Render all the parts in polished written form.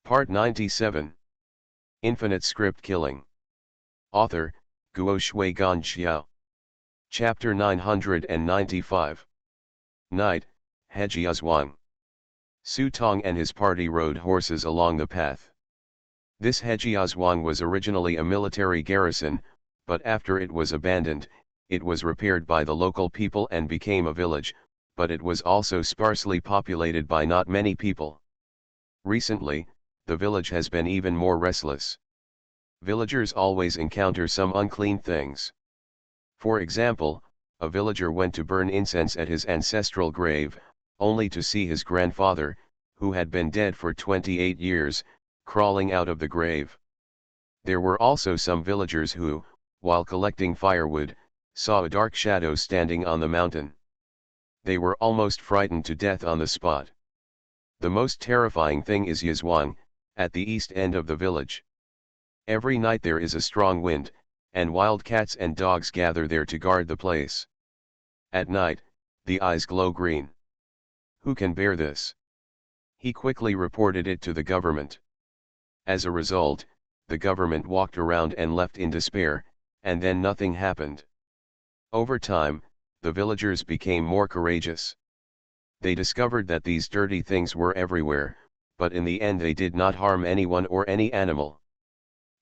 Part 97. Infinite Script Killing. Author, Guo Shui Gan Xiao. Chapter 995. Night, Hejiazhuang. Su Tong and his party rode horses along the path. This Hejiazhuang was originally a military garrison, but after it was abandoned, it was repaired by the local people and became a village, but it was also sparsely populated by not many people. Recently, the village has been even more restless. Villagers always encounter some unclean things. For example, a villager went to burn incense at his ancestral grave, only to see his grandfather, who had been dead for 28 years, crawling out of the grave. There were also some villagers who, while collecting firewood, saw a dark shadow standing on the mountain. They were almost frightened to death on the spot. The most terrifying thing is Yazhuang, at the east end of the village. Every night there is a strong wind, and wild cats and dogs gather there to guard the place. At night, the eyes glow green. Who can bear this? He quickly reported it to the government. As a result, the government walked around and left in despair, and then nothing happened. Over time, the villagers became more courageous. They discovered that these dirty things were everywhere, but in the end they did not harm anyone or any animal.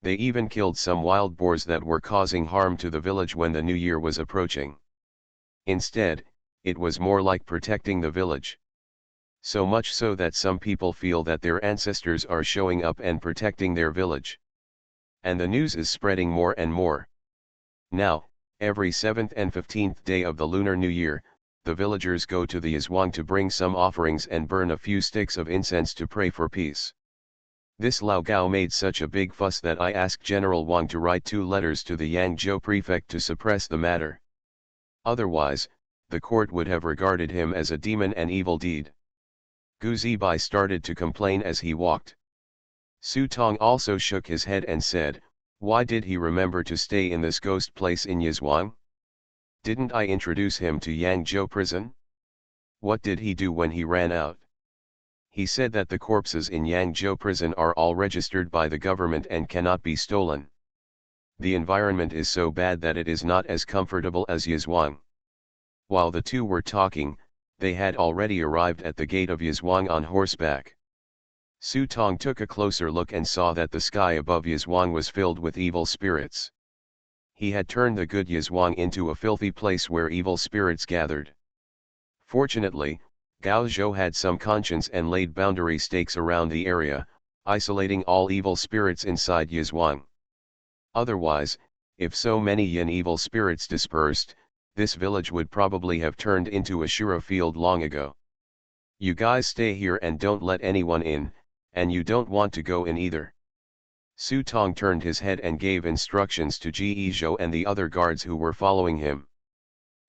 They even killed some wild boars that were causing harm to the village when the new year was approaching. Instead, it was more like protecting the village. So much so that some people feel that their ancestors are showing up and protecting their village. And the news is spreading more and more. Now, every 7th and 15th day of the Lunar New Year, the villagers go to the Yazhuang to bring some offerings and burn a few sticks of incense to pray for peace. This Lao Gao made such a big fuss that I asked General Wang to write 2 letters to the Yangzhou prefect to suppress the matter. Otherwise, the court would have regarded him as a demon and evil deed. Gu Zibai started to complain as he walked. Su Tong also shook his head and said, "Why did he remember to stay in this ghost place in Yazhuang? Didn't I introduce him to Yangzhou prison? What did he do when he ran out?" He said that the corpses in Yangzhou prison are all registered by the government and cannot be stolen. The environment is so bad that it is not as comfortable as Yazhuang. While the two were talking, they had already arrived at the gate of Yazhuang on horseback. Su Tong took a closer look and saw that the sky above Yazhuang was filled with evil spirits. He had turned the good Yazhuang into a filthy place where evil spirits gathered. Fortunately, Gao Zhou had some conscience and laid boundary stakes around the area, isolating all evil spirits inside Yazhuang. Otherwise, if so many yin evil spirits dispersed, this village would probably have turned into a shura field long ago. "You guys stay here and don't let anyone in, and you don't want to go in either." Su Tong turned his head and gave instructions to Ji Zhou and the other guards who were following him.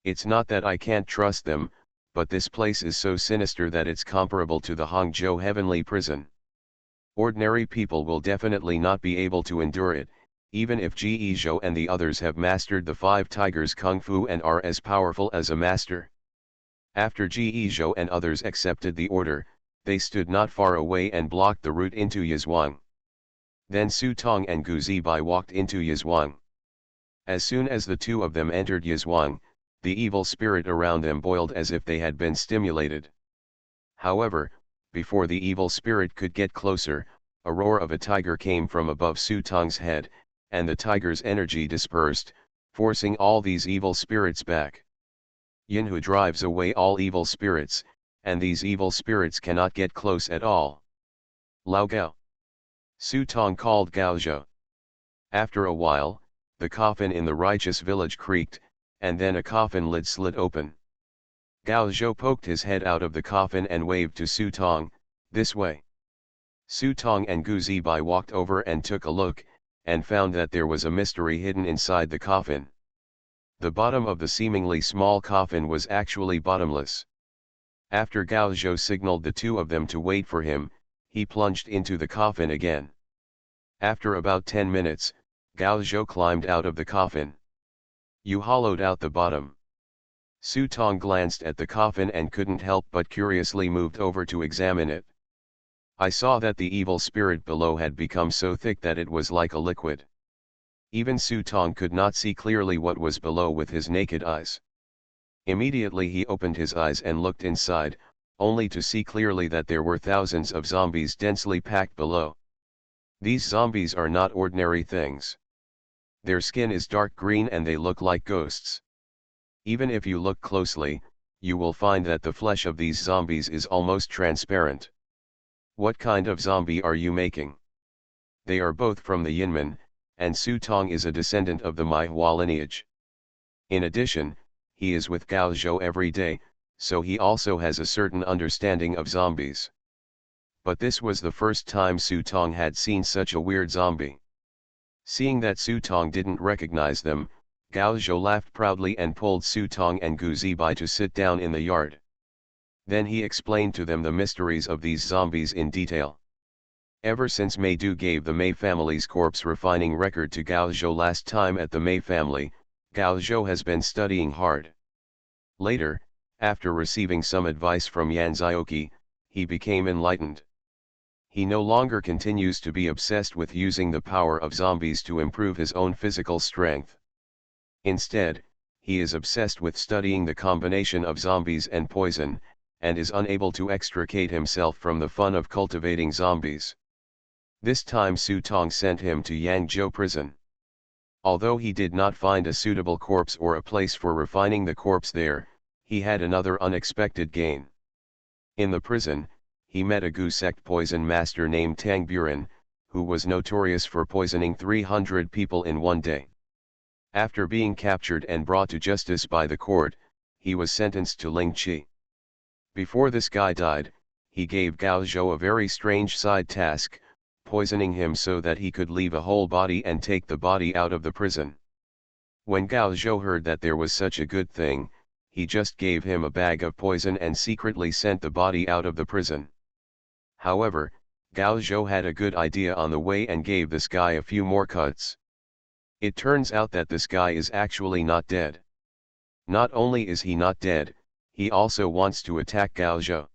"It's not that I can't trust them, but this place is so sinister that it's comparable to the Hangzhou Heavenly Prison. Ordinary people will definitely not be able to endure it, even if Ji Zhou and the others have mastered the 5 Tigers Kung Fu and are as powerful as a master." After Ji Zhou and others accepted the order, they stood not far away and blocked the route into Yazhuang. Then Su Tong and Gu Zibai walked into Yazhuang. As soon as the two of them entered Yazhuang, the evil spirit around them boiled as if they had been stimulated. However, before the evil spirit could get closer, a roar of a tiger came from above Su Tong's head, and the tiger's energy dispersed, forcing all these evil spirits back. Yinhu drives away all evil spirits, and these evil spirits cannot get close at all. "Lao Gao!" Su Tong called Gao Zhou. After a while, the coffin in the righteous village creaked, and then a coffin lid slid open. Gao Zhou poked his head out of the coffin and waved to Su Tong, "This way." Su Tong and Gu Zibai walked over and took a look, and found that there was a mystery hidden inside the coffin. The bottom of the seemingly small coffin was actually bottomless. After Gao Zhou signaled the two of them to wait for him, he plunged into the coffin again. After about 10 minutes, Gao Zhou climbed out of the coffin. "You hollowed out the bottom." Su Tong glanced at the coffin and couldn't help but curiously moved over to examine it. I saw that the evil spirit below had become so thick that it was like a liquid. Even Su Tong could not see clearly what was below with his naked eyes. Immediately he opened his eyes and looked inside, only to see clearly that there were thousands of zombies densely packed below. These zombies are not ordinary things. Their skin is dark green and they look like ghosts. Even if you look closely, you will find that the flesh of these zombies is almost transparent. What kind of zombie are you making? They are both from the Yinmen, and Su Tong is a descendant of the Mai Hua lineage. In addition, he is with Gao Zhou every day, so he also has a certain understanding of zombies. But this was the first time Su Tong had seen such a weird zombie. Seeing that Su Tong didn't recognize them, Gao Zhou laughed proudly and pulled Su Tong and Gu Zibai to sit down in the yard. Then he explained to them the mysteries of these zombies in detail. Ever since Mei Du gave the Mei family's corpse refining record to Gao Zhou last time at the Mei family, Gao Zhou has been studying hard. Later, after receiving some advice from Yan Zioqi, he became enlightened. He no longer continues to be obsessed with using the power of zombies to improve his own physical strength. Instead, he is obsessed with studying the combination of zombies and poison, and is unable to extricate himself from the fun of cultivating zombies. This time Su Tong sent him to Yangzhou prison. Although he did not find a suitable corpse or a place for refining the corpse there, he had another unexpected gain. In the prison, he met a Gu sect poison master named Tang Buren, who was notorious for poisoning 300 people in one day. After being captured and brought to justice by the court, he was sentenced to Ling Chi. Before this guy died, he gave Gao Zhou a very strange side task, poisoning him so that he could leave a whole body and take the body out of the prison. When Gao Zhou heard that there was such a good thing, he just gave him a bag of poison and secretly sent the body out of the prison. However, Gao Zhou had a good idea on the way and gave this guy a few more cuts. It turns out that this guy is actually not dead. Not only is he not dead, he also wants to attack Gao Zhou.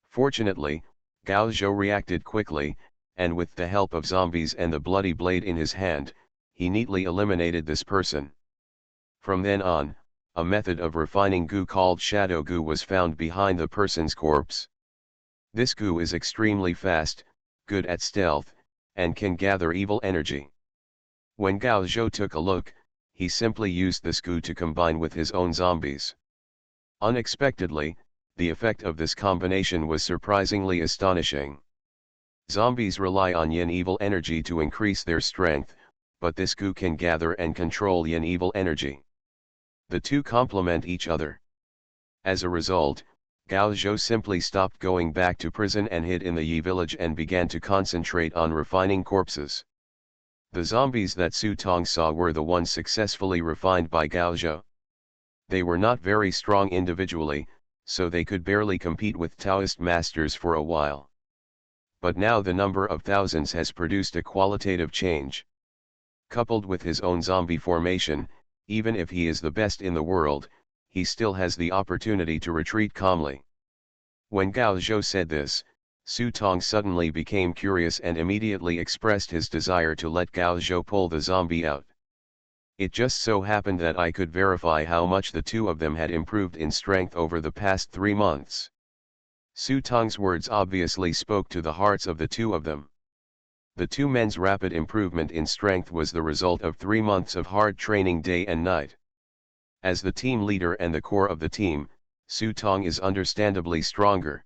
Fortunately, Gao Zhou reacted quickly, and with the help of zombies and the bloody blade in his hand, he neatly eliminated this person. From then on, a method of refining goo called shadow goo was found behind the person's corpse. This goo is extremely fast, good at stealth, and can gather evil energy. When Gao Zhou took a look, he simply used this goo to combine with his own zombies. Unexpectedly, the effect of this combination was surprisingly astonishing. Zombies rely on yin evil energy to increase their strength, but this goo can gather and control yin evil energy. The two complement each other. As a result, Gao Zhou simply stopped going back to prison and hid in the Yi village and began to concentrate on refining corpses. The zombies that Su Tong saw were the ones successfully refined by Gao Zhou. They were not very strong individually, so they could barely compete with Taoist masters for a while. But now the number of thousands has produced a qualitative change. Coupled with his own zombie formation, even if he is the best in the world, he still has the opportunity to retreat calmly. When Gao Zhou said this, Su Tong suddenly became curious and immediately expressed his desire to let Gao Zhou pull the zombie out. It just so happened that I could verify how much the two of them had improved in strength over the past 3 months. Su Tong's words obviously spoke to the hearts of the two of them. The two men's rapid improvement in strength was the result of 3 months of hard training day and night. As the team leader and the core of the team, Su Tong is understandably stronger.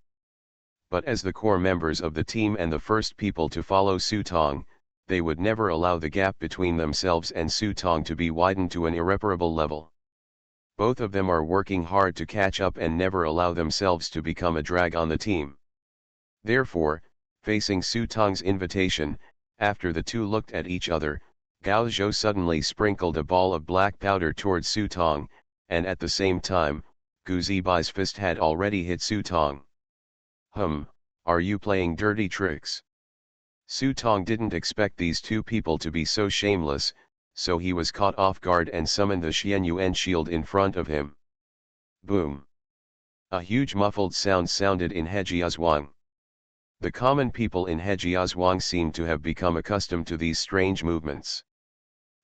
But as the core members of the team and the first people to follow Su Tong, they would never allow the gap between themselves and Su Tong to be widened to an irreparable level. Both of them are working hard to catch up and never allow themselves to become a drag on the team. Therefore, facing Su Tong's invitation, after the two looked at each other, Gao Zhou suddenly sprinkled a ball of black powder towards Su Tong, and at the same time, Gu Zibai's fist had already hit Su Tong. Are you playing dirty tricks? Su Tong didn't expect these two people to be so shameless, so he was caught off guard and summoned the Xianyuan shield in front of him. Boom! A huge muffled sound sounded in Hejiazhuang. The common people in Hejiazhuang seemed to have become accustomed to these strange movements.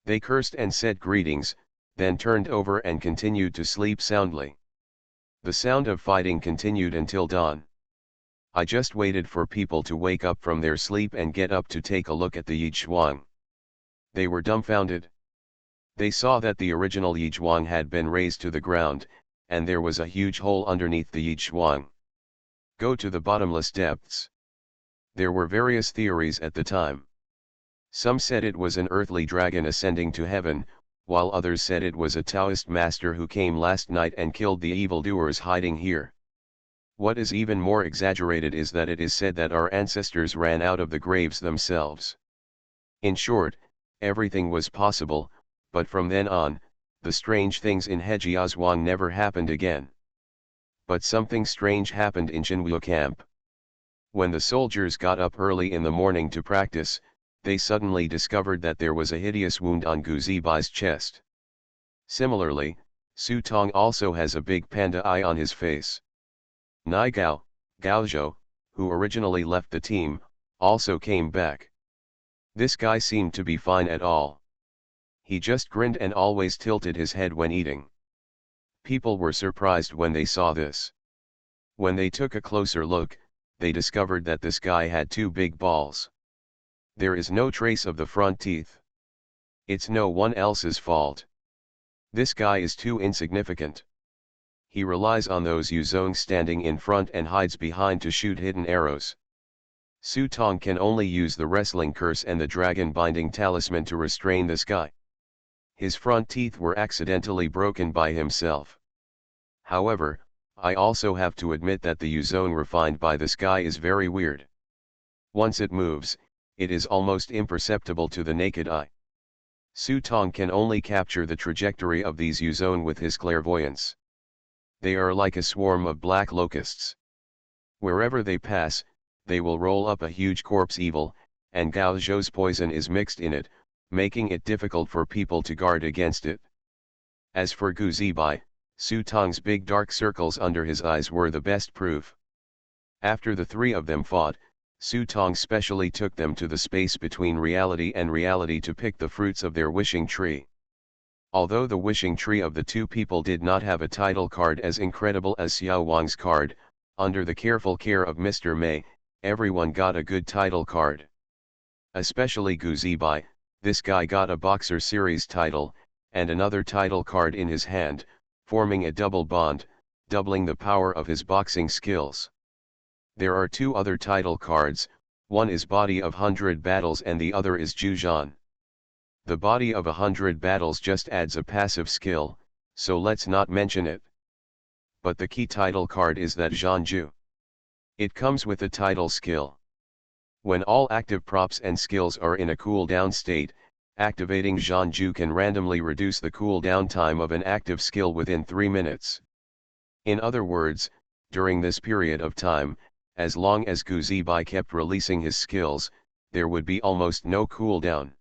They cursed and said greetings, then turned over and continued to sleep soundly. The sound of fighting continued until dawn. I just waited for people to wake up from their sleep and get up to take a look at the Yizhuang. They were dumbfounded. They saw that the original Yizhuang had been razed to the ground, and there was a huge hole underneath the Yizhuang. Go to the bottomless depths. There were various theories at the time. Some said it was an earthly dragon ascending to heaven, while others said it was a Taoist master who came last night and killed the evildoers hiding here. What is even more exaggerated is that it is said that our ancestors ran out of the graves themselves. In short, everything was possible, but from then on, the strange things in Hejiazhuang never happened again. But something strange happened in Xinwu camp. When the soldiers got up early in the morning to practice, they suddenly discovered that there was a hideous wound on Gu Zibai's chest. Similarly, Su Tong also has a big panda eye on his face. Nai Gao, Gaozhou, who originally left the team, also came back. This guy seemed to be fine at all. He just grinned and always tilted his head when eating. People were surprised when they saw this. When they took a closer look, they discovered that this guy had two big balls. There is no trace of the front teeth. It's no one else's fault. This guy is too insignificant. He relies on those Yuzong standing in front and hides behind to shoot hidden arrows. Su Tong can only use the wrestling curse and the dragon binding talisman to restrain this guy. His front teeth were accidentally broken by himself. However, I also have to admit that the Yuzong refined by this guy is very weird. Once it moves, it is almost imperceptible to the naked eye. Su Tong can only capture the trajectory of these Yuzong with his clairvoyance. They are like a swarm of black locusts. Wherever they pass, they will roll up a huge corpse evil, and Gao Zhou's poison is mixed in it, making it difficult for people to guard against it. As for Gu Zibai, Su Tong's big dark circles under his eyes were the best proof. After the three of them fought, Su Tong specially took them to the space between reality and reality to pick the fruits of their wishing tree. Although the wishing tree of the two people did not have a title card as incredible as Xiao Wang's card, under the careful care of Mr. Mei, everyone got a good title card. Especially Gu Zibai, this guy got a Boxer Series title, and another title card in his hand, forming a double bond, doubling the power of his boxing skills. There are two other title cards, one is Body of 100 Battles and the other is Zhuzhan. The Body of 100 Battles just adds a passive skill, so let's not mention it. But the key title card is that Zhanju. It comes with a title skill. When all active props and skills are in a cooldown state, activating Zhanju can randomly reduce the cooldown time of an active skill within 3 minutes. In other words, during this period of time, as long as Gu Zibai kept releasing his skills, there would be almost no cooldown.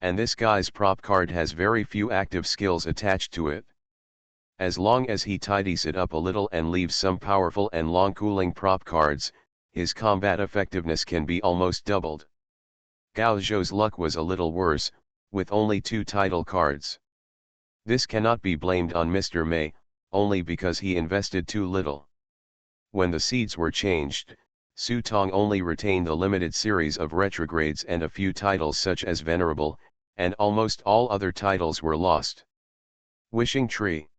And this guy's prop card has very few active skills attached to it. As long as he tidies it up a little and leaves some powerful and long cooling prop cards, his combat effectiveness can be almost doubled. Gao Zhou's luck was a little worse, with only 2 title cards. This cannot be blamed on Mr. Mei, only because he invested too little. When the seeds were changed, Su Tong only retained the limited series of retrogrades and a few titles such as Venerable, and almost all other titles were lost. Wishing Tree.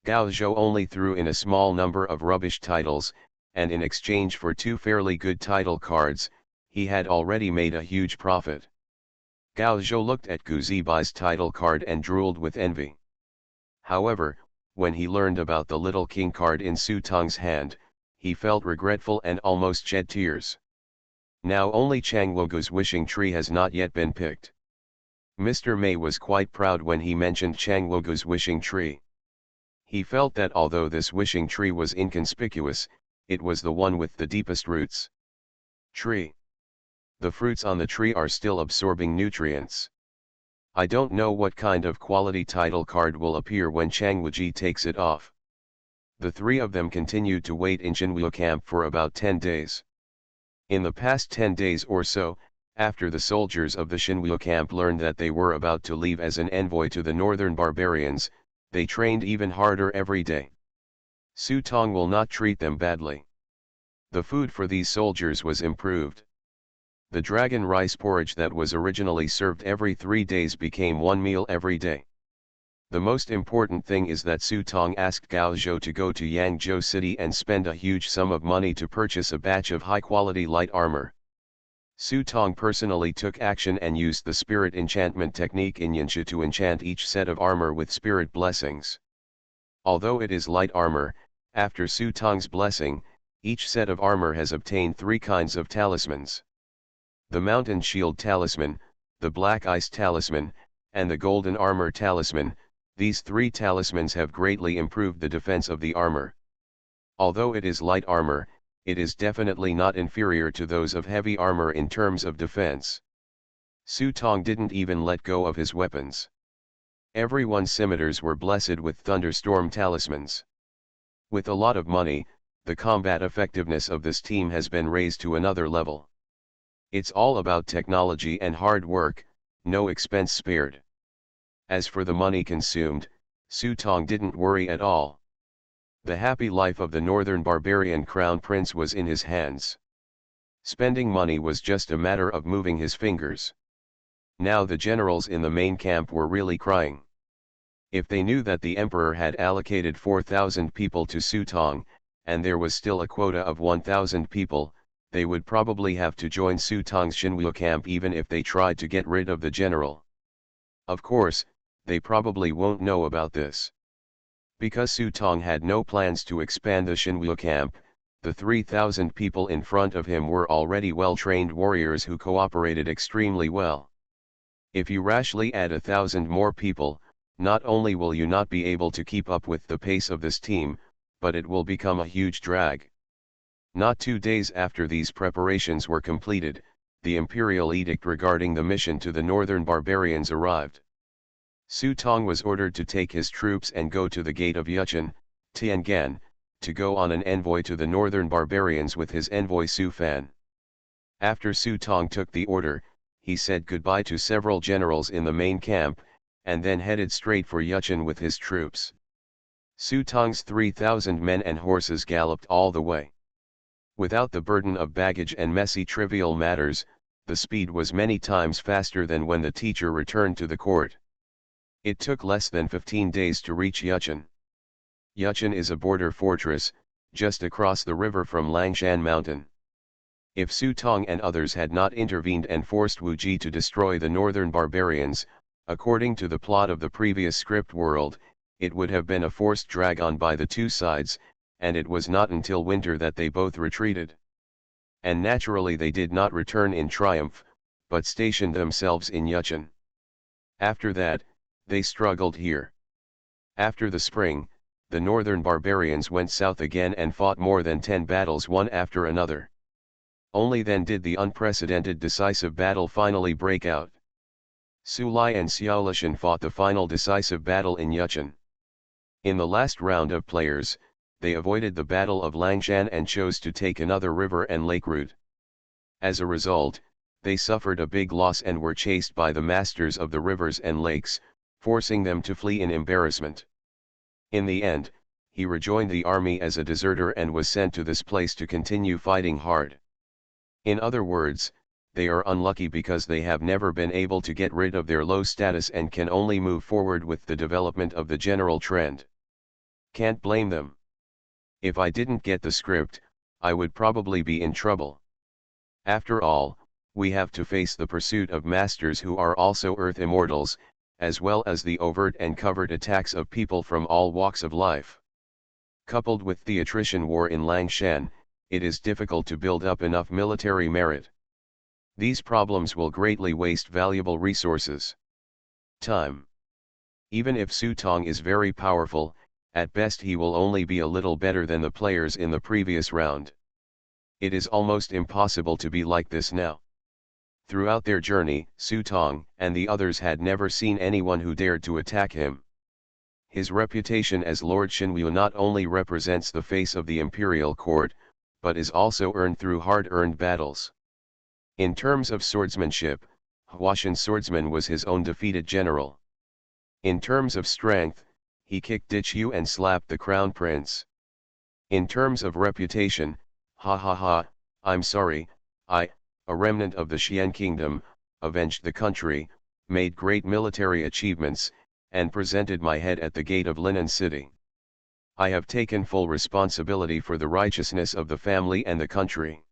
Gao Zhou only threw in a small number of rubbish titles, and in exchange for 2 fairly good title cards, he had already made a huge profit. Gao Zhou looked at Gu Zibai's title card and drooled with envy. However, when he learned about the little king card in Su Tong's hand, he felt regretful and almost shed tears. Now only Chang Wogu's wishing tree has not yet been picked. Mr. Mei was quite proud when he mentioned Chang Wogu's wishing tree. He felt that although this wishing tree was inconspicuous, it was the one with the deepest roots. Tree. The fruits on the tree are still absorbing nutrients. I don't know what kind of quality title card will appear when Chang Wuji takes it off. The 3 of them continued to wait in Xinwu camp for about 10 days. In the past 10 days or so, after the soldiers of the Shinwoo camp learned that they were about to leave as an envoy to the northern barbarians, they trained even harder every day. Su Tong will not treat them badly. The food for these soldiers was improved. The dragon rice porridge that was originally served every 3 days became one meal every day. The most important thing is that Su Tong asked Gao Zhou to go to Yangzhou City and spend a huge sum of money to purchase a batch of high-quality light armor. Su Tong personally took action and used the spirit enchantment technique in Yansha to enchant each set of armor with spirit blessings. Although it is light armor, after Su Tong's blessing, each set of armor has obtained 3 kinds of talismans. The Mountain Shield Talisman, the Black Ice Talisman, and the Golden Armor Talisman. These 3 talismans have greatly improved the defense of the armor. Although it is light armor, it is definitely not inferior to those of heavy armor in terms of defense. Su Tong didn't even let go of his weapons. Everyone's scimitars were blessed with thunderstorm talismans. With a lot of money, the combat effectiveness of this team has been raised to another level. It's all about technology and hard work, no expense spared. As for the money consumed, Su Tong didn't worry at all. The happy life of the northern barbarian crown prince was in his hands. Spending money was just a matter of moving his fingers. Now the generals in the main camp were really crying. If they knew that the emperor had allocated 4,000 people to Su Tong, and there was still a quota of 1,000 people, they would probably have to join Su Tong's Shinwoo camp even if they tried to get rid of the general. Of course, they probably won't know about this. Because Su Tong had no plans to expand the Shinwoo camp, the 3,000 people in front of him were already well-trained warriors who cooperated extremely well. If you rashly add 1,000 more people, not only will you not be able to keep up with the pace of this team, but it will become a huge drag. Not 2 days after these preparations were completed, the imperial edict regarding the mission to the northern barbarians arrived. Su Tong was ordered to take his troops and go to the gate of Yuchen, Tiangan, to go on an envoy to the northern barbarians with his envoy Su Fan. After Su Tong took the order, he said goodbye to several generals in the main camp, and then headed straight for Yuchen with his troops. Su Tong's 3,000 men and horses galloped all the way. Without the burden of baggage and messy trivial matters, the speed was many times faster than when the teacher returned to the court. It took less than 15 days to reach Yuchen. Yuchen is a border fortress, just across the river from Langshan Mountain. If Su Tong and others had not intervened and forced Wu Ji to destroy the northern barbarians, according to the plot of the previous script world, it would have been a forced drag-on by the 2 sides, and it was not until winter that they both retreated. And naturally they did not return in triumph, but stationed themselves in Yuchen. After that, they struggled here. After the spring, the northern barbarians went south again and fought more than 10 battles one after another. Only then did the unprecedented decisive battle finally break out. Su Lai and Xiao Lishan fought the final decisive battle in Yuchen. In the last round of players, they avoided the Battle of Langshan and chose to take another river and lake route. As a result, they suffered a big loss and were chased by the masters of the rivers and lakes, forcing them to flee in embarrassment. In the end, he rejoined the army as a deserter and was sent to this place to continue fighting hard. In other words, they are unlucky because they have never been able to get rid of their low status and can only move forward with the development of the general trend. Can't blame them. If I didn't get the script, I would probably be in trouble. After all, we have to face the pursuit of masters who are also Earth immortals, as well as the overt and covert attacks of people from all walks of life. Coupled with the attrition war in Langshan, it is difficult to build up enough military merit. These problems will greatly waste valuable resources. Time. Even if Su Tong is very powerful, at best he will only be a little better than the players in the previous round. It is almost impossible to be like this now. Throughout their journey, Su Tong and the others had never seen anyone who dared to attack him. His reputation as Lord Shinwoo not only represents the face of the imperial court, but is also earned through hard-earned battles. In terms of swordsmanship, Huashan's swordsman was his own defeated general. In terms of strength, he kicked Dichu and slapped the crown prince. In terms of reputation, I'm sorry, a remnant of the Xian kingdom, avenged the country, made great military achievements, and presented my head at the gate of Linen City. I have taken full responsibility for the righteousness of the family and the country.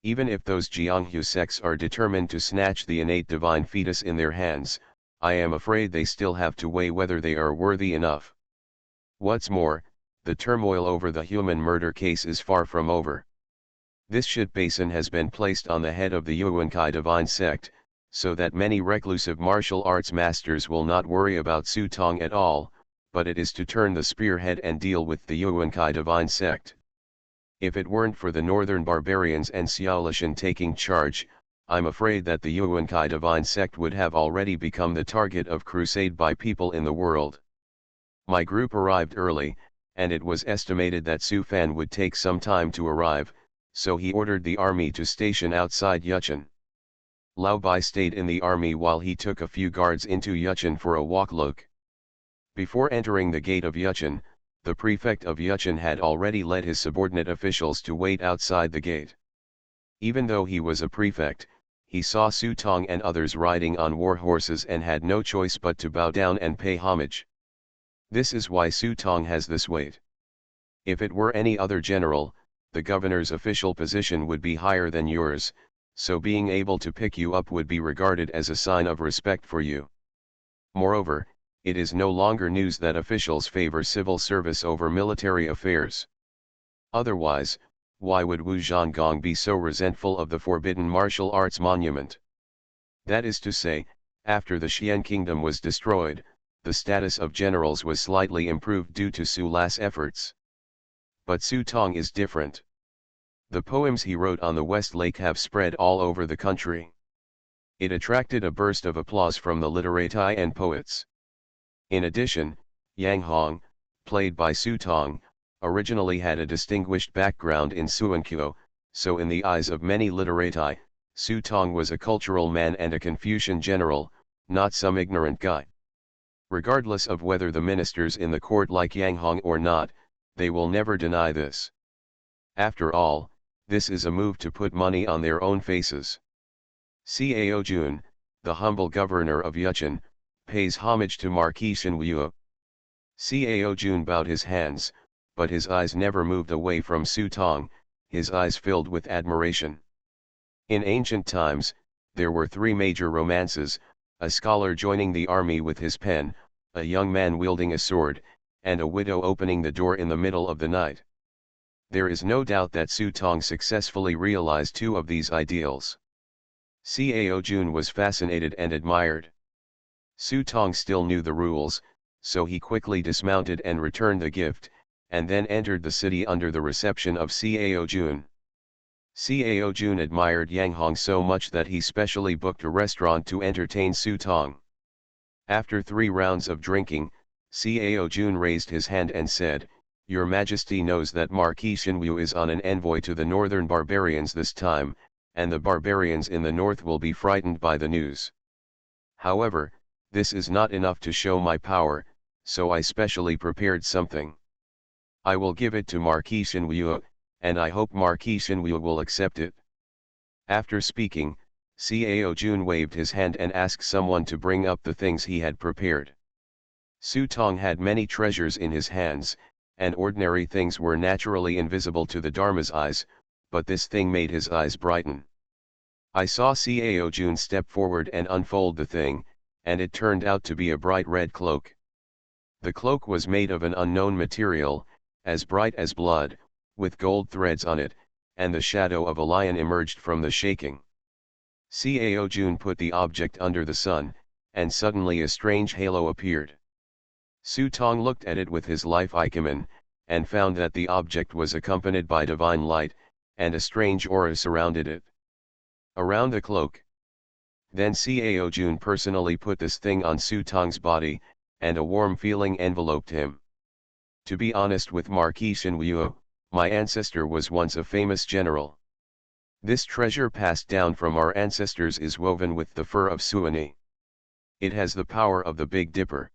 Even if those Jianghu sects are determined to snatch the innate divine fetus in their hands, I am afraid they still have to weigh whether they are worthy enough. What's more, the turmoil over the human murder case is far from over. This shit basin has been placed on the head of the Yuankai divine sect, so that many reclusive martial arts masters will not worry about Su Tong at all, but it is to turn the spearhead and deal with the Yuankai divine sect. If it weren't for the northern barbarians and Xiaolishan taking charge, I'm afraid that the Yuankai divine sect would have already become the target of crusade by people in the world. My group arrived early, and it was estimated that Su Fan would take some time to arrive, so he ordered the army to station outside Yuchen. Lao Bai stayed in the army while he took a few guards into Yuchen for a walk look. Before entering the gate of Yuchen, the prefect of Yuchen had already led his subordinate officials to wait outside the gate. Even though he was a prefect, he saw Su Tong and others riding on war horses and had no choice but to bow down and pay homage. This is why Su Tong has this weight. If it were any other general, the governor's official position would be higher than yours, so being able to pick you up would be regarded as a sign of respect for you. Moreover, it is no longer news that officials favor civil service over military affairs. Otherwise, why would Wu Zhangong be so resentful of the forbidden martial arts monument? That is to say, after the Xian kingdom was destroyed, the status of generals was slightly improved due to Su La's efforts. But Su Tong is different. The poems he wrote on the West Lake have spread all over the country. It attracted a burst of applause from the literati and poets. In addition, Yang Hong, played by Su Tong, originally had a distinguished background in Suankyo, so in the eyes of many literati, Su Tong was a cultural man and a Confucian general, not some ignorant guy. Regardless of whether the ministers in the court like Yang Hong or not, they will never deny this. After all, this is a move to put money on their own faces. Cao Jun, the humble governor of Yuchen, pays homage to Marquis Shenwu. Cao Jun bowed his hands, but his eyes never moved away from Su Tong, his eyes filled with admiration. In ancient times, there were three major romances: a scholar joining the army with his pen, a young man wielding a sword, and a widow opening the door in the middle of the night. There is no doubt that Su Tong successfully realized two of these ideals. Cao Jun was fascinated and admired. Su Tong still knew the rules, so he quickly dismounted and returned the gift, and then entered the city under the reception of Cao Jun. Cao Jun admired Yang Hong so much that he specially booked a restaurant to entertain Su Tong. After 3 rounds of drinking, Cao Jun raised his hand and said, "Your Majesty knows that Marquis Shenwu is on an envoy to the northern barbarians this time, and the barbarians in the north will be frightened by the news. However, this is not enough to show my power, so I specially prepared something. I will give it to Marquis Shenwu, and I hope Marquis Shenwu will accept it." After speaking, Cao Jun waved his hand and asked someone to bring up the things he had prepared. Su Tong had many treasures in his hands, and ordinary things were naturally invisible to the Dharma's eyes, but this thing made his eyes brighten. I saw Cao Jun step forward and unfold the thing, and it turned out to be a bright red cloak. The cloak was made of an unknown material, as bright as blood, with gold threads on it, and the shadow of a lion emerged from the shaking. Cao Jun put the object under the sun, and suddenly a strange halo appeared. Su Tong looked at it with his life ikumen, and found that the object was accompanied by divine light, and a strange aura surrounded it. Around the cloak. Then Cao Jun personally put this thing on Su Tong's body, and a warm feeling enveloped him. To be honest with Marquis Shenwu, My ancestor was once a famous general. This treasure passed down from our ancestors is woven with the fur of Suoni. It has the power of the Big Dipper.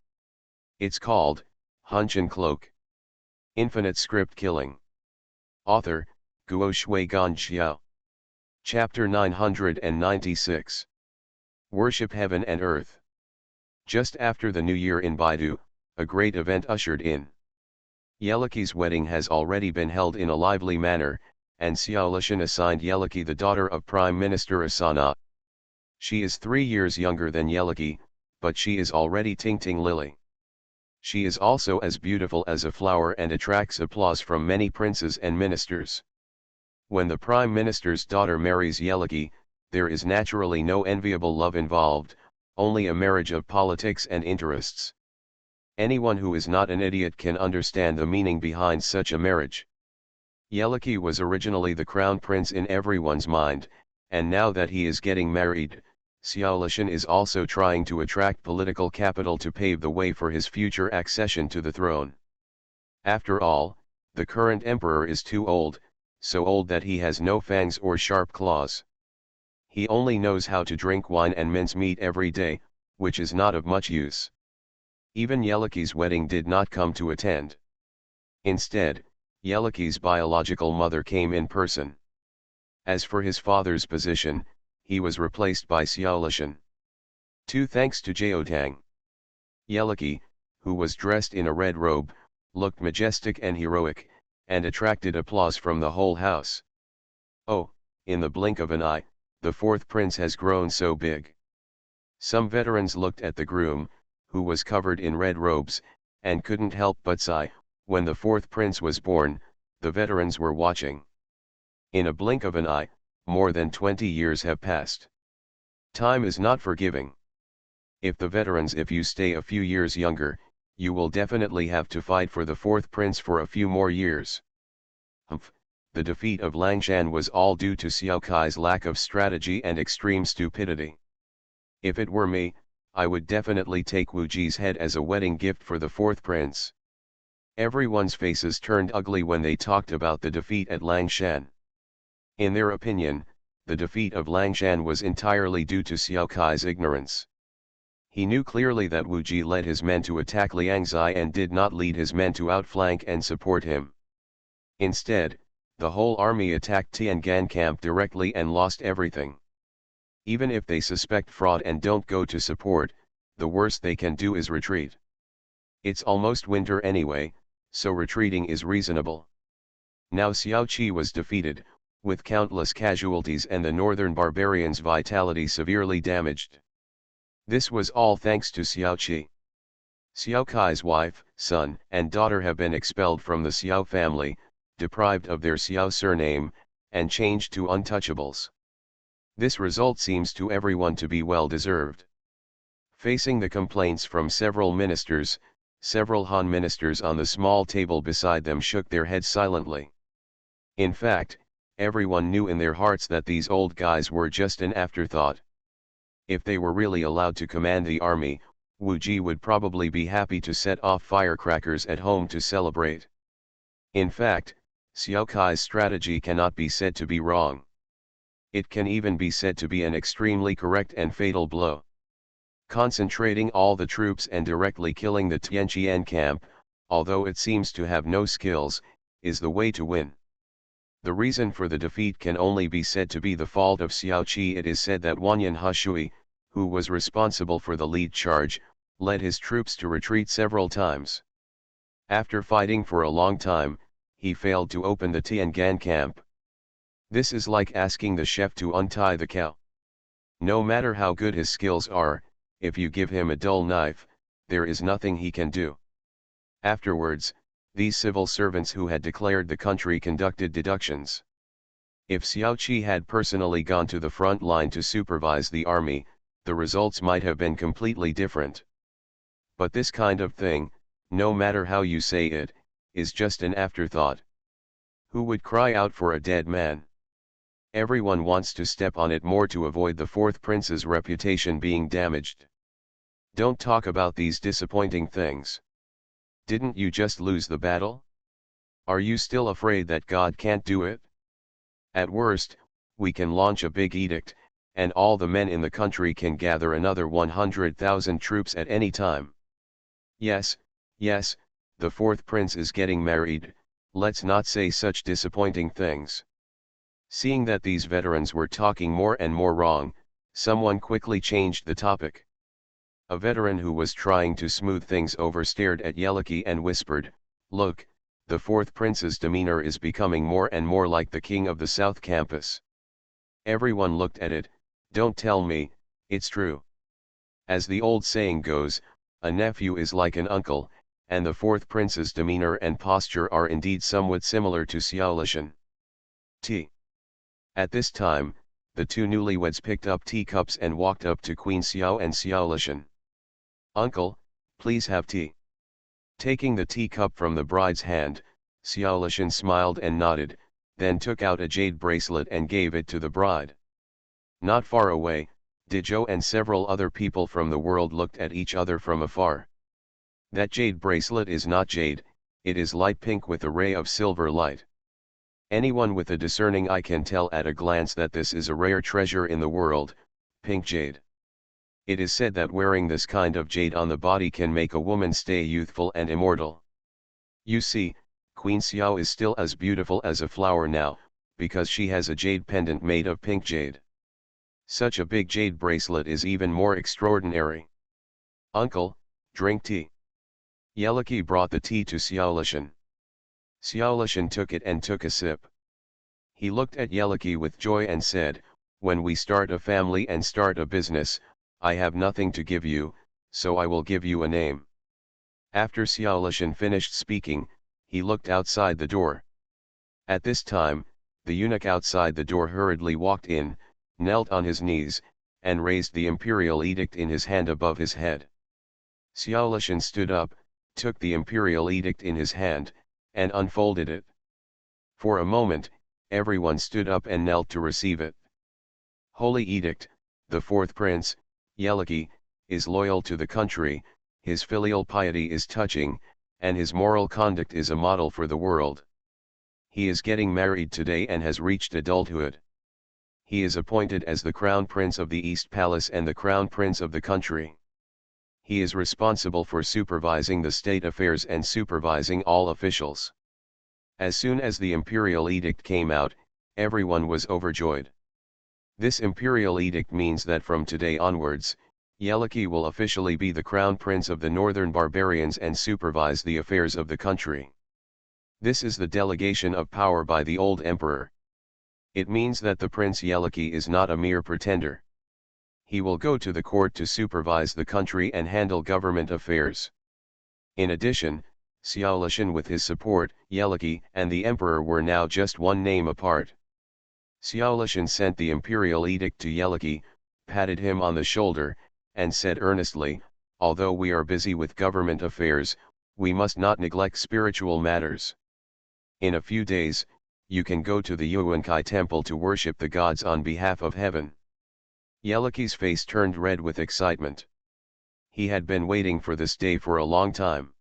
It's called, Hunshin Cloak. Infinite Script Killing. Author, Guo Shui Gan Xiao. Chapter 996. Worship Heaven and Earth. Just after the New Year in Baidu, a great event ushered in. Yeliki's wedding has already been held in a lively manner, and Xiao Lishan assigned Yeliki the daughter of Prime Minister Asana. She is 3 years younger than Yeliki, but she is already Ting Lily. She is also as beautiful as a flower and attracts applause from many princes and ministers. When the Prime Minister's daughter marries Yeliki, there is naturally no enviable love involved, only a marriage of politics and interests. Anyone who is not an idiot can understand the meaning behind such a marriage. Yeliki was originally the crown prince in everyone's mind, and now that he is getting married, Xiao Lishan is also trying to attract political capital to pave the way for his future accession to the throne. After all, the current emperor is too old, so old that he has no fangs or sharp claws. He only knows how to drink wine and mince meat every day, which is not of much use. Even Yeliki's wedding did not come to attend. Instead, Yeliki's biological mother came in person. As for his father's position, he was replaced by Xiao Lishan. Thanks to Jiaotang. Yeliki, who was dressed in a red robe, looked majestic and heroic, and attracted applause from the whole house. Oh, in the blink of an eye, the fourth prince has grown so big. Some veterans looked at the groom, who was covered in red robes, and couldn't help but sigh. When the fourth prince was born, the veterans were watching. In a blink of an eye, more than 20 years have passed. Time is not forgiving. If you stay a few years younger, you will definitely have to fight for the fourth prince for a few more years. The defeat of Langshan was all due to Xiao Kai's lack of strategy and extreme stupidity. If it were me, I would definitely take Wu Ji's head as a wedding gift for the fourth prince. Everyone's faces turned ugly when they talked about the defeat at Langshan. In their opinion, the defeat of Langshan was entirely due to Xiao Kai's ignorance. He knew clearly that Wu Ji led his men to attack Liangzai and did not lead his men to outflank and support him. Instead, the whole army attacked Tiangan camp directly and lost everything. Even if they suspect fraud and don't go to support, the worst they can do is retreat. It's almost winter anyway, so retreating is reasonable. Now Xiao Qi was defeated, with countless casualties and the northern barbarians' vitality severely damaged. This was all thanks to Xiao Qi. Xiao Kai's wife, son, and daughter have been expelled from the Xiao family, deprived of their Xiao surname, and changed to untouchables. This result seems to everyone to be well deserved. Facing the complaints from several ministers, several Han ministers on the small table beside them shook their heads silently. In fact, everyone knew in their hearts that these old guys were just an afterthought. If they were really allowed to command the army, Wu Ji would probably be happy to set off firecrackers at home to celebrate. In fact, Xiao Kai's strategy cannot be said to be wrong. It can even be said to be an extremely correct and fatal blow. Concentrating all the troops and directly killing the Tianqian camp, although it seems to have no skills, is the way to win. The reason for the defeat can only be said to be the fault of Xiao Qi. It is said that Wanyan Hushui, who was responsible for the lead charge, led his troops to retreat several times. After fighting for a long time, he failed to open the Tiangan camp. This is like asking the chef to untie the cow. No matter how good his skills are, if you give him a dull knife, there is nothing he can do. Afterwards, these civil servants who had declared the country conducted deductions. If Xiao Qi had personally gone to the front line to supervise the army, the results might have been completely different. But this kind of thing, no matter how you say it, is just an afterthought. Who would cry out for a dead man? Everyone wants to step on it more to avoid the fourth prince's reputation being damaged. Don't talk about these disappointing things. Didn't you just lose the battle? Are you still afraid that God can't do it? At worst, we can launch a big edict, and all the men in the country can gather another 100,000 troops at any time. Yes, yes, the fourth prince is getting married, let's not say such disappointing things. Seeing that these veterans were talking more and more wrong, someone quickly changed the topic. A veteran who was trying to smooth things over stared at Yeliki and whispered, "Look, the fourth prince's demeanor is becoming more and more like the king of the South Campus." Everyone looked at it. Don't tell me, it's true. As the old saying goes, a nephew is like an uncle, and the fourth prince's demeanor and posture are indeed somewhat similar to Xiaolishan. Tea. At this time, the two newlyweds picked up teacups and walked up to Queen Xiao and Xiaolishan. "Uncle, please have tea." Taking the teacup from the bride's hand, Xiaolishan smiled and nodded, then took out a jade bracelet and gave it to the bride. Not far away, Dizhou and several other people from the world looked at each other from afar. That jade bracelet is not jade, it is light pink with a ray of silver light. Anyone with a discerning eye can tell at a glance that this is a rare treasure in the world, pink jade. It is said that wearing this kind of jade on the body can make a woman stay youthful and immortal. You see, Queen Xiao is still as beautiful as a flower now, because she has a jade pendant made of pink jade. Such a big jade bracelet is even more extraordinary. "Uncle, drink tea." Yeliki brought the tea to Xiaolishan. Xiaolishan took it and took a sip. He looked at Yeliki with joy and said, "When we start a family and start a business, I have nothing to give you, so I will give you a name." After Xiaolishan finished speaking, he looked outside the door. At this time, the eunuch outside the door hurriedly walked in, knelt on his knees, and raised the imperial edict in his hand above his head. Xiaolishan stood up, took the imperial edict in his hand, and unfolded it. For a moment, everyone stood up and knelt to receive it. "Holy edict, the fourth prince, Yeliki, is loyal to the country, his filial piety is touching, and his moral conduct is a model for the world. He is getting married today and has reached adulthood. He is appointed as the Crown Prince of the East Palace and the Crown Prince of the country. He is responsible for supervising the state affairs and supervising all officials." As soon as the imperial edict came out, everyone was overjoyed. This imperial edict means that from today onwards, Yeliki will officially be the crown prince of the northern barbarians and supervise the affairs of the country. This is the delegation of power by the old emperor. It means that the Prince Yeliki is not a mere pretender. He will go to the court to supervise the country and handle government affairs. In addition, Xiaolishan with his support, Yeliki and the emperor were now just one name apart. Xiaolishan sent the imperial edict to Yeliki, patted him on the shoulder, and said earnestly, "Although we are busy with government affairs, we must not neglect spiritual matters. In a few days, you can go to the Yuankai temple to worship the gods on behalf of heaven." Yeliki's face turned red with excitement. He had been waiting for this day for a long time.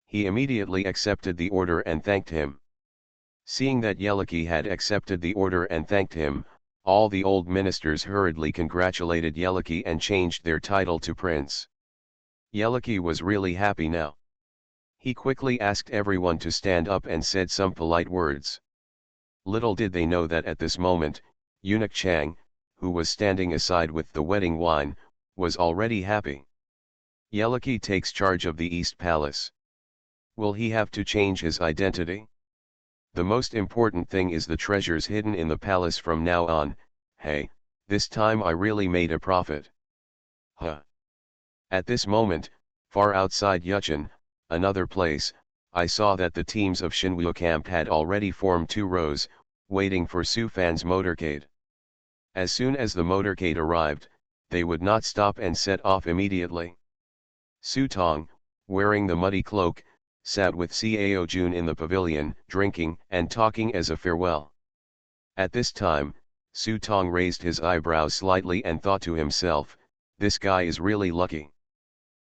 He immediately accepted the order and thanked him. Seeing that Yeliki had accepted the order and thanked him, all the old ministers hurriedly congratulated Yeliki and changed their title to prince. Yeliki was really happy now. He quickly asked everyone to stand up and said some polite words. Little did they know that at this moment, eunuch Chang, who was standing aside with the wedding wine, was already happy. Yeliki takes charge of the East Palace. Will he have to change his identity? The most important thing is the treasures hidden in the palace from now on. Hey, this time I really made a profit. Huh. At this moment, far outside Yuchen, another place, I saw that the teams of Shinwu camp had already formed two rows, waiting for Su Fan's motorcade. As soon as the motorcade arrived, they would not stop and set off immediately. Su Tong, wearing the muddy cloak, sat with Cao Jun in the pavilion, drinking and talking as a farewell. At this time, Su Tong raised his eyebrows slightly and thought to himself, "This guy is really lucky."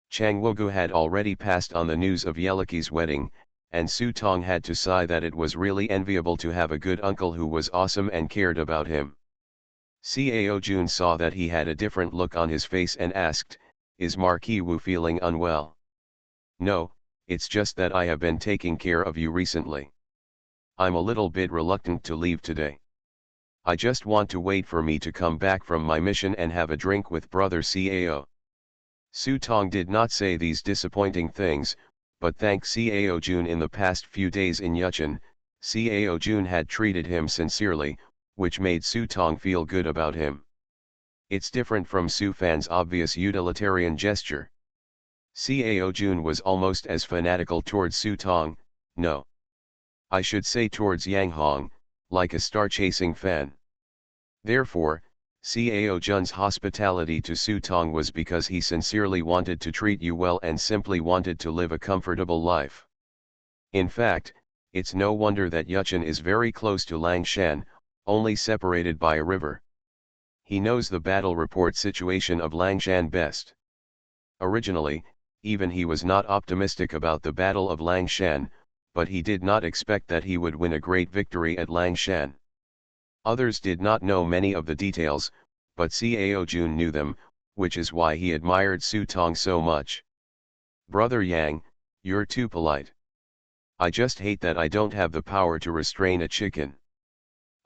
Chang Wogu had already passed on the news of Yeliki's wedding, and Su Tong had to sigh that it was really enviable to have a good uncle who was awesome and cared about him. Cao Jun saw that he had a different look on his face and asked, "Is Marquis Wu feeling unwell?" "No, it's just that I have been taking care of you recently. I'm a little bit reluctant to leave today. I just want to wait for me to come back from my mission and have a drink with brother Cao." Su Tong did not say these disappointing things, but thanks Cao Jun in the past few days in Yuchen, Cao Jun had treated him sincerely, which made Su Tong feel good about him. It's different from Su Fan's obvious utilitarian gesture. Cao Jun was almost as fanatical towards Su Tong, no, I should say towards Yang Hong, like a star-chasing fan. Therefore, Cao Jun's hospitality to Su Tong was because he sincerely wanted to treat you well and simply wanted to live a comfortable life. In fact, it's no wonder that Yuchen is very close to Langshan, only separated by a river. He knows the battle report situation of Langshan best. Originally, even he was not optimistic about the Battle of Langshan, but he did not expect that he would win a great victory at Langshan. Others did not know many of the details, but Cao Jun knew them, which is why he admired Su Tong so much. "Brother Yang, you're too polite. I just hate that I don't have the power to restrain a chicken.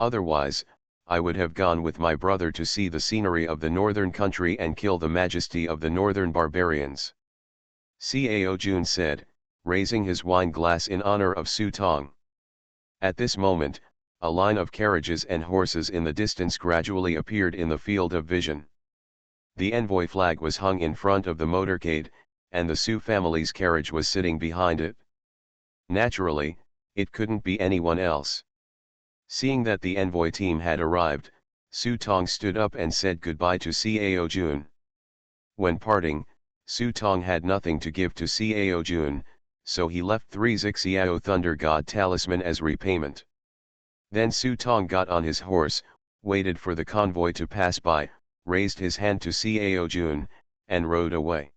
Otherwise, I would have gone with my brother to see the scenery of the northern country and kill the majesty of the northern barbarians," Cao Jun said, raising his wine glass in honor of Su Tong. At this moment, a line of carriages and horses in the distance gradually appeared in the field of vision. The envoy flag was hung in front of the motorcade, and the Su family's carriage was sitting behind it. Naturally, it couldn't be anyone else. Seeing that the envoy team had arrived, Su Tong stood up and said goodbye to Cao Jun. When parting, Su Tong had nothing to give to Cao Jun, so he left 3 Xiao Thunder God talisman as repayment. Then Su Tong got on his horse, waited for the convoy to pass by, raised his hand to Cao Jun, and rode away.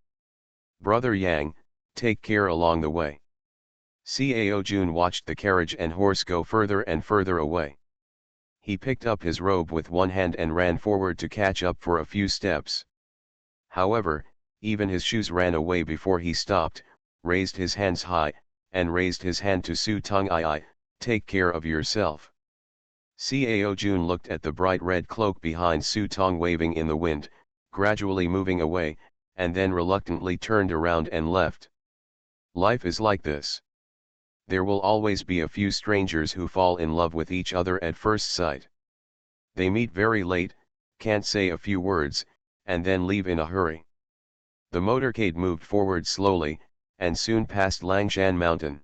"Brother Yang, take care along the way." Cao Jun watched the carriage and horse go further and further away. He picked up his robe with one hand and ran forward to catch up for a few steps. However, even his shoes ran away before he stopped, raised his hands high, and raised his hand to Su Tong. "I, take care of yourself." Cao Jun looked at the bright red cloak behind Su Tong waving in the wind, gradually moving away, and then reluctantly turned around and left. Life is like this. There will always be a few strangers who fall in love with each other at first sight. They meet very late, can't say a few words, and then leave in a hurry. The motorcade moved forward slowly, and soon passed Langshan Mountain.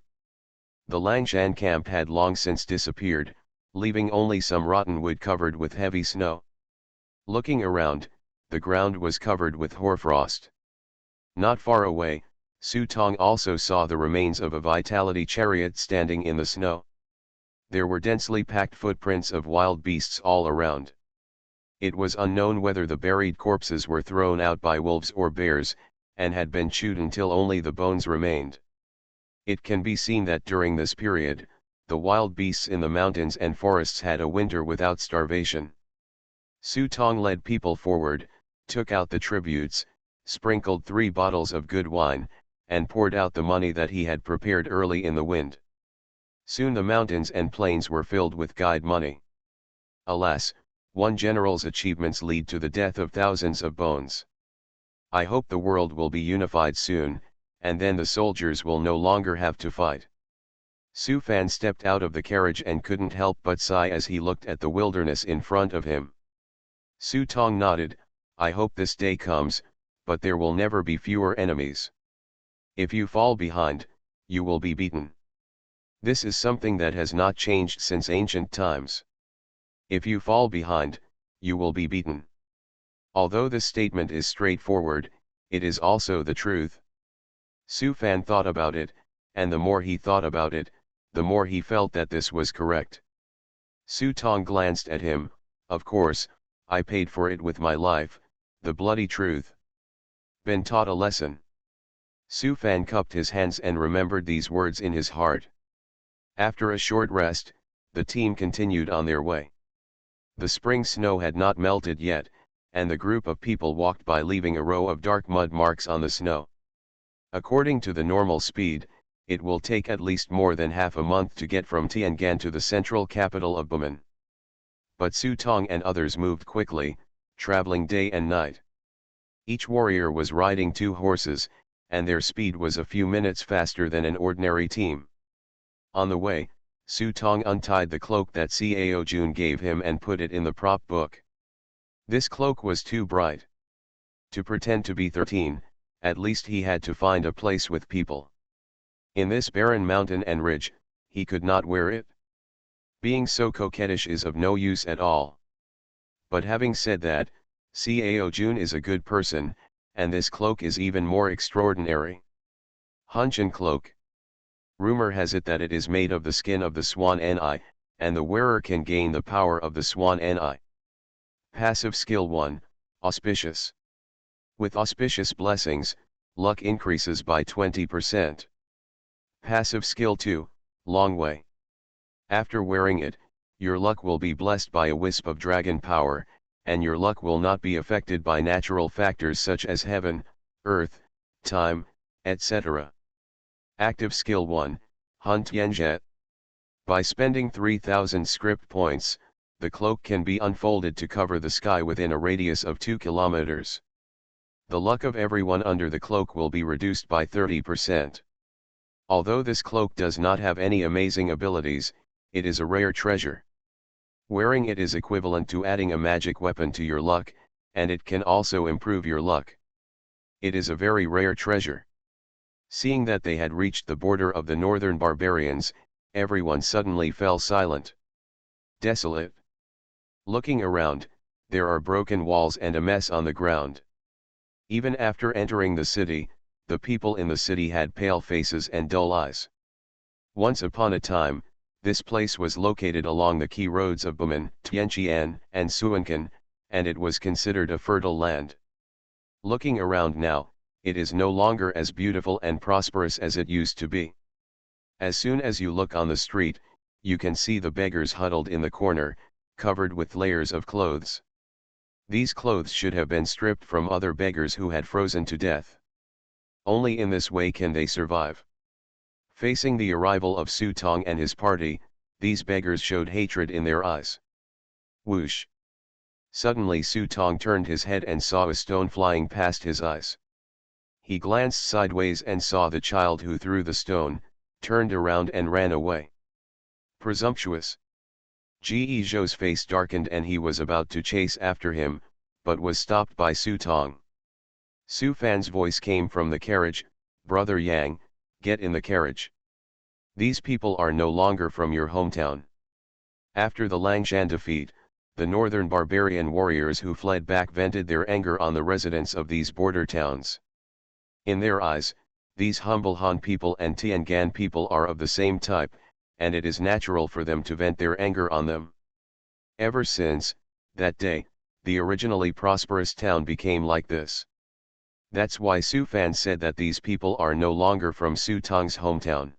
The Langshan camp had long since disappeared, leaving only some rotten wood covered with heavy snow. Looking around, the ground was covered with hoarfrost. Not far away, Su Tong also saw the remains of a vitality chariot standing in the snow. There were densely packed footprints of wild beasts all around. It was unknown whether the buried corpses were thrown out by wolves or bears, and had been chewed until only the bones remained. It can be seen that during this period, the wild beasts in the mountains and forests had a winter without starvation. Su Tong led people forward, took out the tributes, sprinkled 3 bottles of good wine, and poured out the money that he had prepared early in the wind. Soon the mountains and plains were filled with guide money. Alas, one general's achievements lead to the death of thousands of bones. I hope the world will be unified soon, and then the soldiers will no longer have to fight. Su Fan stepped out of the carriage and couldn't help but sigh as he looked at the wilderness in front of him. Su Tong nodded, "I hope this day comes, but there will never be fewer enemies. If you fall behind, you will be beaten. This is something that has not changed since ancient times. If you fall behind, you will be beaten." Although this statement is straightforward, it is also the truth. Su Fan thought about it, and the more he thought about it, the more he felt that this was correct. Su Tong glanced at him. "Of course, I paid for it with my life, the bloody truth. Been taught a lesson." Su Fan cupped his hands and remembered these words in his heart. After a short rest, the team continued on their way. The spring snow had not melted yet, and the group of people walked by leaving a row of dark mud marks on the snow. According to the normal speed, it will take at least more than half a month to get from Tiangan to the central capital of Bumen. But Su Tong and others moved quickly, traveling day and night. Each warrior was riding 2 horses, and their speed was a few minutes faster than an ordinary team. On the way, Su Tong untied the cloak that Cao Jun gave him and put it in the prop book. This cloak was too bright. To pretend to be 13, at least he had to find a place with people. In this barren mountain and ridge, he could not wear it. Being so coquettish is of no use at all. But having said that, Cao Jun is a good person, and this cloak is even more extraordinary. Hunchin cloak. Rumor has it that it is made of the skin of the swan ni, and the wearer can gain the power of the swan ni. Passive skill 1, auspicious. With auspicious blessings, luck increases by 20%. Passive skill 2, long way. After wearing it, your luck will be blessed by a wisp of dragon power, and your luck will not be affected by natural factors such as heaven, earth, time, etc. Active skill 1, Hun Tianjet. By spending 3000 script points, the cloak can be unfolded to cover the sky within a radius of 2 kilometers. The luck of everyone under the cloak will be reduced by 30%. Although this cloak does not have any amazing abilities, it is a rare treasure. Wearing it is equivalent to adding a magic weapon to your luck, and it can also improve your luck. It is a very rare treasure. Seeing that they had reached the border of the northern barbarians, everyone suddenly fell silent. Desolate. Looking around, there are broken walls and a mess on the ground. Even after entering the city, the people in the city had pale faces and dull eyes. Once upon a time, this place was located along the key roads of Bumen, Tianqian, and Suancan, and it was considered a fertile land. Looking around now, it is no longer as beautiful and prosperous as it used to be. As soon as you look on the street, you can see the beggars huddled in the corner, covered with layers of clothes. These clothes should have been stripped from other beggars who had frozen to death. Only in this way can they survive. Facing the arrival of Su Tong and his party, these beggars showed hatred in their eyes. Whoosh! Suddenly Su Tong turned his head and saw a stone flying past his eyes. He glanced sideways and saw the child who threw the stone, turned around and ran away. Presumptuous! Ge Zhou's face darkened and he was about to chase after him, but was stopped by Su Tong. Su Fan's voice came from the carriage, "Brother Yang, get in the carriage. These people are no longer from your hometown." After the Langshan defeat, the northern barbarian warriors who fled back vented their anger on the residents of these border towns. In their eyes, these humble Han people and Tiangan people are of the same type, and it is natural for them to vent their anger on them. Ever since that day, the originally prosperous town became like this. That's why Su Fan said that these people are no longer from Su Tong's hometown.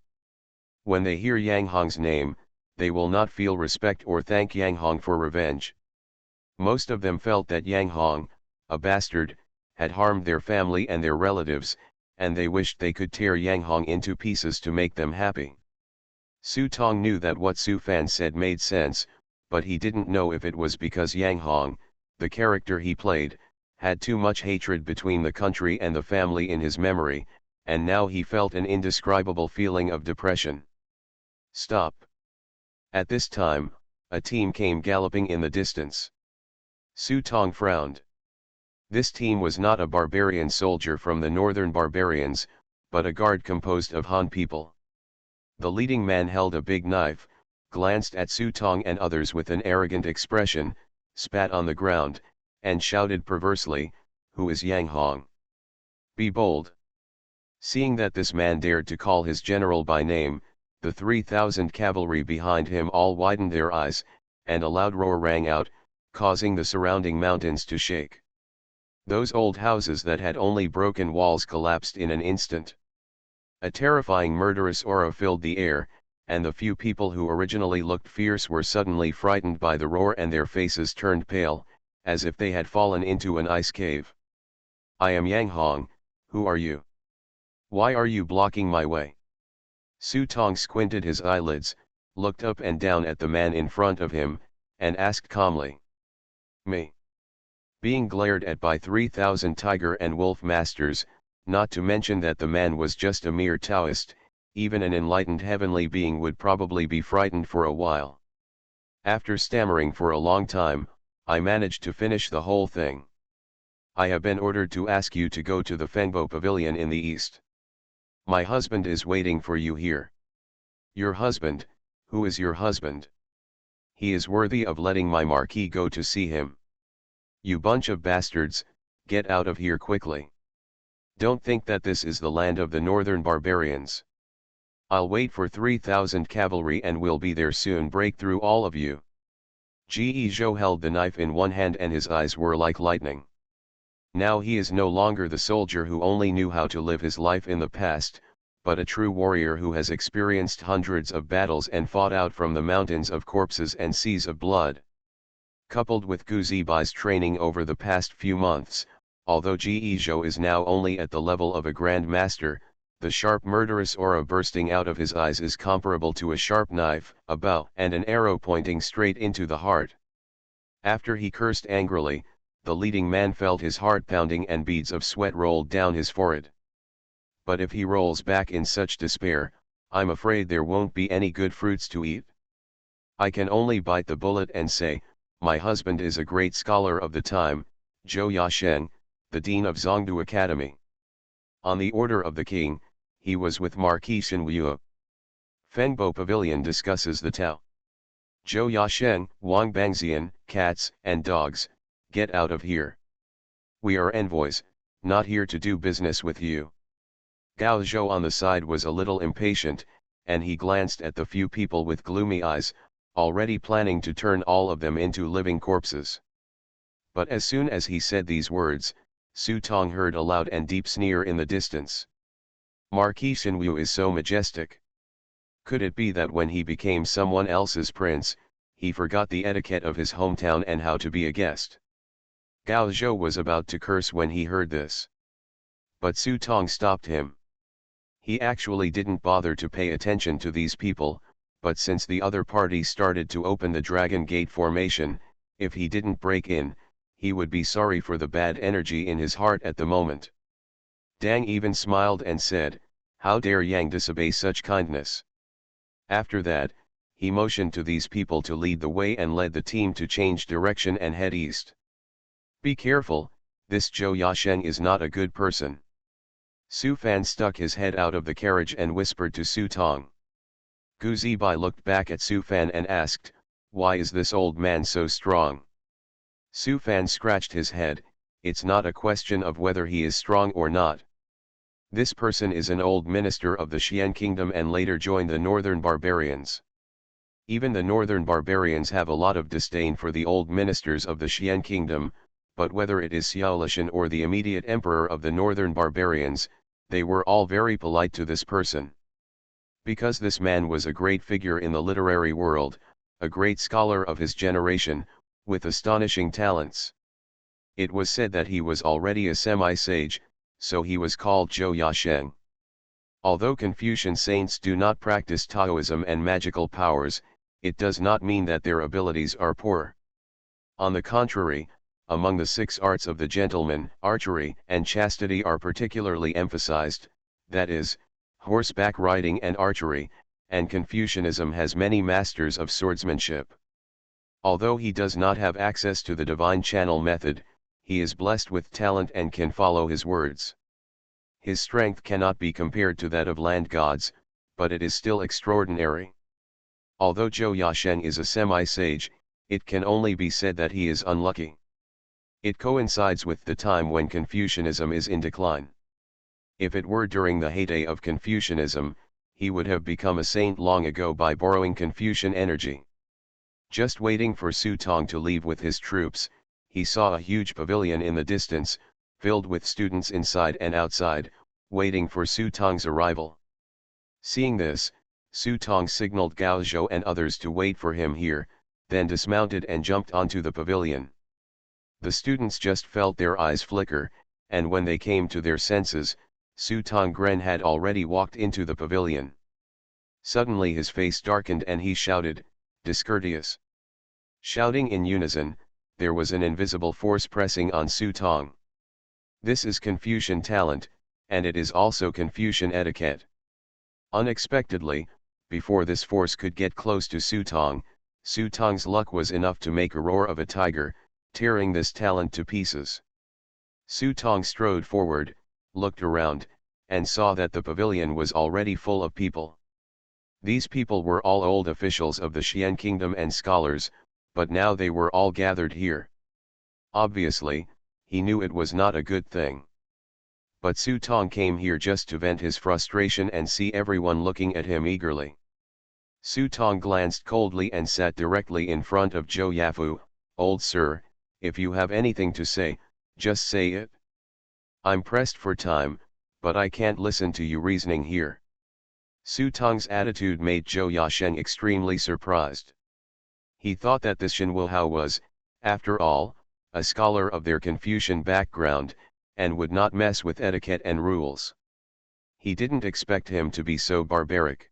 When they hear Yang Hong's name, they will not feel respect or thank Yang Hong for revenge. Most of them felt that Yang Hong, a bastard, had harmed their family and their relatives, and they wished they could tear Yang Hong into pieces to make them happy. Su Tong knew that what Su Fan said made sense, but he didn't know if it was because Yang Hong, the character he played, had too much hatred between the country and the family in his memory, and now he felt an indescribable feeling of depression. Stop! At this time, a team came galloping in the distance. Su Tong frowned. This team was not a barbarian soldier from the northern barbarians, but a guard composed of Han people. The leading man held a big knife, glanced at Su Tong and others with an arrogant expression, spat on the ground, and shouted perversely, "Who is Yang Hong? Be bold." Seeing that this man dared to call his general by name, the 3,000 cavalry behind him all widened their eyes, and a loud roar rang out, causing the surrounding mountains to shake. Those old houses that had only broken walls collapsed in an instant. A terrifying murderous aura filled the air, and the few people who originally looked fierce were suddenly frightened by the roar and their faces turned pale, as if they had fallen into an ice cave. "I am Yang Hong, who are you? Why are you blocking my way?" Su Tong squinted his eyelids, looked up and down at the man in front of him, and asked calmly. "Me?" Being glared at by 3,000 tiger and wolf masters, not to mention that the man was just a mere Taoist, even an enlightened heavenly being would probably be frightened for a while. After stammering for a long time, I managed to finish the whole thing. "I have been ordered to ask you to go to the Fengbo Pavilion in the east. My husband is waiting for you here." "Your husband? Who is your husband?" "He is worthy of letting my marquis go to see him." "You bunch of bastards, get out of here quickly. Don't think that this is the land of the northern barbarians. I'll wait for 3,000 cavalry and we'll be there soon. Break through all of you." Ge Zhou held the knife in one hand and his eyes were like lightning. Now he is no longer the soldier who only knew how to live his life in the past, but a true warrior who has experienced hundreds of battles and fought out from the mountains of corpses and seas of blood. Coupled with Gu Zibai's training over the past few months, although Ge Zhou is now only at the level of a Grand Master, the sharp murderous aura bursting out of his eyes is comparable to a sharp knife, a bow and an arrow pointing straight into the heart. After he cursed angrily, the leading man felt his heart pounding and beads of sweat rolled down his forehead. But if he rolls back in such despair, I'm afraid there won't be any good fruits to eat. I can only bite the bullet and say, my husband is a great scholar of the time, Zhou Yasheng, the dean of Zhongdu Academy. On the order of the king, he was with Marquis Xinwu. Fengbo Pavilion discusses the Tao. Zhou Yasheng, Wang Bangxian, cats and dogs, get out of here. We are envoys, not here to do business with you. Gao Zhou on the side was a little impatient, and he glanced at the few people with gloomy eyes, already planning to turn all of them into living corpses. But as soon as he said these words, Su Tong heard a loud and deep sneer in the distance. Marquis Xinwu is so majestic. Could it be that when he became someone else's prince, he forgot the etiquette of his hometown and how to be a guest? Gao Zhou was about to curse when he heard this. But Su Tong stopped him. He actually didn't bother to pay attention to these people, but since the other party started to open the Dragon Gate formation, if he didn't break in, he would be sorry for the bad energy in his heart at the moment. Dang even smiled and said, "How dare Yang disobey such kindness?" After that, he motioned to these people to lead the way and led the team to change direction and head east. Be careful, this Zhou Yasheng is not a good person. Su Fan stuck his head out of the carriage and whispered to Su Tong. Gu Zibai looked back at Su Fan and asked, "Why is this old man so strong?" Su Fan scratched his head, "It's not a question of whether he is strong or not. This person is an old minister of the Xian kingdom and later joined the northern barbarians. Even the northern barbarians have a lot of disdain for the old ministers of the Xian kingdom, but whether it is Xiaolishan or the immediate emperor of the northern barbarians, they were all very polite to this person. Because this man was a great figure in the literary world, a great scholar of his generation, with astonishing talents. It was said that he was already a semi-sage, so he was called Zhou Yasheng. Although Confucian saints do not practice Taoism and magical powers, it does not mean that their abilities are poor. On the contrary, among the 6 arts of the gentleman, archery and chastity are particularly emphasized, that is, horseback riding and archery, and Confucianism has many masters of swordsmanship. Although he does not have access to the divine channel method, he is blessed with talent and can follow his words. His strength cannot be compared to that of land gods, but it is still extraordinary. Although Zhou Yasheng is a semi-sage, it can only be said that he is unlucky. It coincides with the time when Confucianism is in decline. If it were during the heyday of Confucianism, he would have become a saint long ago by borrowing Confucian energy. Just waiting for Su Tong to leave with his troops, he saw a huge pavilion in the distance, filled with students inside and outside, waiting for Su Tong's arrival. Seeing this, Su Tong signaled Gao Zhou and others to wait for him here, then dismounted and jumped onto the pavilion. The students just felt their eyes flicker, and when they came to their senses, Su Tong-gren had already walked into the pavilion. Suddenly his face darkened and he shouted, "Discourteous!" Shouting in unison, there was an invisible force pressing on Su Tong. This is Confucian talent, and it is also Confucian etiquette. Unexpectedly, before this force could get close to Su Tong's luck was enough to make a roar of a tiger, tearing this talent to pieces. Su Tong strode forward, looked around, and saw that the pavilion was already full of people. These people were all old officials of the Xian kingdom and scholars, but now they were all gathered here. Obviously, he knew it was not a good thing. But Su Tong came here just to vent his frustration and see everyone looking at him eagerly. Su Tong glanced coldly and sat directly in front of Zhou Yafu. "Old sir, if you have anything to say, just say it. I'm pressed for time, but I can't listen to you reasoning here." Su Tong's attitude made Zhou Yasheng extremely surprised. He thought that this Shen Wuhao was, after all, a scholar of their Confucian background, and would not mess with etiquette and rules. He didn't expect him to be so barbaric.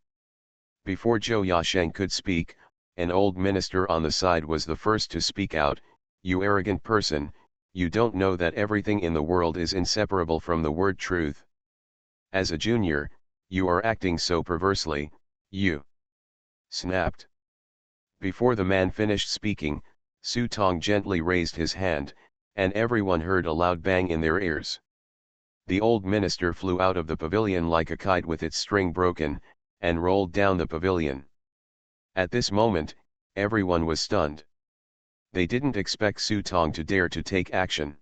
Before Zhou Yasheng could speak, an old minister on the side was the first to speak out. "You arrogant person, you don't know that everything in the world is inseparable from the word truth. As a junior, you are acting so perversely, you..." Snapped. Before the man finished speaking, Su Tong gently raised his hand, and everyone heard a loud bang in their ears. The old minister flew out of the pavilion like a kite with its string broken, and rolled down the pavilion. At this moment, everyone was stunned. They didn't expect Su Tong to dare to take action.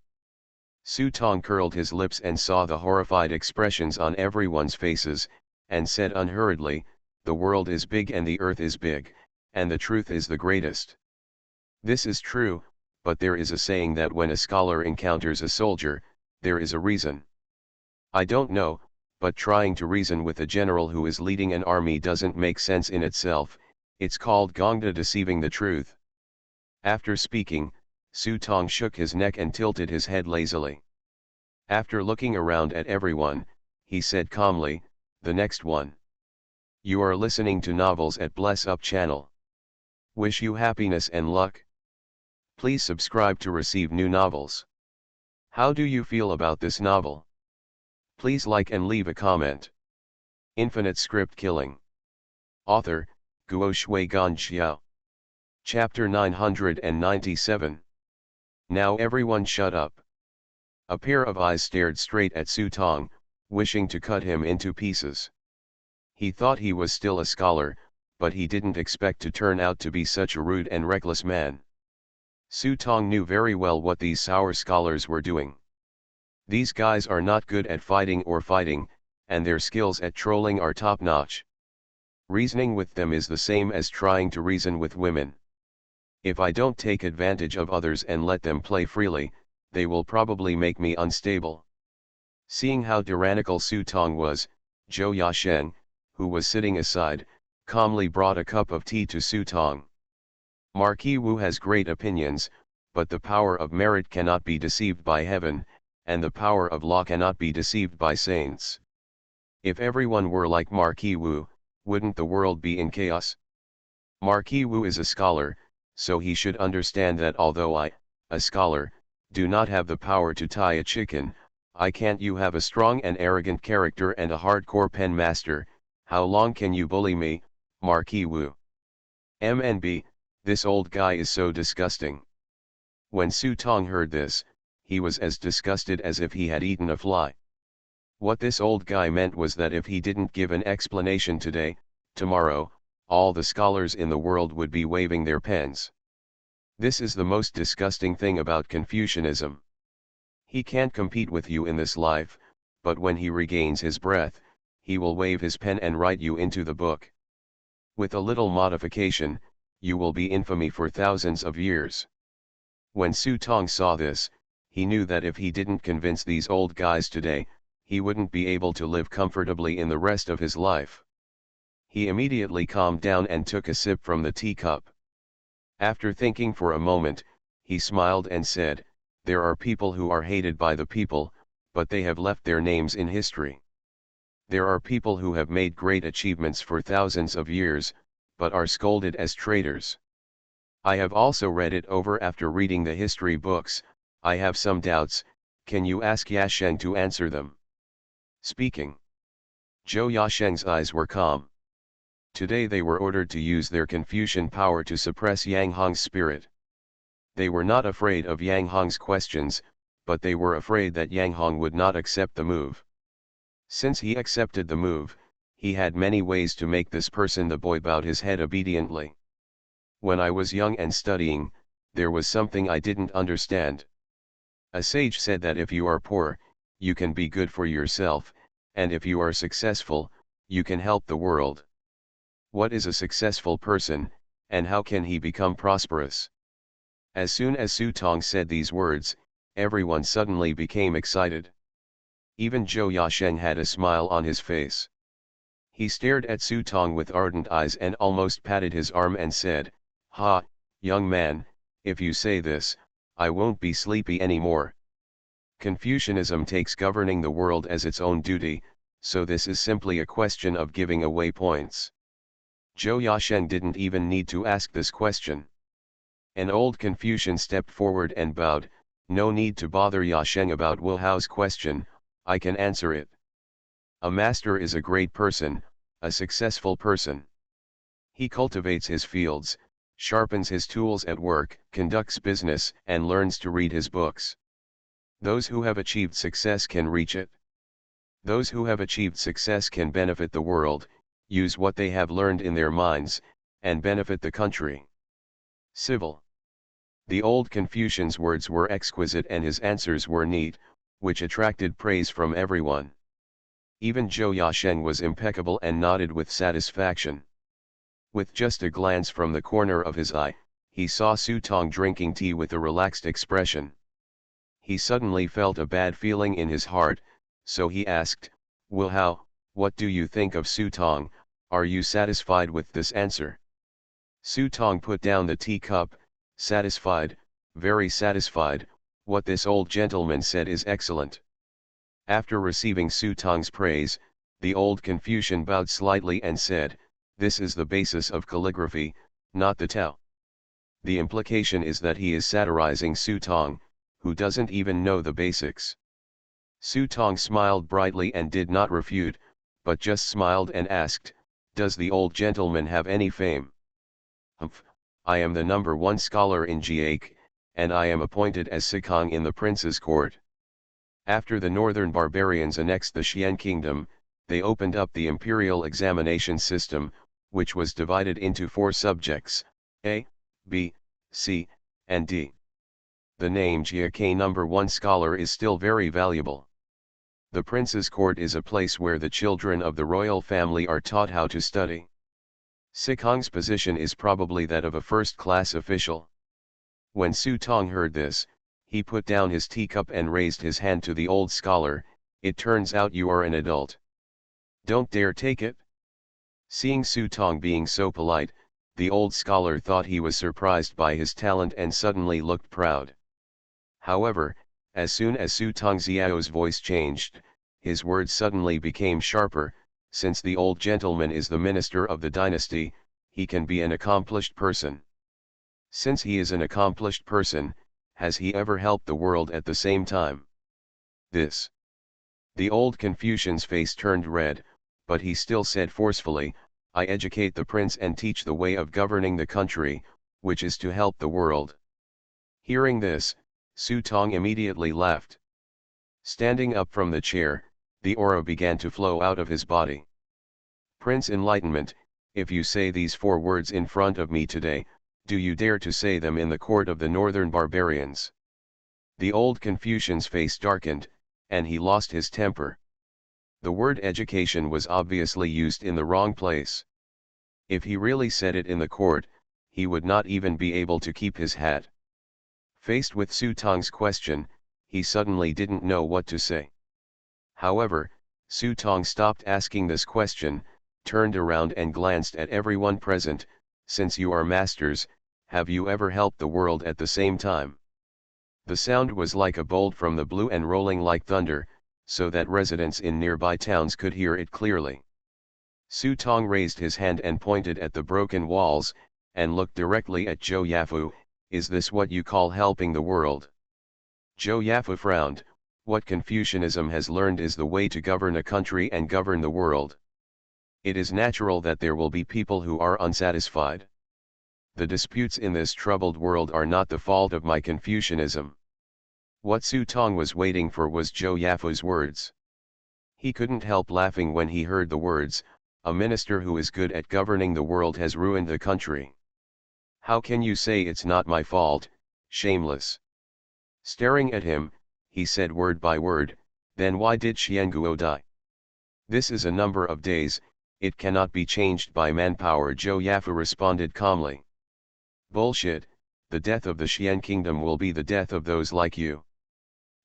Su Tong curled his lips and saw the horrified expressions on everyone's faces, and said unhurriedly, "The world is big and the earth is big, and the truth is the greatest. This is true, but there is a saying that when a scholar encounters a soldier, there is a reason. I don't know, but trying to reason with a general who is leading an army doesn't make sense in itself. It's called Gongda deceiving the truth." After speaking, Su Tong shook his neck and tilted his head lazily. After looking around at everyone, he said calmly, "The next one. You are listening to Novels at Bless Up channel. Wish you happiness and luck. Please subscribe to receive new novels. How do you feel about this novel? Please like and leave a comment." Infinite Script Killing. Author, Guo Shui Gan Xiao. Chapter 997. Now everyone shut up. A pair of eyes stared straight at Su Tong, wishing to cut him into pieces. He thought he was still a scholar, but he didn't expect to turn out to be such a rude and reckless man. Su Tong knew very well what these sour scholars were doing. These guys are not good at fighting, and their skills at trolling are top-notch. Reasoning with them is the same as trying to reason with women. If I don't take advantage of others and let them play freely, they will probably make me unstable. Seeing how tyrannical Su Tong was, Zhou Yasheng, who was sitting aside, calmly brought a cup of tea to Su Tong. Marquis Wu has great opinions, but the power of merit cannot be deceived by heaven, and the power of law cannot be deceived by saints. If everyone were like Marquis Wu, wouldn't the world be in chaos? Marquis Wu is a scholar, so he should understand that although I, a scholar, do not have the power to tie a chicken, I can't. You have a strong and arrogant character and a hardcore pen master. How long can you bully me, Marquis Wu? MNB, this old guy is so disgusting. When Su Tong heard this, he was as disgusted as if he had eaten a fly. What this old guy meant was that if he didn't give an explanation today, tomorrow, all the scholars in the world would be waving their pens. This is the most disgusting thing about Confucianism. He can't compete with you in this life, but when he regains his breath, he will wave his pen and write you into the book. With a little modification, you will be infamy for thousands of years. When Su Tong saw this, he knew that if he didn't convince these old guys today, he wouldn't be able to live comfortably in the rest of his life. He immediately calmed down and took a sip from the teacup. After thinking for a moment, he smiled and said, "There are people who are hated by the people, but they have left their names in history. There are people who have made great achievements for thousands of years, but are scolded as traitors. I have also read it over after reading the history books. I have some doubts. Can you ask Yasheng to answer them?" Speaking. Zhou Yasheng's eyes were calm. Today they were ordered to use their Confucian power to suppress Yang Hong's spirit. They were not afraid of Yang Hong's questions, but they were afraid that Yang Hong would not accept the move. Since he accepted the move, he had many ways to make this person the boy bowed his head obediently. "When I was young and studying, there was something I didn't understand. A sage said that if you are poor, you can be good for yourself, and if you are successful, you can help the world. What is a successful person, and how can he become prosperous?" As soon as Su Tong said these words, everyone suddenly became excited. Even Zhou Yasheng had a smile on his face. He stared at Su Tong with ardent eyes and almost patted his arm and said, "Ha, young man, if you say this, I won't be sleepy anymore. Confucianism takes governing the world as its own duty, so this is simply a question of giving away points." Zhou Yasheng didn't even need to ask this question. An old Confucian stepped forward and bowed. "No need to bother Yasheng about Wu Hao's question, I can answer it. A master is a great person, a successful person. He cultivates his fields, sharpens his tools at work, conducts business, and learns to read his books. Those who have achieved success can reach it. Those who have achieved success can benefit the world, use what they have learned in their minds, and benefit the country." Civil. The old Confucian's words were exquisite and his answers were neat, which attracted praise from everyone. Even Zhou Yasheng was impeccable and nodded with satisfaction. With just a glance from the corner of his eye, he saw Su Tong drinking tea with a relaxed expression. He suddenly felt a bad feeling in his heart, so he asked, "Wu Hao, what do you think of Su Tong? Are you satisfied with this answer?" Su Tong put down the teacup. "Satisfied, very satisfied, what this old gentleman said is excellent." After receiving Su Tong's praise, the old Confucian bowed slightly and said, "This is the basis of calligraphy, not the Tao." The implication is that he is satirizing Su Tong, who doesn't even know the basics. Su Tong smiled brightly and did not refute, but just smiled and asked, "Does the old gentleman have any fame?" "Humph, I am the #1 scholar in Jiake, and I am appointed as Sikong in the prince's court." After the northern barbarians annexed the Xian kingdom, they opened up the imperial examination system, which was divided into 4 subjects, A, B, C, and D. The name Jiake #1 scholar is still very valuable. The prince's court is a place where the children of the royal family are taught how to study. Sikong's position is probably that of a first-class official. When Su Tong heard this, he put down his teacup and raised his hand to the old scholar. "It turns out you are an adult. Don't dare take it." Seeing Su Tong being so polite, the old scholar thought he was surprised by his talent and suddenly looked proud. However, as soon as Su Tong Xiao's voice changed, his words suddenly became sharper. "Since the old gentleman is the minister of the dynasty, he can be an accomplished person. Since he is an accomplished person, has he ever helped the world at the same time?" This. The old Confucian's face turned red, but he still said forcefully, "I educate the prince and teach the way of governing the country, which is to help the world." Hearing this, Su Tong immediately laughed. Standing up from the chair, the aura began to flow out of his body. "Prince Enlightenment, if you say these 4 words in front of me today, do you dare to say them in the court of the northern barbarians?" The old Confucian's face darkened, and he lost his temper. The word education was obviously used in the wrong place. If he really said it in the court, he would not even be able to keep his hat. Faced with Su Tong's question, he suddenly didn't know what to say. However, Su Tong stopped asking this question. turned around and glanced at everyone present. Since you are masters, have you ever helped the world at the same time? The sound was like a bolt from the blue and rolling like thunder, so that residents in nearby towns could hear it clearly. Su Tong raised his hand and pointed at the broken walls, and looked directly at Zhou Yafu. Is this what you call helping the world? Zhou Yafu frowned. What Confucianism has learned is the way to govern a country and govern the world. It is natural that there will be people who are unsatisfied. The disputes in this troubled world are not the fault of my Confucianism. What Su Tong was waiting for was Zhou Yafu's words. He couldn't help laughing when he heard the words, a minister who is good at governing the world has ruined the country. How can you say it's not my fault, shameless? Staring at him, he said word by word, then why did Xianguo die? This is a number of days, it cannot be changed by manpower. Zhou Yafu responded calmly. Bullshit, the death of the Xian kingdom will be the death of those like you.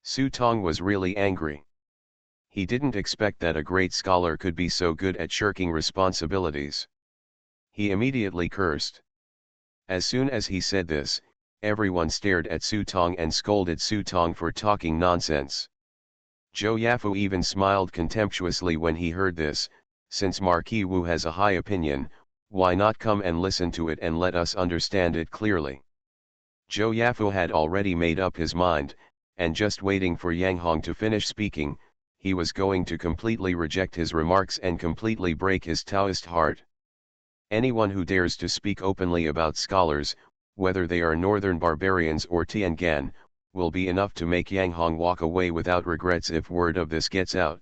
Su Tong was really angry. He didn't expect that a great scholar could be so good at shirking responsibilities. He immediately cursed. As soon as he said this, everyone stared at Su Tong and scolded Su Tong for talking nonsense. Zhou Yafu even smiled contemptuously when he heard this. Since Marquis Wu has a high opinion, why not come and listen to it and let us understand it clearly? Zhou Yafu had already made up his mind, and just waiting for Yang Hong to finish speaking, he was going to completely reject his remarks and completely break his Taoist heart. Anyone who dares to speak openly about scholars, whether they are northern barbarians or Tiangan, will be enough to make Yang Hong walk away without regrets if word of this gets out.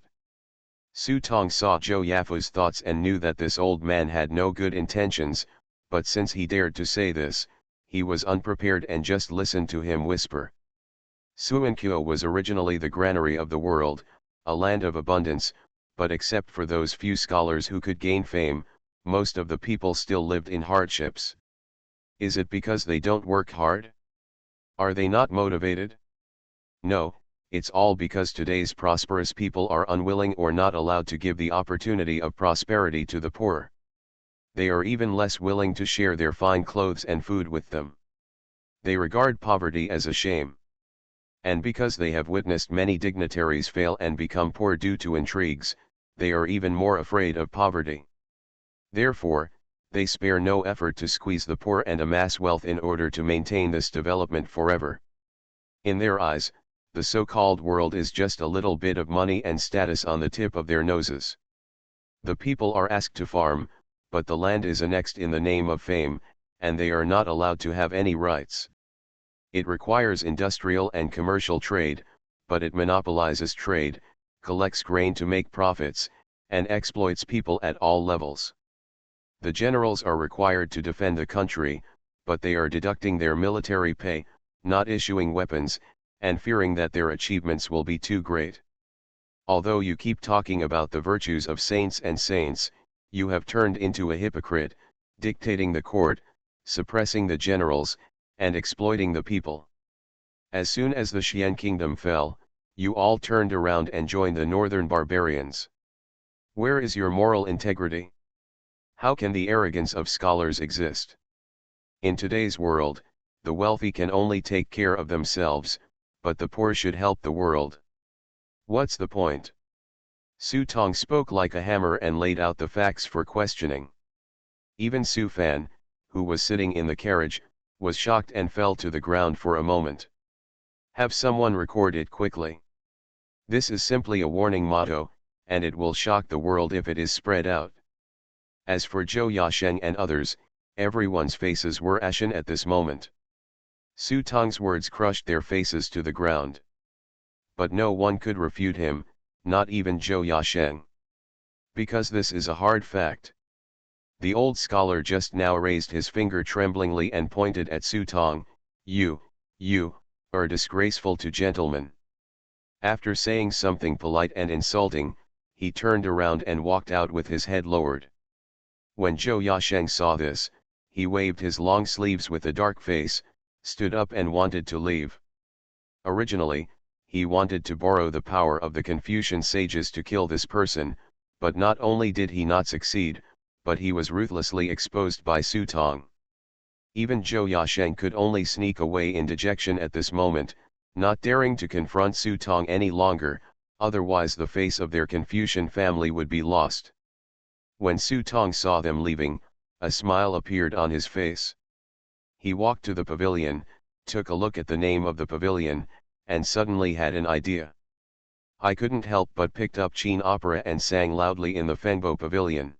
Su Tong saw Zhou Yafu's thoughts and knew that this old man had no good intentions, but since he dared to say this, he was unprepared and just listened to him whisper. Suanqiu was originally the granary of the world, a land of abundance, but except for those few scholars who could gain fame, most of the people still lived in hardships. Is it because they don't work hard? Are they not motivated? No, it's all because today's prosperous people are unwilling or not allowed to give the opportunity of prosperity to the poor. They are even less willing to share their fine clothes and food with them. They regard poverty as a shame. And because they have witnessed many dignitaries fail and become poor due to intrigues, they are even more afraid of poverty. Therefore, they spare no effort to squeeze the poor and amass wealth in order to maintain this development forever. In their eyes, the so-called world is just a little bit of money and status on the tip of their noses. The people are asked to farm, but the land is annexed in the name of fame, and they are not allowed to have any rights. It requires industrial and commercial trade, but it monopolizes trade, collects grain to make profits, and exploits people at all levels. The generals are required to defend the country, but they are deducting their military pay, not issuing weapons, and fearing that their achievements will be too great. Although you keep talking about the virtues of saints and saints, you have turned into a hypocrite, dictating the court, suppressing the generals, and exploiting the people. As soon as the Xian kingdom fell, you all turned around and joined the northern barbarians. Where is your moral integrity? How can the arrogance of scholars exist? In today's world, the wealthy can only take care of themselves, but the poor should help the world. What's the point? Su Tong spoke like a hammer and laid out the facts for questioning. Even Su Fan, who was sitting in the carriage, was shocked and fell to the ground for a moment. Have someone record it quickly. This is simply a warning motto, and it will shock the world if it is spread out. As for Zhou Yasheng and others, everyone's faces were ashen at this moment. Su Tong's words crushed their faces to the ground. But no one could refute him, not even Zhou Yasheng. Because this is a hard fact. The old scholar just now raised his finger tremblingly and pointed at Su Tong. You are disgraceful to gentlemen. After saying something polite and insulting, he turned around and walked out with his head lowered. When Zhou Yasheng saw this, he waved his long sleeves with a dark face, stood up and wanted to leave. Originally, he wanted to borrow the power of the Confucian sages to kill this person, But not only did he not succeed, but he was ruthlessly exposed by Su Tong. Even Zhou Yasheng could only sneak away in dejection at this moment, not daring to confront Su Tong any longer, otherwise the face of their Confucian family would be lost. When Su Tong saw them leaving, a smile appeared on his face. He walked to the pavilion, took a look at the name of the pavilion, and suddenly had an idea. I couldn't help but picked up Chin opera and sang loudly in the Fengbo pavilion.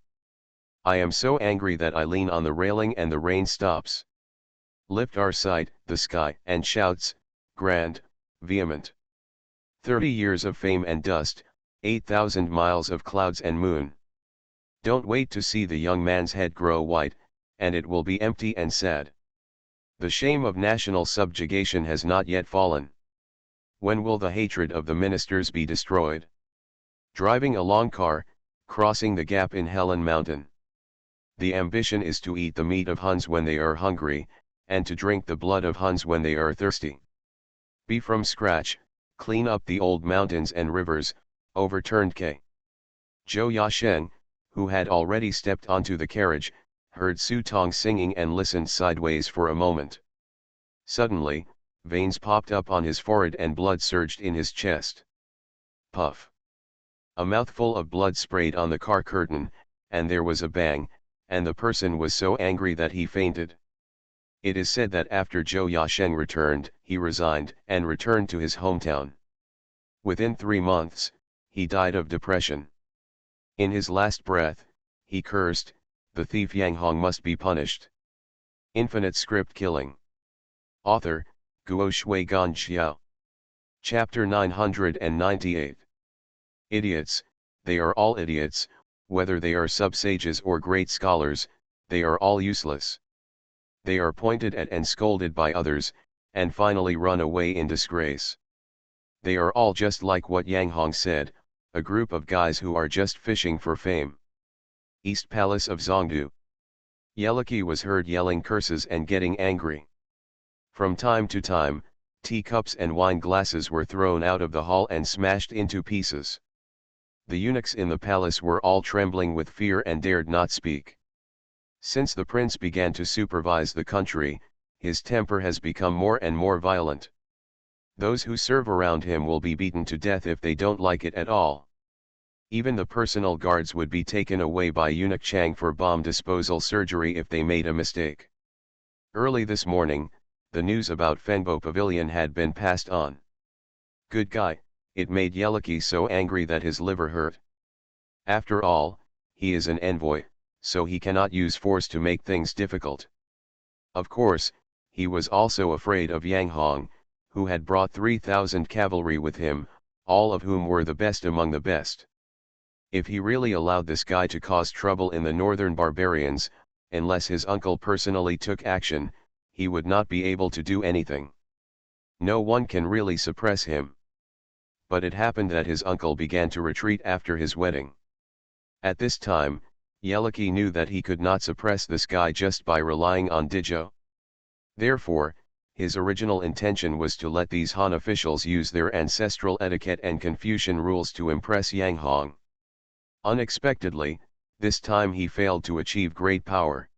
I am so angry that I lean on the railing and the rain stops. Lift our sight, the sky, and shouts, grand, vehement. 30 years of fame and dust, 8,000 miles of clouds and moon. Don't wait to see the young man's head grow white, and it will be empty and sad. The shame of national subjugation has not yet fallen. When will the hatred of the ministers be destroyed? Driving a long car, crossing the gap in Helen Mountain. The ambition is to eat the meat of Huns when they are hungry, and to drink the blood of Huns when they are thirsty. Be from scratch, clean up the old mountains and rivers, overturned K. Zhou Yasheng, who had already stepped onto the carriage, heard Su Tong singing and listened sideways for a moment. Suddenly, veins popped up on his forehead and blood surged in his chest. Puff. A mouthful of blood sprayed on the car curtain, and there was a bang, and the person was so angry that he fainted. It is said that after Zhou Yasheng returned, he resigned and returned to his hometown. Within 3 months, he died of depression. In his last breath, he cursed, "The thief Yang Hong must be punished." Infinite script killing. Author, Guo Shui Gan Xiao. Chapter 998. Idiots, they are all idiots, whether they are sub-sages or great scholars, they are all useless. They are pointed at and scolded by others, and finally run away in disgrace. They are all just like what Yang Hong said, a group of guys who are just fishing for fame. East Palace of Zhongdu. Yeliki was heard yelling curses and getting angry. From time to time, teacups and wine glasses were thrown out of the hall and smashed into pieces. The eunuchs in the palace were all trembling with fear and dared not speak. Since the prince began to supervise the country, his temper has become more and more violent. Those who serve around him will be beaten to death if they don't like it at all. Even the personal guards would be taken away by Eunuch Chang for bomb disposal surgery if they made a mistake. Early this morning, the news about Fengbo Pavilion had been passed on. Good guy, it made Yeliki so angry that his liver hurt. After all, he is an envoy, so he cannot use force to make things difficult. Of course, he was also afraid of Yang Hong, who had brought 3,000 cavalry with him, all of whom were the best among the best. If he really allowed this guy to cause trouble in the northern barbarians, unless his uncle personally took action, he would not be able to do anything. No one can really suppress him. But it happened that his uncle began to retreat after his wedding. At this time, Yeliki knew that he could not suppress this guy just by relying on Dijo. Therefore, his original intention was to let these Han officials use their ancestral etiquette and Confucian rules to impress Yang Hong. Unexpectedly, this time he failed to achieve great power.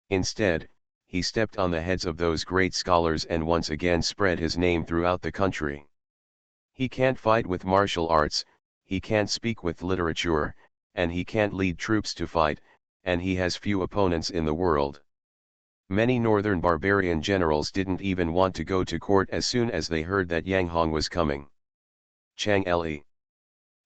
Instead, he stepped on the heads of those great scholars and once again spread his name throughout the country. He can't fight with martial arts, he can't speak with literature, and he can't lead troops to fight, and he has few opponents in the world. Many northern barbarian generals didn't even want to go to court as soon as they heard that Yang Hong was coming. Chang Le.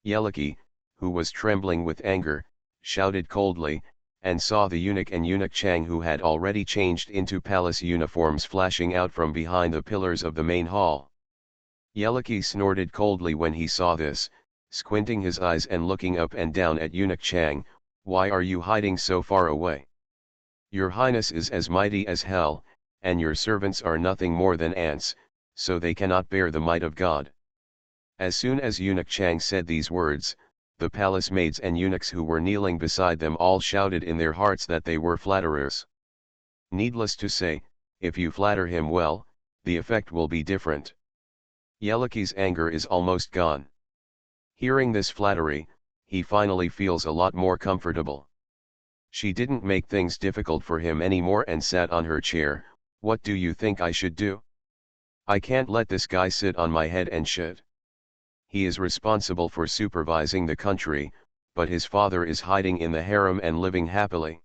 Yeliki, who was trembling with anger, shouted coldly, and saw the eunuch and eunuch Chang who had already changed into palace uniforms flashing out from behind the pillars of the main hall. Yeliki snorted coldly when he saw this, squinting his eyes and looking up and down at eunuch Chang. "Why are you hiding so far away? Your Highness is as mighty as hell, and your servants are nothing more than ants, so they cannot bear the might of God." As soon as eunuch Chang said these words, the palace maids and eunuchs who were kneeling beside them all shouted in their hearts that they were flatterers. Needless to say, if you flatter him well, the effect will be different. Yeliki's anger is almost gone. Hearing this flattery, he finally feels a lot more comfortable. She didn't make things difficult for him anymore and sat on her chair. What do you think I should do? I can't let this guy sit on my head and shit. He is responsible for supervising the country, but his father is hiding in the harem and living happily.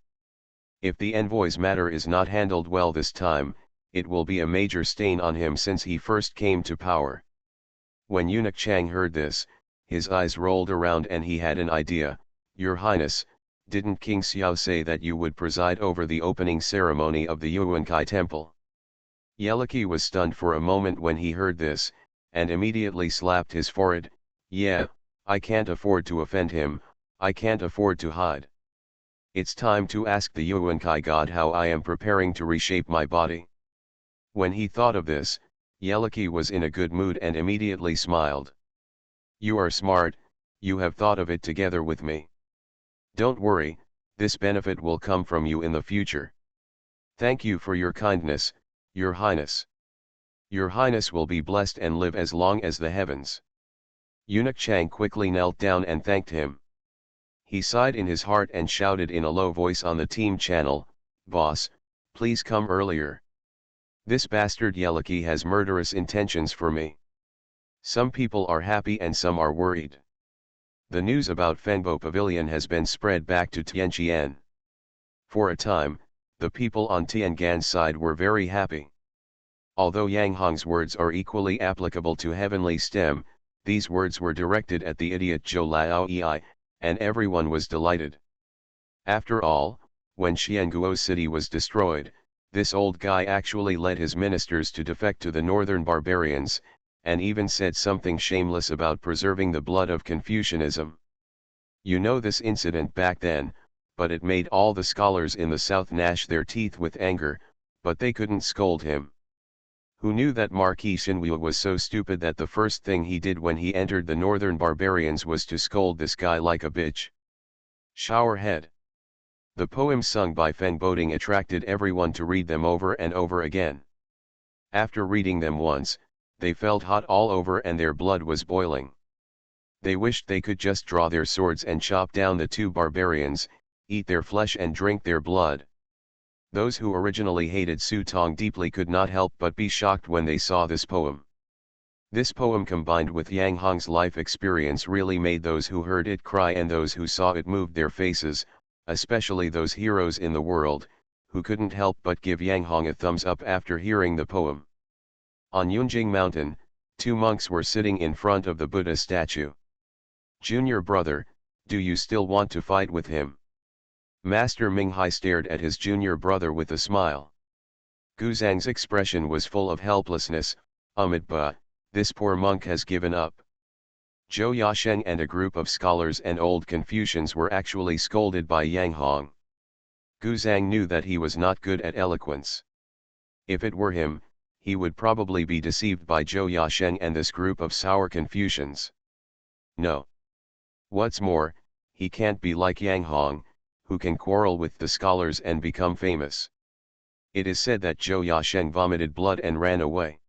If the envoy's matter is not handled well this time, it will be a major stain on him since he first came to power. When Eunuch Chang heard this, his eyes rolled around and he had an idea. Your Highness, didn't King Xiao say that you would preside over the opening ceremony of the Yuankai temple? Yelaki was stunned for a moment when he heard this, and immediately slapped his forehead. Yeah, I can't afford to offend him, I can't afford to hide. It's time to ask the Yuankai god how I am preparing to reshape my body. When he thought of this, Yelaki was in a good mood and immediately smiled. You are smart, you have thought of it together with me. Don't worry, this benefit will come from you in the future. Thank you for your kindness, Your Highness. Your Highness will be blessed and live as long as the heavens. Eunuch Chang quickly knelt down and thanked him. He sighed in his heart and shouted in a low voice on the team channel, Boss, please come earlier. This bastard Yelaki has murderous intentions for me. Some people are happy and some are worried. The news about Fengbo Pavilion has been spread back to Tianqian. For a time, the people on Tiangan's side were very happy. Although Yang Hong's words are equally applicable to Heavenly Stem, these words were directed at the idiot Zhou Laoyi, and everyone was delighted. After all, when Xianguo City was destroyed, this old guy actually led his ministers to defect to the northern barbarians, and even said something shameless about preserving the blood of Confucianism. You know this incident back then, but it made all the scholars in the south gnash their teeth with anger, but they couldn't scold him. Who knew that Marquis Xinwu was so stupid that the first thing he did when he entered the northern barbarians was to scold this guy like a bitch? Showerhead. The poems sung by Feng Boding attracted everyone to read them over and over again. After reading them once, they felt hot all over and their blood was boiling. They wished they could just draw their swords and chop down the two barbarians, eat their flesh and drink their blood. Those who originally hated Su Tong deeply could not help but be shocked when they saw this poem. This poem combined with Yang Hong's life experience really made those who heard it cry and those who saw it moved their faces, especially those heroes in the world, who couldn't help but give Yang Hong a thumbs up after hearing the poem. On Yunjing Mountain, two monks were sitting in front of the Buddha statue. Junior brother, do you still want to fight with him? Master Minghai stared at his junior brother with a smile. Guzang's expression was full of helplessness. Ba, this poor monk has given up. Zhou Yasheng and a group of scholars and old Confucians were actually scolded by Yang Hong. Guzang knew that he was not good at eloquence. If it were him, he would probably be deceived by Zhou Yasheng and this group of sour Confucians. No. What's more, he can't be like Yang Hong, who can quarrel with the scholars and become famous. It is said that Zhou Yasheng vomited blood and ran away.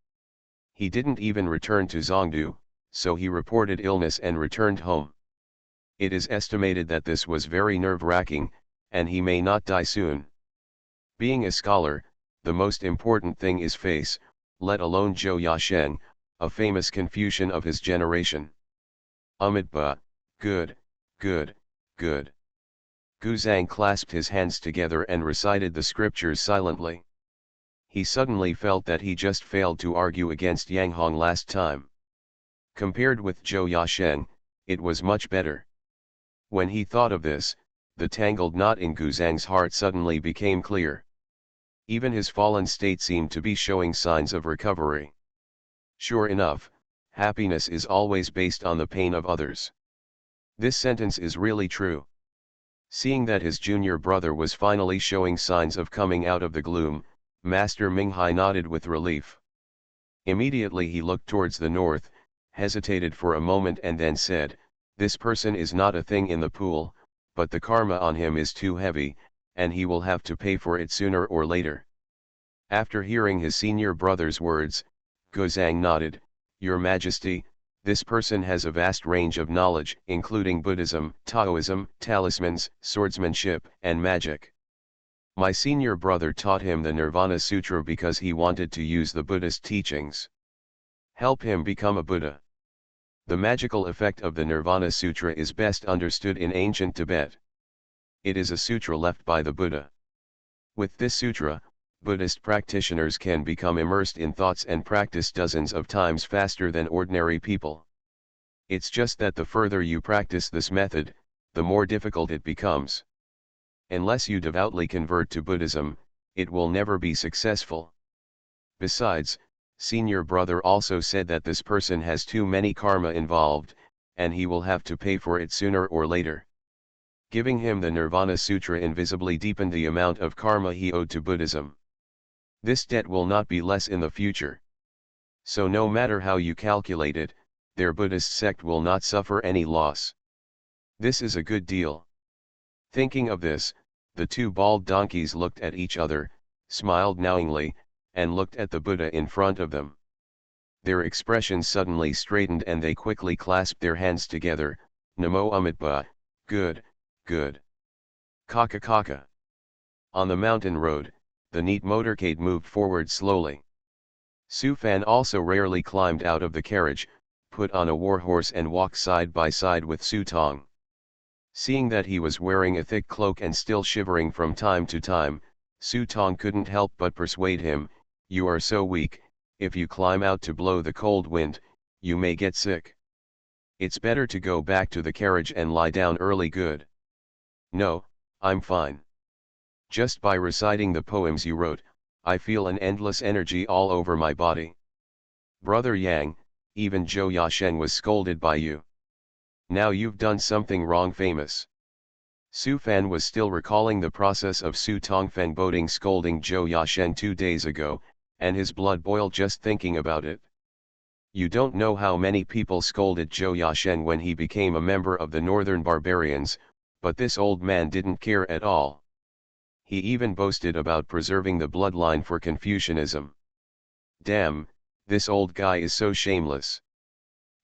He didn't even return to Zhongdu, so he reported illness and returned home. It is estimated that this was very nerve-wracking, and he may not die soon. Being a scholar, the most important thing is face, let alone Zhou Yasheng, a famous Confucian of his generation. Ba, good, good, good. Guzang clasped his hands together and recited the scriptures silently. He suddenly felt that he just failed to argue against Yang Hong last time. Compared with Zhou Yasheng, it was much better. When he thought of this, the tangled knot in Guzang's heart suddenly became clear. Even his fallen state seemed to be showing signs of recovery. Sure enough, happiness is always based on the pain of others. This sentence is really true. Seeing that his junior brother was finally showing signs of coming out of the gloom, Master Minghai nodded with relief. Immediately he looked towards the north, hesitated for a moment and then said, "This person is not a thing in the pool, but the karma on him is too heavy, and he will have to pay for it sooner or later." After hearing his senior brother's words, Guzang nodded, "Your Majesty, This person has a vast range of knowledge, including Buddhism, Taoism, talismans, swordsmanship, and magic. My senior brother taught him the Nirvana Sutra because he wanted to use the Buddhist teachings. Help him become a Buddha. The magical effect of the Nirvana Sutra is best understood in ancient Tibet. It is a sutra left by the Buddha. With this sutra, Buddhist practitioners can become immersed in thoughts and practice dozens of times faster than ordinary people. It's just that the further you practice this method, the more difficult it becomes. Unless you devoutly convert to Buddhism, it will never be successful. Besides, senior brother also said that this person has too many karma involved, and he will have to pay for it sooner or later. Giving him the Nirvana Sutra invisibly deepened the amount of karma he owed to Buddhism. This debt will not be less in the future. So no matter how you calculate it, their Buddhist sect will not suffer any loss. This is a good deal. Thinking of this, the two bald donkeys looked at each other, smiled knowingly, and looked at the Buddha in front of them. Their expressions suddenly straightened and they quickly clasped their hands together. Namo Amitabha, good, good. Kaka kaka. On the mountain road, the neat motorcade moved forward slowly. Su Fan also rarely climbed out of the carriage, put on a warhorse and walked side by side with Su Tong. Seeing that he was wearing a thick cloak and still shivering from time to time, Su Tong couldn't help but persuade him, "You are so weak, if you climb out to blow the cold wind, you may get sick. It's better to go back to the carriage and lie down early." "Good. No, I'm fine. Just by reciting the poems you wrote, I feel an endless energy all over my body. Brother Yang, even Zhou Yasheng was scolded by you. Now you've done something wrong." Famous. Su Fan was still recalling the process of Su Tongfeng Boding scolding Zhou Yasheng 2 days ago, and his blood boiled just thinking about it. You don't know how many people scolded Zhou Yasheng when he became a member of the Northern Barbarians, but this old man didn't care at all. He even boasted about preserving the bloodline for Confucianism. Damn, this old guy is so shameless.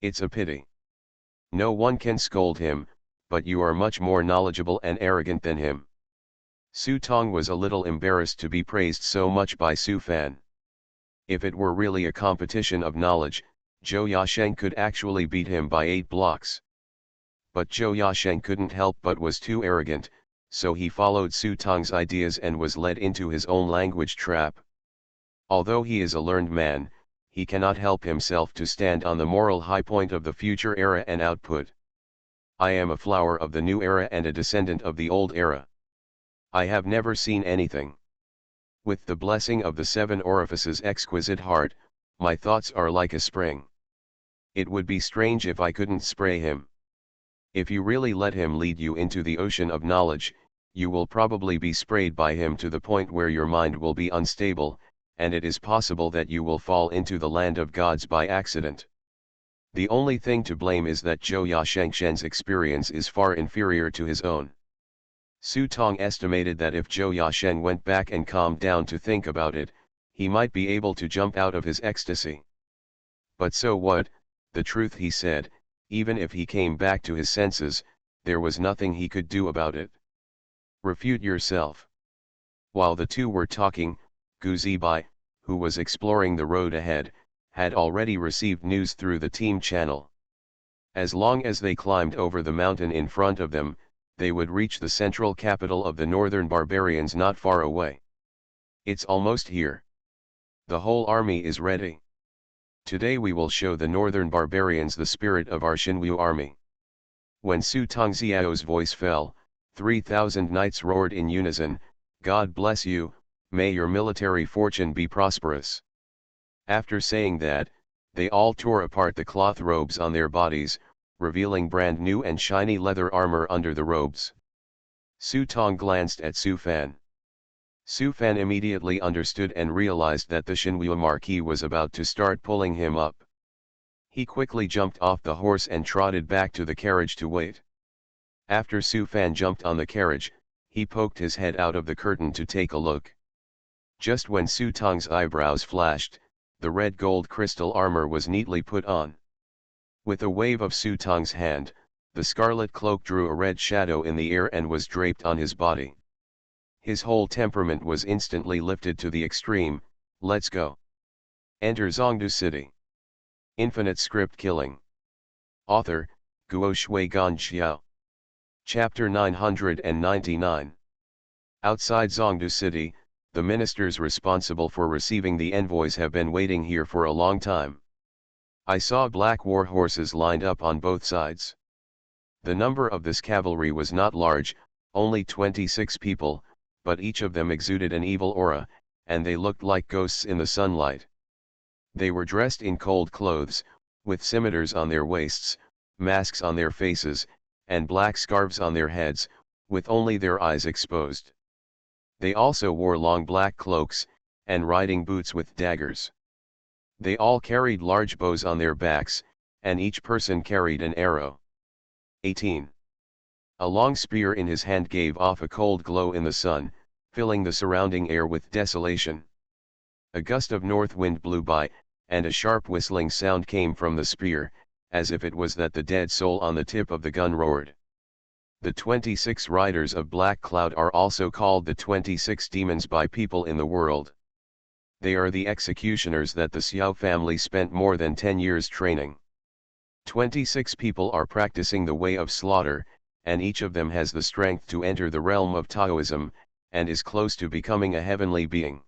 It's a pity. No one can scold him, but you are much more knowledgeable and arrogant than him. Su Tong was a little embarrassed to be praised so much by Su Fan. If it were really a competition of knowledge, Zhou Yasheng could actually beat him by 8 blocks. But Zhou Yasheng couldn't help but was too arrogant, so he followed Su Tong's ideas and was led into his own language trap. Although he is a learned man, he cannot help himself to stand on the moral high point of the future era and output. I am a flower of the new era and a descendant of the old era. I have never seen anything. With the blessing of the 7 orifices exquisite heart, my thoughts are like a spring. It would be strange if I couldn't spray him. If you really let him lead you into the ocean of knowledge, you will probably be sprayed by him to the point where your mind will be unstable, and it is possible that you will fall into the land of gods by accident. The only thing to blame is that Zhou Yasheng's experience is far inferior to his own. Su Tong estimated that if Zhou Yasheng went back and calmed down to think about it, he might be able to jump out of his ecstasy. But so what, the truth he said, even if he came back to his senses, there was nothing he could do about it. Refute yourself. While the two were talking, Gu Zibai, who was exploring the road ahead, had already received news through the team channel. As long as they climbed over the mountain in front of them, they would reach the central capital of the Northern Barbarians not far away. It's almost here. The whole army is ready. Today we will show the Northern Barbarians the spirit of our Xinwu army. When Su Tongxiao's voice fell, 3,000 knights roared in unison, "God bless you, may your military fortune be prosperous." After saying that, they all tore apart the cloth robes on their bodies, revealing brand new and shiny leather armor under the robes. Su Tong glanced at Su Fan. Su Fan immediately understood and realized that the Xinwu Marquis was about to start pulling him up. He quickly jumped off the horse and trotted back to the carriage to wait. After Su Fan jumped on the carriage, he poked his head out of the curtain to take a look. Just when Su Tong's eyebrows flashed, the red gold crystal armor was neatly put on. With a wave of Su Tong's hand, the scarlet cloak drew a red shadow in the air and was draped on his body. His whole temperament was instantly lifted to the extreme. Let's go. Enter Zongdu City. Infinite script killing. Author, Guo Shui Gan Xiao. Chapter 999. Outside Zongdu City, the ministers responsible for receiving the envoys have been waiting here for a long time. I saw black war horses lined up on both sides. The number of this cavalry was not large, only 26 people, but each of them exuded an evil aura, and they looked like ghosts in the sunlight. They were dressed in cold clothes, with scimitars on their waists, masks on their faces, and black scarves on their heads, with only their eyes exposed. They also wore long black cloaks, and riding boots with daggers. They all carried large bows on their backs, and each person carried an arrow. 18. A long spear in his hand gave off a cold glow in the sun, filling the surrounding air with desolation. A gust of north wind blew by, and a sharp whistling sound came from the spear, as if it was that the dead soul on the tip of the gun roared. The 26 riders of Black Cloud are also called the 26 demons by people in the world. They are the executioners that the Xiao family spent more than 10 years training. 26 people are practicing the way of slaughter, and each of them has the strength to enter the realm of Taoism, and is close to becoming a heavenly being.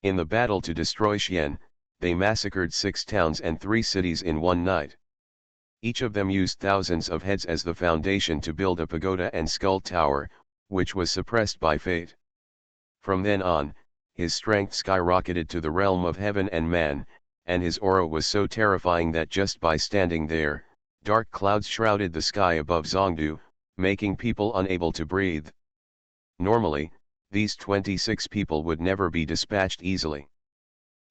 In the battle to destroy Xian, they massacred 6 towns and 3 cities in one night. Each of them used thousands of heads as the foundation to build a pagoda and skull tower, which was suppressed by fate. From then on, his strength skyrocketed to the realm of heaven and man, and his aura was so terrifying that just by standing there, dark clouds shrouded the sky above Zongdu, making people unable to breathe. Normally, these 26 people would never be dispatched easily.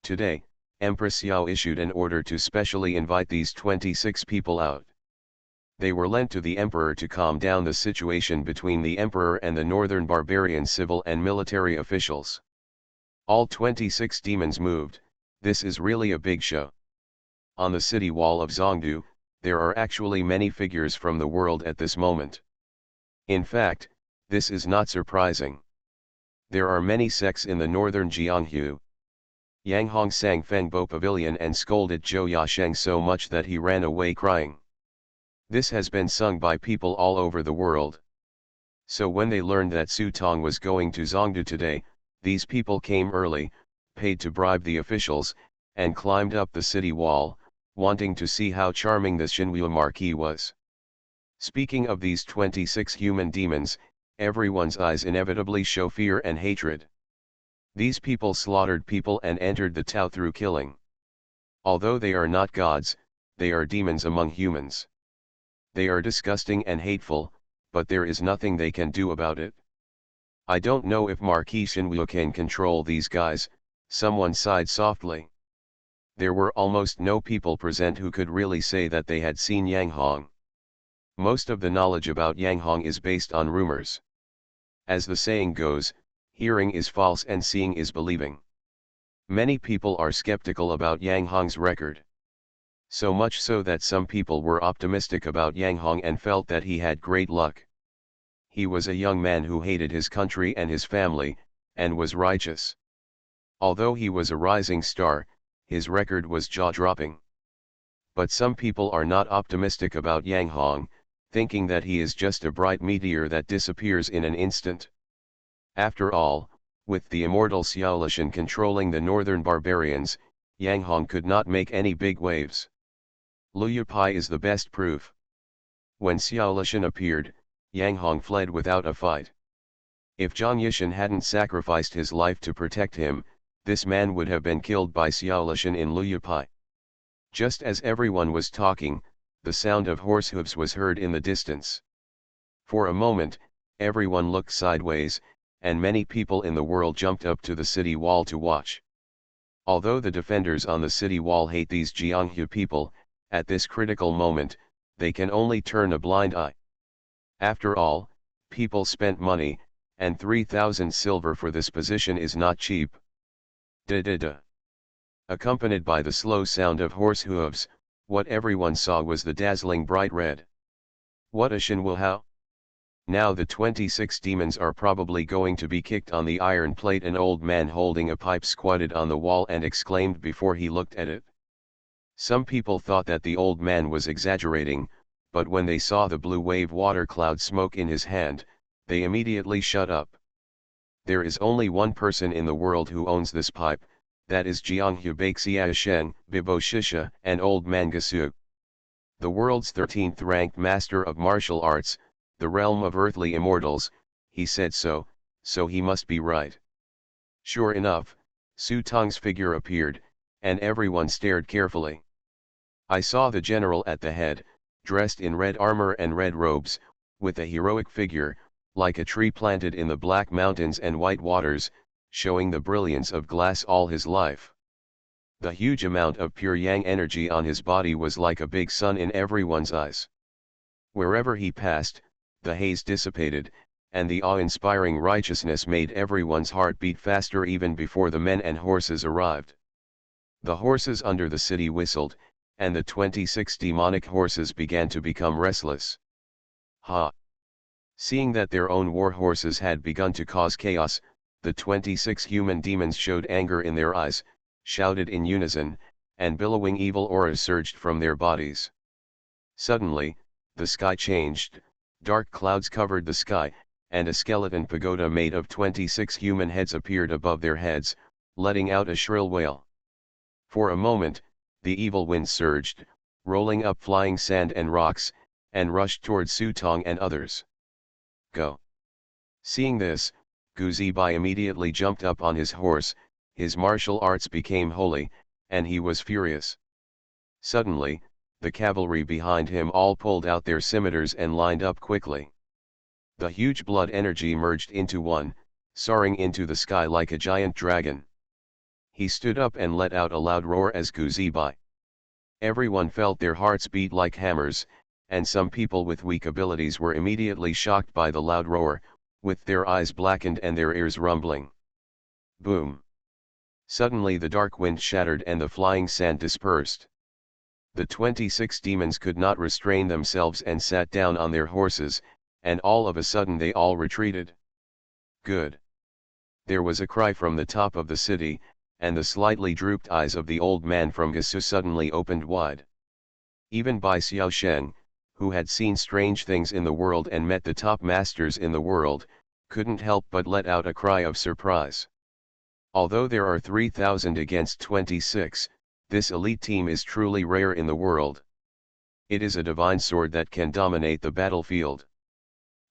Today, Empress Xiao issued an order to specially invite these 26 people out. They were lent to the emperor to calm down the situation between the emperor and the northern barbarian civil and military officials. All 26 demons moved. This is really a big show. On the city wall of Zongdu, there are actually many figures from the world at this moment. In fact, this is not surprising. There are many sects in the northern Jianghu. Yang Hong sang Feng Bo Pavilion and scolded Zhou Yasheng so much that he ran away crying. This has been sung by people all over the world. So when they learned that Su Tong was going to Zongdu today, these people came early, paid to bribe the officials, and climbed up the city wall, wanting to see how charming the Xinwu Marquis was. Speaking of these 26 human demons, everyone's eyes inevitably show fear and hatred. These people slaughtered people and entered the Tao through killing. Although they are not gods, they are demons among humans. They are disgusting and hateful, but there is nothing they can do about it. I don't know if Marquis Xinwu can control these guys, someone sighed softly. There were almost no people present who could really say that they had seen Yang Hong. Most of the knowledge about Yang Hong is based on rumors. As the saying goes, hearing is false and seeing is believing. Many people are skeptical about Yang Hong's record. So much so that some people were optimistic about Yang Hong and felt that he had great luck. He was a young man who hated his country and his family, and was righteous. Although he was a rising star, his record was jaw-dropping. But some people are not optimistic about Yang Hong, thinking that he is just a bright meteor that disappears in an instant. After all, with the immortal Xiao Lishan controlling the northern barbarians, Yang Hong could not make any big waves. Liu Pai is the best proof. When Xiao Lishan appeared, Yang Hong fled without a fight. If Zhang Yishan hadn't sacrificed his life to protect him, this man would have been killed by Xiao Lishan in Liu Pai. Just as everyone was talking, the sound of horse hooves was heard in the distance. For a moment, everyone looked sideways, and many people in the world jumped up to the city wall to watch. Although the defenders on the city wall hate these Jianghu people, at this critical moment, they can only turn a blind eye. After all, people spent money, and 3,000 silver for this position is not cheap. Da-da-da. Accompanied by the slow sound of horse hooves, What everyone saw was the dazzling bright red. What a shinwoo! Now the 26 demons are probably going to be kicked on the iron plate. An old man holding a pipe squatted on the wall and exclaimed before he looked at it. Some people thought that the old man was exaggerating, but when they saw the blue wave water cloud smoke in his hand, they immediately shut up. There is only one person in the world who owns this pipe, that is Jianghu Baixiaosheng, Bibo Shisha, and Old Man Gasu. The world's 13th ranked master of martial arts, the realm of earthly immortals, he said so he must be right. Sure enough, Su Tong's figure appeared, and everyone stared carefully. I saw the general at the head, dressed in red armor and red robes, with a heroic figure, like a tree planted in the black mountains and white waters, showing the brilliance of glass all his life. The huge amount of pure yang energy on his body was like a big sun in everyone's eyes. Wherever he passed, the haze dissipated, and the awe-inspiring righteousness made everyone's heart beat faster even before the men and horses arrived. The horses under the city whistled, and the 26 demonic horses began to become restless. Ha! Seeing that their own war horses had begun to cause chaos, the 26 human demons showed anger in their eyes, shouted in unison, and billowing evil auras surged from their bodies. Suddenly, the sky changed, dark clouds covered the sky, and a skeleton pagoda made of 26 human heads appeared above their heads, letting out a shrill wail. For a moment, the evil wind surged, rolling up flying sand and rocks, and rushed towards Su Tong and others. Go! Seeing this, Gu Zibai immediately jumped up on his horse, his martial arts became holy, and he was furious. Suddenly, the cavalry behind him all pulled out their scimitars and lined up quickly. The huge blood energy merged into one, soaring into the sky like a giant dragon. He stood up and let out a loud roar as Gu Zibai. Everyone felt their hearts beat like hammers, and some people with weak abilities were immediately shocked by the loud roar, with their eyes blackened and their ears rumbling. Boom! Suddenly the dark wind shattered and the flying sand dispersed. The 26 demons could not restrain themselves and sat down on their horses, and all of a sudden they all retreated. Good! There was a cry from the top of the city, and the slightly drooped eyes of the old man from Gasu suddenly opened wide. Even Bai Xiaosheng, who had seen strange things in the world and met the top masters in the world, couldn't help but let out a cry of surprise. Although there are 3,000 against 26, this elite team is truly rare in the world. It is a divine sword that can dominate the battlefield.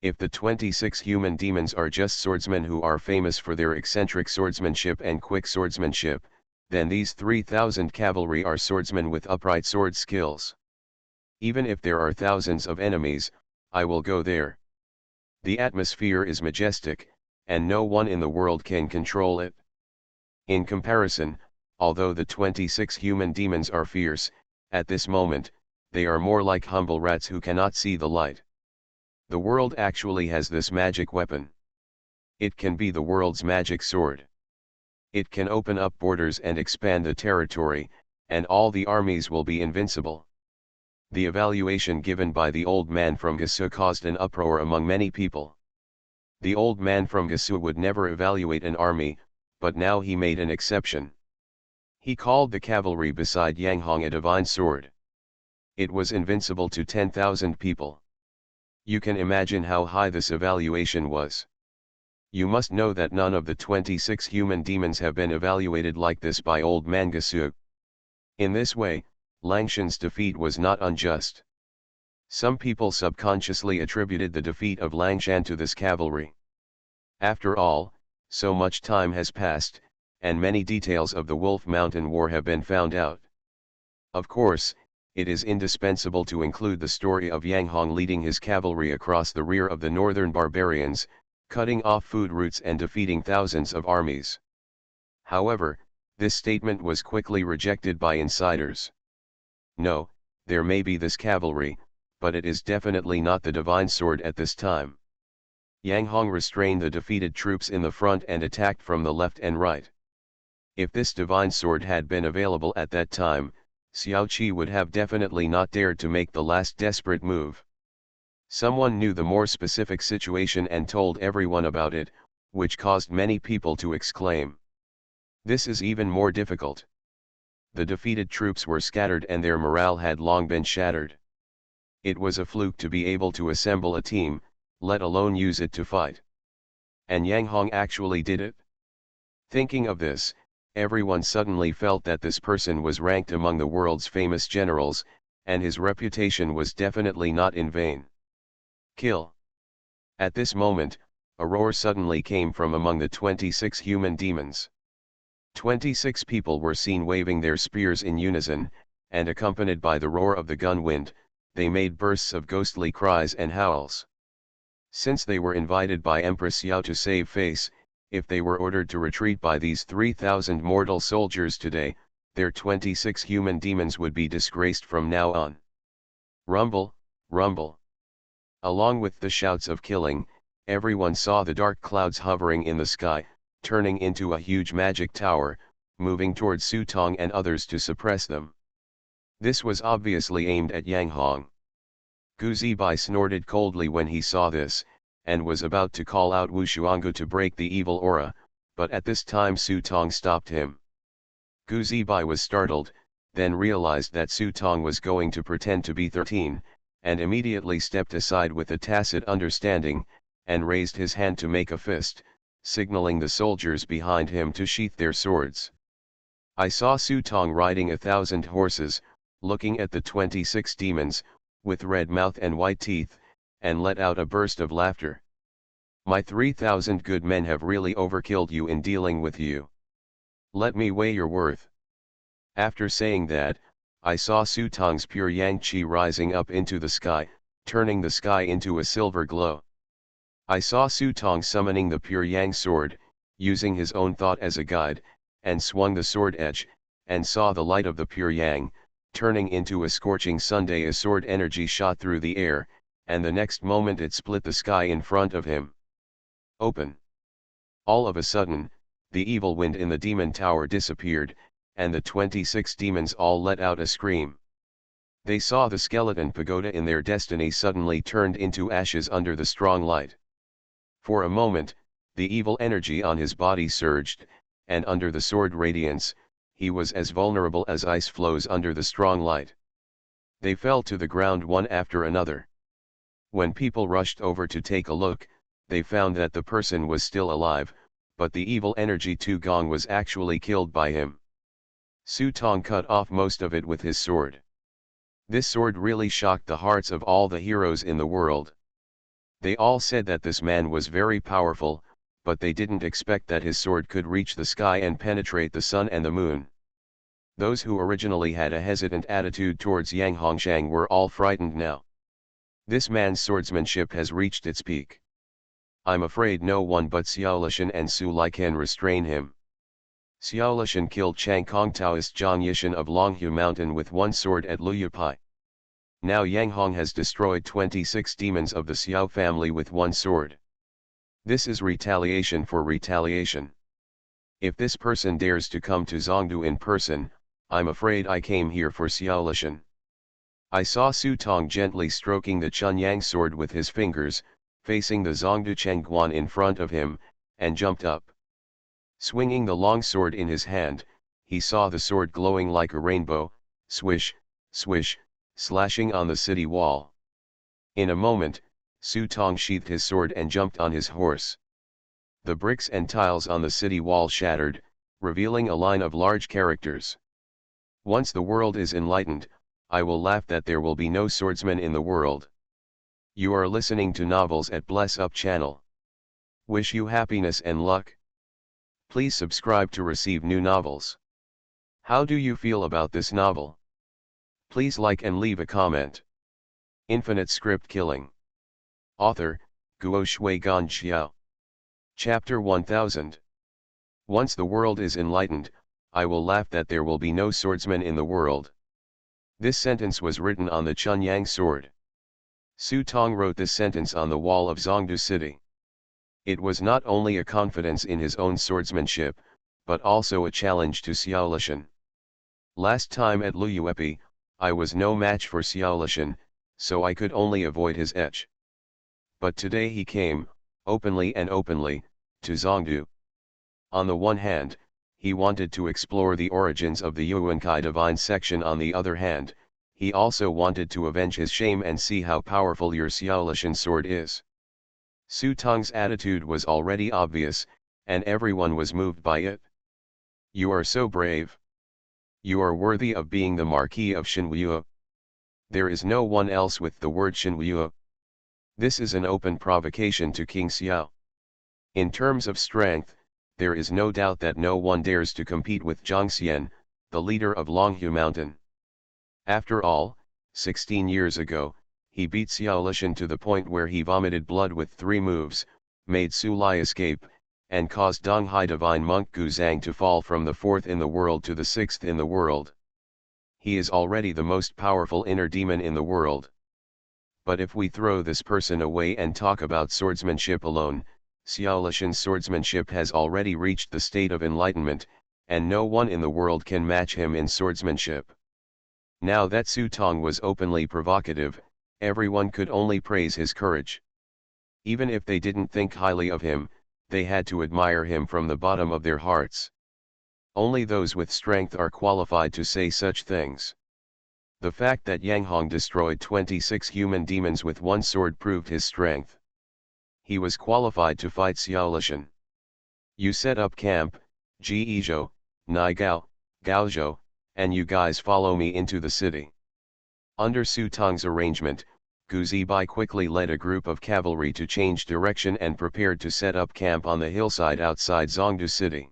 If the 26 human demons are just swordsmen who are famous for their eccentric swordsmanship and quick swordsmanship, then these 3,000 cavalry are swordsmen with upright sword skills. Even if there are thousands of enemies, I will go there. The atmosphere is majestic, and no one in the world can control it. In comparison, although the 26 human demons are fierce, at this moment, they are more like humble rats who cannot see the light. The world actually has this magic weapon. It can be the world's magic sword. It can open up borders and expand the territory, and all the armies will be invincible. The evaluation given by the old man from Gasu caused an uproar among many people. The old man from Gasu would never evaluate an army, but now he made an exception. He called the cavalry beside Yanghong a divine sword. It was invincible to 10,000 people. You can imagine how high this evaluation was. You must know that none of the 26 human demons have been evaluated like this by old man Gasu. In this way, Langshan's defeat was not unjust. Some people subconsciously attributed the defeat of Langshan to this cavalry. After all, so much time has passed, and many details of the Wolf Mountain War have been found out. Of course, it is indispensable to include the story of Yanghong leading his cavalry across the rear of the northern barbarians, cutting off food routes and defeating thousands of armies. However, this statement was quickly rejected by insiders. No, there may be this cavalry, but it is definitely not the divine sword at this time. Yanghong restrained the defeated troops in the front and attacked from the left and right. If this divine sword had been available at that time, Xiao Qi would have definitely not dared to make the last desperate move. Someone knew the more specific situation and told everyone about it, which caused many people to exclaim. This is even more difficult. The defeated troops were scattered and their morale had long been shattered. It was a fluke to be able to assemble a team, let alone use it to fight. And Yang Hong actually did it. Thinking of this, everyone suddenly felt that this person was ranked among the world's famous generals, and his reputation was definitely not in vain. Kill. At this moment, a roar suddenly came from among the 26 human demons. 26 people were seen waving their spears in unison, and accompanied by the roar of the gun wind, they made bursts of ghostly cries and howls. Since they were invited by Empress Xiao to save face, if they were ordered to retreat by these 3,000 mortal soldiers today, their 26 human demons would be disgraced from now on. Rumble, rumble. Along with the shouts of killing, everyone saw the dark clouds hovering in the sky, turning into a huge magic tower, moving towards Su Tong and others to suppress them. This was obviously aimed at Yang Hong. Gu Zibai snorted coldly when he saw this, and was about to call out Wu Shuanggu to break the evil aura, but at this time Su Tong stopped him. Gu Zibai was startled, then realized that Su Tong was going to pretend to be 13, and immediately stepped aside with a tacit understanding, and raised his hand to make a fist, signaling the soldiers behind him to sheath their swords. I saw Su Tong riding 1,000 horses, looking at the 26 demons, with red mouth and white teeth, and let out a burst of laughter. My 3,000 good men have really overkilled you in dealing with you. Let me weigh your worth. After saying that, I saw Su Tong's pure yang qi rising up into the sky, turning the sky into a silver glow. I saw Su Tong summoning the pure yang sword, using his own thought as a guide, and swung the sword edge, and saw the light of the pure yang, turning into a scorching sunday. A sword energy shot through the air, and the next moment it split the sky in front of him. Open. All of a sudden, the evil wind in the demon tower disappeared, and the 26 demons all let out a scream. They saw the skeleton pagoda in their destiny suddenly turned into ashes under the strong light. For a moment, the evil energy on his body surged, and under the sword radiance, he was as vulnerable as ice flows under the strong light. They fell to the ground one after another. When people rushed over to take a look, they found that the person was still alive, but the evil energy Tu Gong was actually killed by him. Su Tong cut off most of it with his sword. This sword really shocked the hearts of all the heroes in the world. They all said that this man was very powerful, but they didn't expect that his sword could reach the sky and penetrate the sun and the moon. Those who originally had a hesitant attitude towards Yang Hongshang were all frightened now. This man's swordsmanship has reached its peak. I'm afraid no one but Xiao Lishan and Su Lai can restrain him. Xiao Lishan killed Chang Kong Taoist Zhang Yishan of Longhu Mountain with one sword at Luyapai. Now Yang Hong has destroyed 26 demons of the Xiao family with one sword. This is retaliation for retaliation. If this person dares to come to Zhongdu in person, I'm afraid I came here for Xiao Lishan. I saw Su Tong gently stroking the Chunyang sword with his fingers, facing the Zhongdu Chengguan in front of him, and jumped up. Swinging the long sword in his hand, he saw the sword glowing like a rainbow, swish, swish, slashing on the city wall. In a moment, Su Tong sheathed his sword and jumped on his horse. The bricks and tiles on the city wall shattered, revealing a line of large characters. Once the world is enlightened, I will laugh that there will be no swordsmen in the world. You are listening to Novels at Bless Up channel. Wish you happiness and luck. Please subscribe to receive new novels. How do you feel about this novel? Please like and leave a comment. Infinite Script Killing. Author, Guo Shui Gan Xiao. Chapter 1000. Once the world is enlightened, I will laugh that there will be no swordsmen in the world. This sentence was written on the Chunyang sword. Su Tong wrote this sentence on the wall of Zhongdu city. It was not only a confidence in his own swordsmanship, but also a challenge to Xiao Lishan. Last time at Luyuepi, I was no match for Xiaolishan, so I could only avoid his etch. But today he came, openly, to Zhongdu. On the one hand, he wanted to explore the origins of the Yuankai divine section. On the other hand, he also wanted to avenge his shame and see how powerful your Xiaolishan sword is. Su Tong's attitude was already obvious, and everyone was moved by it. You are so brave. You are worthy of being the Marquis of Shenhua. There is no one else with the word Shenhua. This is an open provocation to King Xiao. In terms of strength, there is no doubt that no one dares to compete with Zhang Xian, the leader of Longhu Mountain. After all, 16 years ago, he beat Xiaolishan to the point where he vomited blood with 3 moves, made Su Lai escape, and caused Donghai divine monk Gu Zhang to fall from the 4th in the world to the 6th in the world. He is already the most powerful inner demon in the world. But if we throw this person away and talk about swordsmanship alone, Xiaolishan's swordsmanship has already reached the state of enlightenment, and no one in the world can match him in swordsmanship. Now that Su Tong was openly provocative, everyone could only praise his courage. Even if they didn't think highly of him, they had to admire him from the bottom of their hearts. Only those with strength are qualified to say such things. The fact that Yang Hong destroyed 26 human demons with 1 sword proved his strength. He was qualified to fight Xiaolishan. You set up camp, Ji Izhou, Nai Gao, Gaozhou, and you guys follow me into the city. Under Su Tong's arrangement, Gu Zibai quickly led a group of cavalry to change direction and prepared to set up camp on the hillside outside Zhongdu city.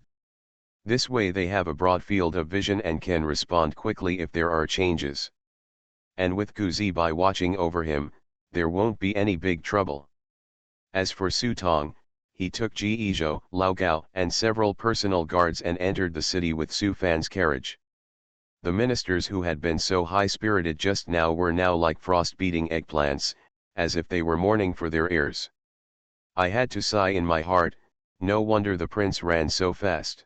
This way they have a broad field of vision and can respond quickly if there are changes. And with Gu Zibai watching over him, there won't be any big trouble. As for Su Tong, he took Ji Izhou, Lao Gao, and several personal guards and entered the city with Su Fan's carriage. The ministers who had been so high-spirited just now were now like frost-beating eggplants, as if they were mourning for their heirs. I had to sigh in my heart, no wonder the prince ran so fast.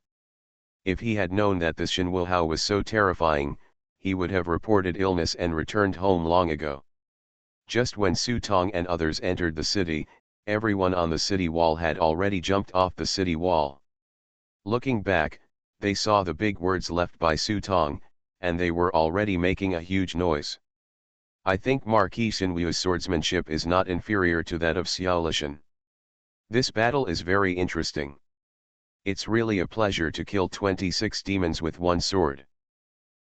If he had known that this Shenhua was so terrifying, he would have reported illness and returned home long ago. Just when Su Tong and others entered the city, everyone on the city wall had already jumped off the city wall. Looking back, they saw the big words left by Su Tong, and they were already making a huge noise. I think Marquis Shenhua's swordsmanship is not inferior to that of Xiaolishan. This battle is very interesting. It's really a pleasure to kill 26 demons with 1 sword.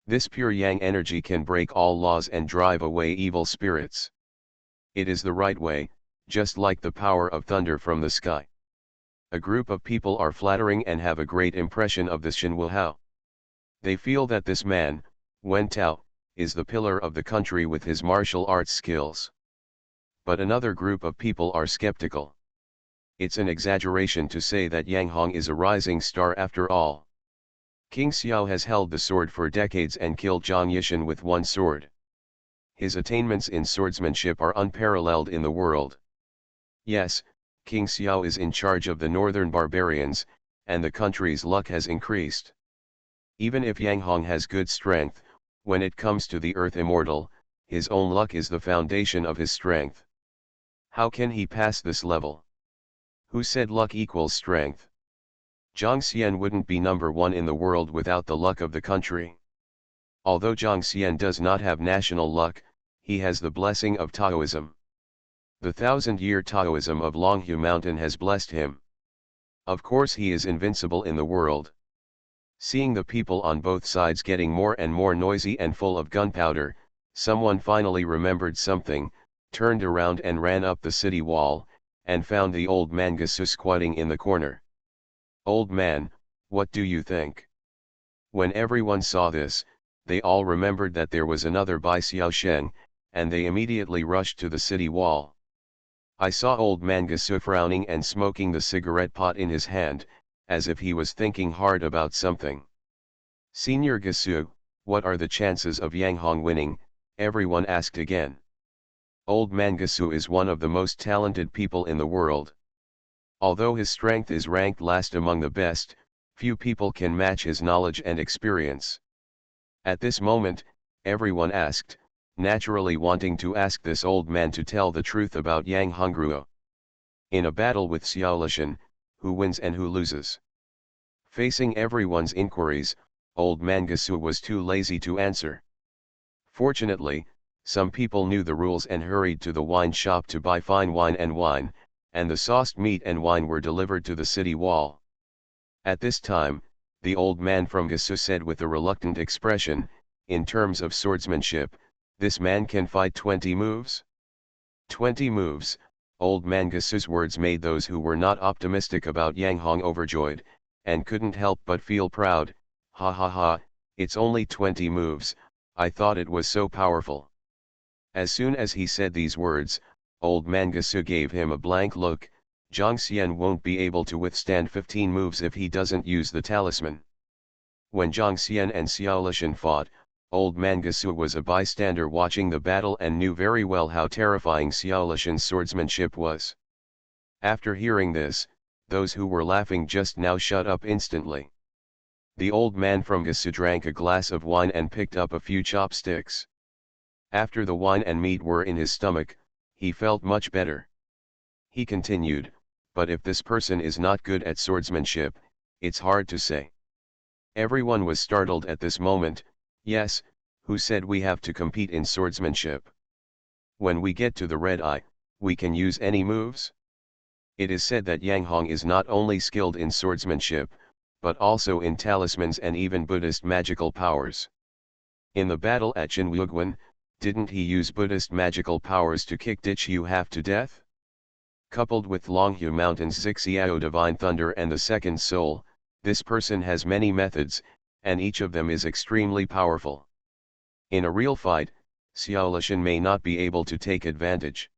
This pure yang energy can break all laws and drive away evil spirits. It is the right way, just like the power of thunder from the sky. A group of people are flattering and have a great impression of this Shenhua. They feel that this man, Wen Tao, is the pillar of the country with his martial arts skills. But another group of people are skeptical. It's an exaggeration to say that Yang Hong is a rising star after all. King Xiao has held the sword for decades and killed Zhang Yishan with 1 sword. His attainments in swordsmanship are unparalleled in the world. Yes, King Xiao is in charge of the northern barbarians, and the country's luck has increased. Even if Yang Hong has good strength, when it comes to the earth immortal, his own luck is the foundation of his strength. How can he pass this level? Who said luck equals strength? Zhang Xian wouldn't be number 1 in the world without the luck of the country. Although Zhang Xian does not have national luck, he has the blessing of Taoism. The 1,000-year Taoism of Longhu Mountain has blessed him. Of course he is invincible in the world. Seeing the people on both sides getting more and more noisy and full of gunpowder, someone finally remembered something, turned around and ran up the city wall, and found the old man Gasu squatting in the corner. Old man, what do you think? When everyone saw this, they all remembered that there was another Bai Xiaosheng, and they immediately rushed to the city wall. I saw old man Gasu frowning and smoking the cigarette pot in his hand, as if he was thinking hard about something. Senior Gasu, what are the chances of Yang Hong winning? Everyone asked again. Old man Gasu is one of the most talented people in the world. Although his strength is ranked last among the best, few people can match his knowledge and experience. At this moment, everyone asked, naturally wanting to ask this old man to tell the truth about Yang Hongruo. In a battle with Xiaolishan, who wins and who loses? Facing everyone's inquiries, old man Gasu was too lazy to answer. Fortunately, some people knew the rules and hurried to the wine shop to buy fine wine, and the sauced meat and wine were delivered to the city wall. At this time, the old man from Gasu said with a reluctant expression, in terms of swordsmanship, this man can fight 20 moves? 20 moves, old man Gasu's words made those who were not optimistic about Yang Hong overjoyed, and couldn't help but feel proud. Ha ha ha, it's only 20 moves, I thought it was so powerful. As soon as he said these words, old man Gasu gave him a blank look. Zhang Xian won't be able to withstand 15 moves if he doesn't use the talisman. When Zhang Xian and Xiaolishan fought, old man Gasu was a bystander watching the battle and knew very well how terrifying Xiaolishan's swordsmanship was. After hearing this, those who were laughing just now shut up instantly. The old man from Gasu drank a glass of wine and picked up a few chopsticks. After the wine and meat were in his stomach, he felt much better. He continued, but if this person is not good at swordsmanship, it's hard to say. Everyone was startled at this moment. Yes, who said we have to compete in swordsmanship? When we get to the red eye, we can use any moves? It is said that Yang Hong is not only skilled in swordsmanship, but also in talismans and even Buddhist magical powers. In the battle at Qinwuguan, didn't he use Buddhist magical powers to kick Dichu half to death? Coupled with Longhu Mountain's Zixiao Divine Thunder and the Second Soul, this person has many methods, and each of them is extremely powerful. In a real fight, Xiaolishan may not be able to take advantage.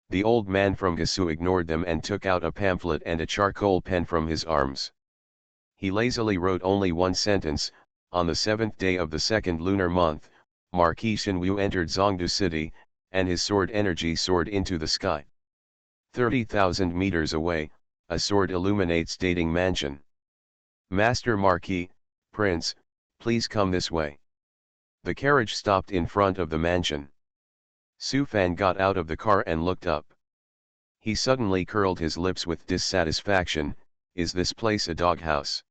The old man from Gasu ignored them and took out a pamphlet and a charcoal pen from his arms. He lazily wrote only one sentence: on the 7th day of the 2nd lunar month, Marquis Shenwu entered Zhongdu city, and his sword energy soared into the sky. 30,000 meters away, a sword illuminates Dating Mansion. Master Marquis, Prince, please come this way. The carriage stopped in front of the mansion. Su Fan got out of the car and looked up. He suddenly curled his lips with dissatisfaction. Is this place a doghouse?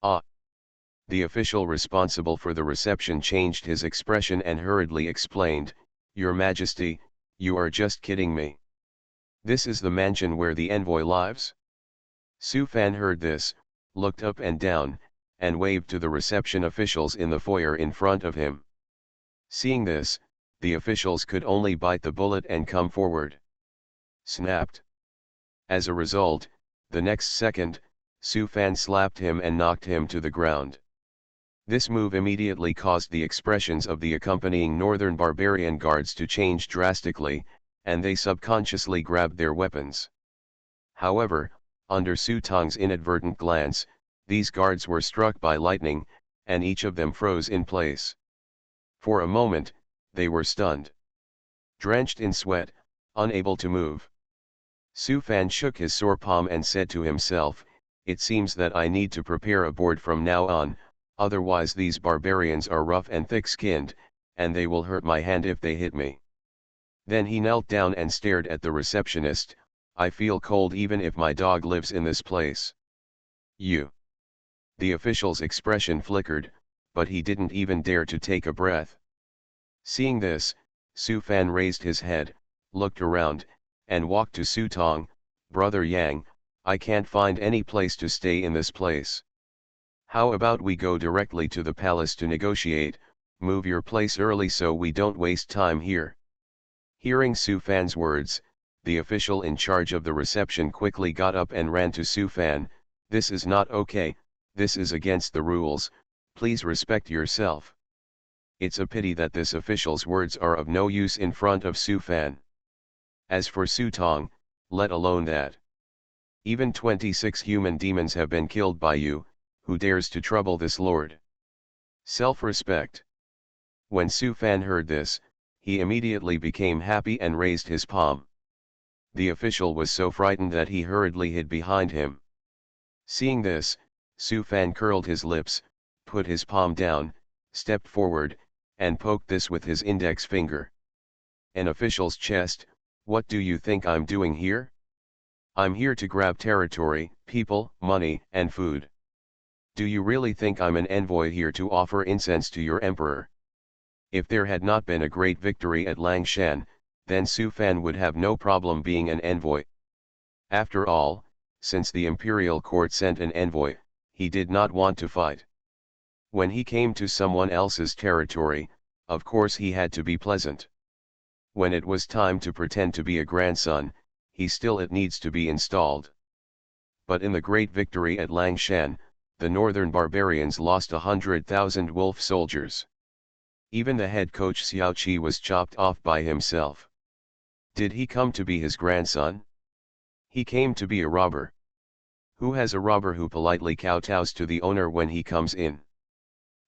Ah! The official responsible for the reception changed his expression and hurriedly explained, Your Majesty, you are just kidding me. This is the mansion where the envoy lives? Su Fan heard this, looked up and down, and waved to the reception officials in the foyer in front of him. Seeing this, the officials could only bite the bullet and come forward. Snapped. As a result, the next second, Su Fan slapped him and knocked him to the ground. This move immediately caused the expressions of the accompanying northern barbarian guards to change drastically, and they subconsciously grabbed their weapons. However, under Su Tong's inadvertent glance, these guards were struck by lightning, and each of them froze in place. For a moment, they were stunned. Drenched in sweat, unable to move. Su Fan shook his sore palm and said to himself, it seems that I need to prepare a board from now on, otherwise these barbarians are rough and thick-skinned, and they will hurt my hand if they hit me. Then he knelt down and stared at the receptionist. I feel cold even if my dog lives in this place. You. The official's expression flickered, but he didn't even dare to take a breath. Seeing this, Su Fan raised his head, looked around, and walked to Su Tong. Brother Yang, I can't find any place to stay in this place. How about we go directly to the palace to negotiate? Move your place early so we don't waste time here. Hearing Su Fan's words, the official in charge of the reception quickly got up and ran to Su Fan. This is not okay, this is against the rules, please respect yourself. It's a pity that this official's words are of no use in front of Su Fan. As for Su Tong, let alone that. Even 26 human demons have been killed by you, who dares to trouble this lord? Self-respect. When Su Fan heard this, he immediately became happy and raised his palm. The official was so frightened that he hurriedly hid behind him. Seeing this, Su Fan curled his lips, put his palm down, stepped forward, and poked this with his index finger. An official's chest. What do you think I'm doing here? I'm here to grab territory, people, money, and food. Do you really think I'm an envoy here to offer incense to your emperor? If there had not been a great victory at Langshan, then Su Fan would have no problem being an envoy. After all, since the imperial court sent an envoy, he did not want to fight. When he came to someone else's territory, of course he had to be pleasant. When it was time to pretend to be a grandson, it needs to be installed. But in the great victory at Langshan, the northern barbarians lost 100,000 wolf soldiers. Even the head coach Xiao Qi was chopped off by himself. Did he come to be his grandson? He came to be a robber. Who has a robber who politely kowtows to the owner when he comes in?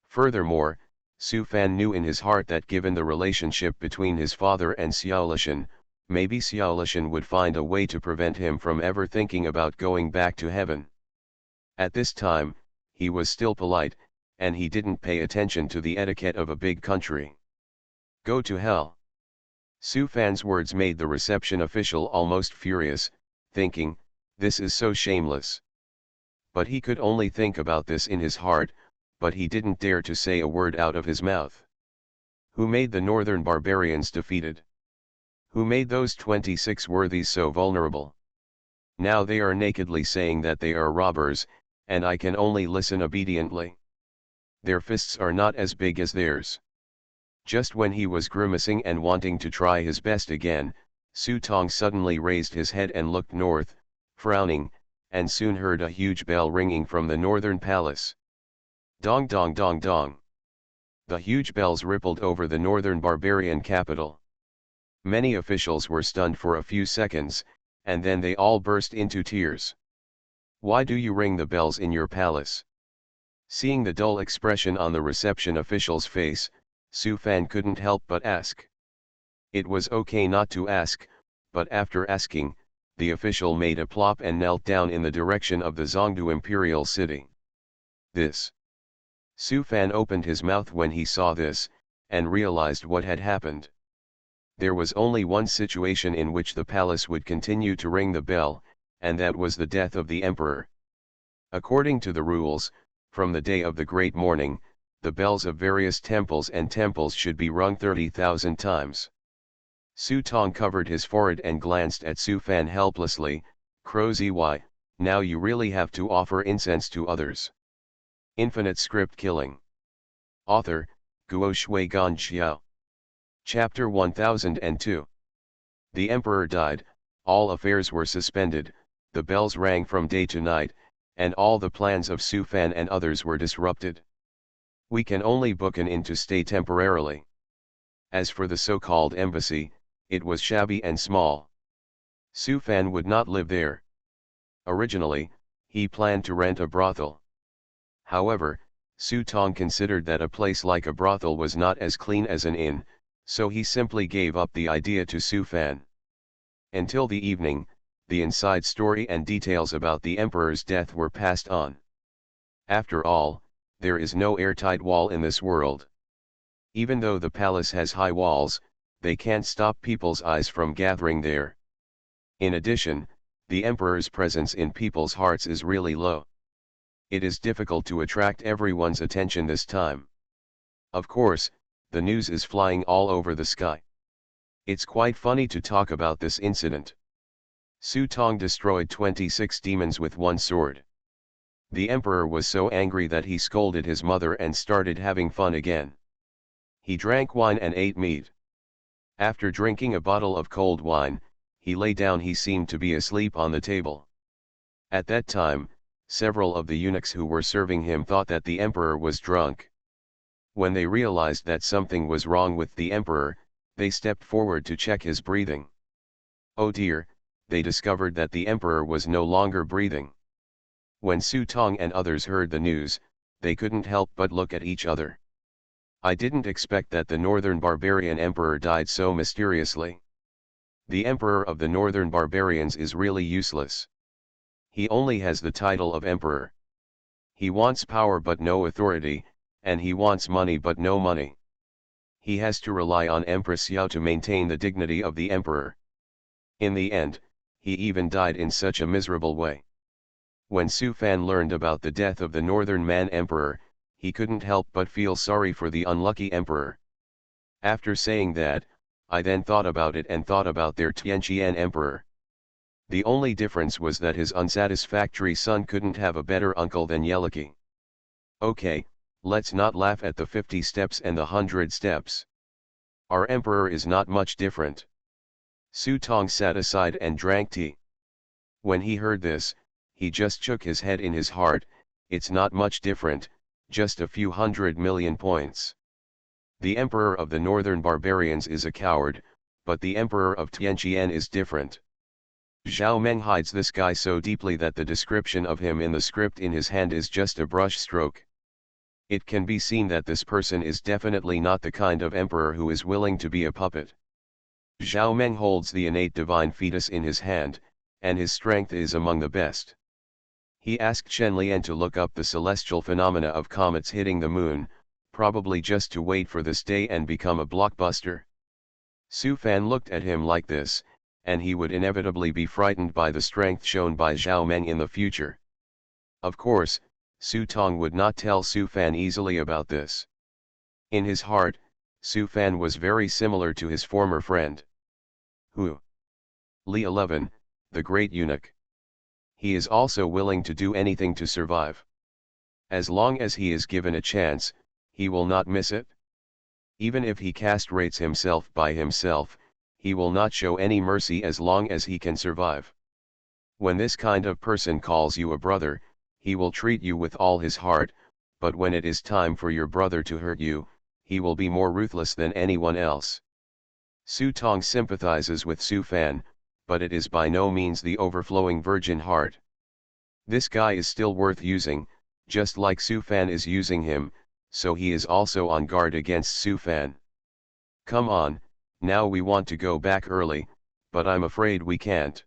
Furthermore, Su Fan knew in his heart that given the relationship between his father and Xiaolishan, maybe Xiaolishan would find a way to prevent him from ever thinking about going back to heaven. At this time, he was still polite, and he didn't pay attention to the etiquette of a big country. Go to hell. Su Fan's words made the reception official almost furious, thinking, this is so shameless. But he could only think about this in his heart, but he didn't dare to say a word out of his mouth. Who made the northern barbarians defeated? Who made those 26 worthies so vulnerable? Now they are nakedly saying that they are robbers, and I can only listen obediently. Their fists are not as big as theirs. Just when he was grimacing and wanting to try his best again, Su Tong suddenly raised his head and looked north, frowning, and soon heard a huge bell ringing from the northern palace. Dong dong dong dong. The huge bells rippled over the northern barbarian capital. Many officials were stunned for a few seconds, and then they all burst into tears. Why do you ring the bells in your palace? Seeing the dull expression on the reception official's face, Su Fan couldn't help but ask. It was okay not to ask, but after asking, the official made a plop and knelt down in the direction of the Zhongdu imperial city. This. Su Fan opened his mouth when he saw this, and realized what had happened. There was only one situation in which the palace would continue to ring the bell, and that was the death of the emperor. According to the rules, from the day of the great mourning, the bells of various temples should be rung 30,000 times. Su Tong covered his forehead and glanced at Su Fan helplessly. Crowsy, why, now you really have to offer incense to others. Infinite Script Killing. Author, Guo Shui Gan Xiao. Chapter 1002. The emperor died, all affairs were suspended, the bells rang from day to night, and all the plans of Su Fan and others were disrupted. We can only book an inn to stay temporarily. As for the so-called embassy, it was shabby and small. Su Fan would not live there. Originally, he planned to rent a brothel. However, Su Tong considered that a place like a brothel was not as clean as an inn, so he simply gave up the idea to Su Fan. Until the evening, the inside story and details about the emperor's death were passed on. After all, there is no airtight wall in this world. Even though the palace has high walls, they can't stop people's eyes from gathering there. In addition, the emperor's presence in people's hearts is really low. It is difficult to attract everyone's attention this time. Of course, the news is flying all over the sky. It's quite funny to talk about this incident. Su Tong destroyed 26 demons with one sword. The emperor was so angry that he scolded his mother and started having fun again. He drank wine and ate meat. After drinking a bottle of cold wine, he lay down. He seemed to be asleep on the table. At that time, several of the eunuchs who were serving him thought that the emperor was drunk. When they realized that something was wrong with the emperor, they stepped forward to check his breathing. Oh dear, they discovered that the emperor was no longer breathing. When Su Tong and others heard the news, they couldn't help but look at each other. I didn't expect that the northern barbarian emperor died so mysteriously. The emperor of the northern barbarians is really useless. He only has the title of emperor. He wants power but no authority, and he wants money but no money. He has to rely on Empress Xiao to maintain the dignity of the emperor. In the end, he even died in such a miserable way. When Su Fan learned about the death of the Northern Man Emperor, he couldn't help but feel sorry for the unlucky emperor. After saying that, I then thought about it and thought about their Tianqian emperor. The only difference was that his unsatisfactory son couldn't have a better uncle than Yeliki. Okay, let's not laugh at the 50 steps and the 100 steps. Our emperor is not much different. Su Tong sat aside and drank tea. When he heard this, he just shook his head in his heart. It's not much different, just a few 100 million points. The emperor of the northern barbarians is a coward, but the emperor of Tianqian is different. Zhao Meng hides this guy so deeply that the description of him in the script in his hand is just a brush stroke. It can be seen that this person is definitely not the kind of emperor who is willing to be a puppet. Zhao Meng holds the innate divine fetus in his hand, and his strength is among the best. He asked Chen Lian to look up the celestial phenomena of comets hitting the moon, probably just to wait for this day and become a blockbuster. Su Fan looked at him like this, and he would inevitably be frightened by the strength shown by Zhao Meng in the future. Of course, Su Tong would not tell Su Fan easily about this. In his heart, Su Fan was very similar to his former friend. Who? Li 11, the great eunuch. He is also willing to do anything to survive. As long as he is given a chance, he will not miss it. Even if he castrates himself by himself, he will not show any mercy as long as he can survive. When this kind of person calls you a brother, he will treat you with all his heart, but when it is time for your brother to hurt you, he will be more ruthless than anyone else. Su Tong sympathizes with Su Fan, but it is by no means the overflowing virgin heart. This guy is still worth using, just like Su Fan is using him, so he is also on guard against Su Fan. Come on, now we want to go back early, but I'm afraid we can't.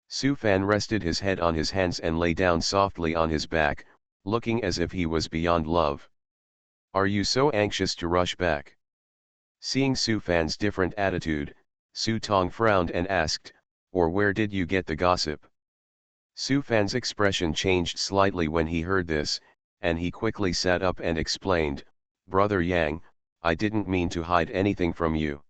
Su Fan rested his head on his hands and lay down softly on his back, looking as if he was beyond love. Are you so anxious to rush back? Seeing Su Fan's different attitude, Su Tong frowned and asked, or where did you get the gossip? Su Fan's expression changed slightly when he heard this, and he quickly sat up and explained, Brother Yang, I didn't mean to hide anything from you.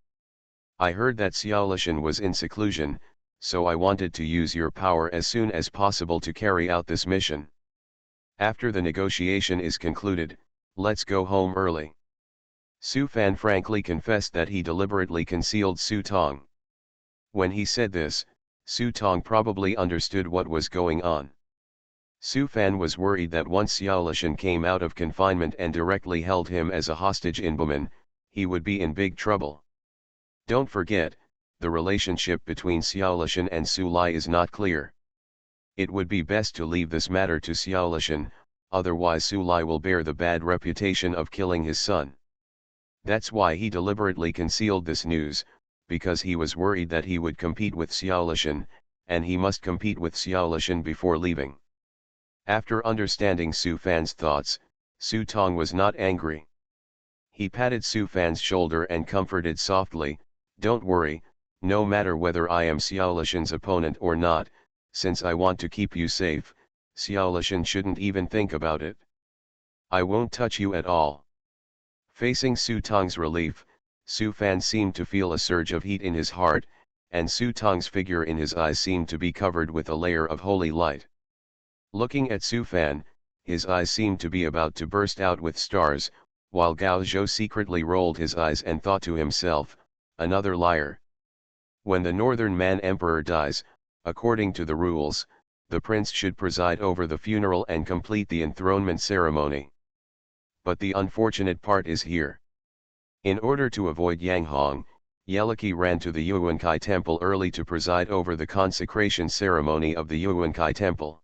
I heard that Xiaolishan was in seclusion, so I wanted to use your power as soon as possible to carry out this mission. After the negotiation is concluded, let's go home early. Su Fan frankly confessed that he deliberately concealed Su Tong. When he said this, Su Tong probably understood what was going on. Su Fan was worried that once Xiaolishan came out of confinement and directly held him as a hostage in Bumen, he would be in big trouble. Don't forget, the relationship between Xiaolishan and Su Lai is not clear. It would be best to leave this matter to Xiaolishan, otherwise Su Lai will bear the bad reputation of killing his son. That's why he deliberately concealed this news, because he was worried that he would compete with Xiaolishan, and he must compete with Xiaolishan before leaving. After understanding Su Fan's thoughts, Su Tong was not angry. He patted Su Fan's shoulder and comforted softly, don't worry, no matter whether I am Xiaolishan's opponent or not, since I want to keep you safe, Xiaolishan shouldn't even think about it. I won't touch you at all. Facing Su Tong's relief, Su Fan seemed to feel a surge of heat in his heart, and Su Tong's figure in his eyes seemed to be covered with a layer of holy light. Looking at Su Fan, his eyes seemed to be about to burst out with stars, while Gao Zhou secretly rolled his eyes and thought to himself, another liar. When the Northern Man Emperor dies, according to the rules, the prince should preside over the funeral and complete the enthronement ceremony. But the unfortunate part is here. In order to avoid Yang Hong, Yeliki ran to the Yuankai temple early to preside over the consecration ceremony of the Yuankai temple.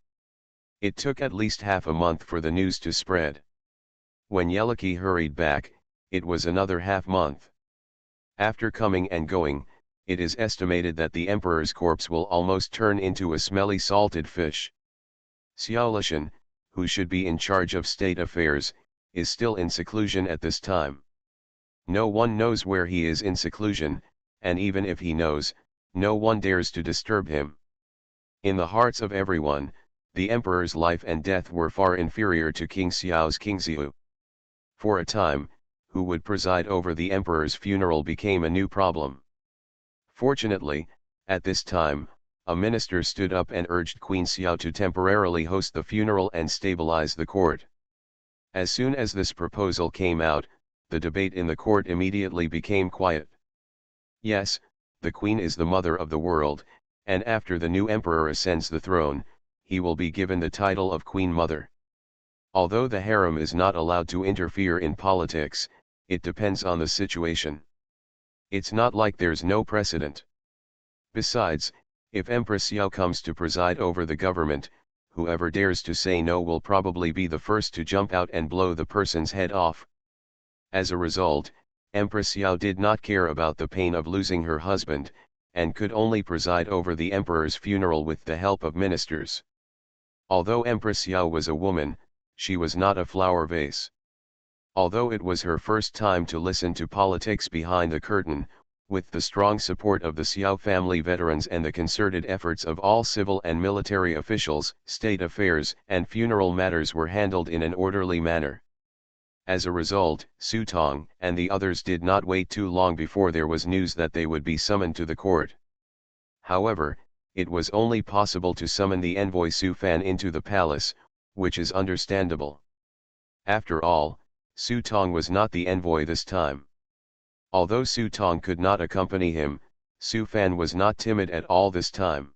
It took at least half a month for the news to spread. When Yeliki hurried back, it was another half-month. After coming and going, it is estimated that the emperor's corpse will almost turn into a smelly salted fish. Xiaolishan, who should be in charge of state affairs, is still in seclusion at this time. No one knows where he is in seclusion, and even if he knows, no one dares to disturb him. In the hearts of everyone, the emperor's life and death were far inferior to King Xiao's Kingxiu. For a time, who would preside over the emperor's funeral became a new problem. Fortunately, at this time, a minister stood up and urged Queen Xiao to temporarily host the funeral and stabilize the court. As soon as this proposal came out, the debate in the court immediately became quiet. Yes, the queen is the mother of the world, and after the new emperor ascends the throne, he will be given the title of Queen Mother. Although the harem is not allowed to interfere in politics, it depends on the situation. It's not like there's no precedent. Besides, if Empress Xiao comes to preside over the government, whoever dares to say no will probably be the first to jump out and blow the person's head off. As a result, Empress Xiao did not care about the pain of losing her husband, and could only preside over the emperor's funeral with the help of ministers. Although Empress Xiao was a woman, she was not a flower vase. Although it was her first time to listen to politics behind the curtain, with the strong support of the Xiao family veterans and the concerted efforts of all civil and military officials, state affairs and funeral matters were handled in an orderly manner. As a result, Su Tong and the others did not wait too long before there was news that they would be summoned to the court. However, it was only possible to summon the envoy Su Fan into the palace, which is understandable. After all, Su Tong was not the envoy this time. Although Su Tong could not accompany him, Su Fan was not timid at all this time.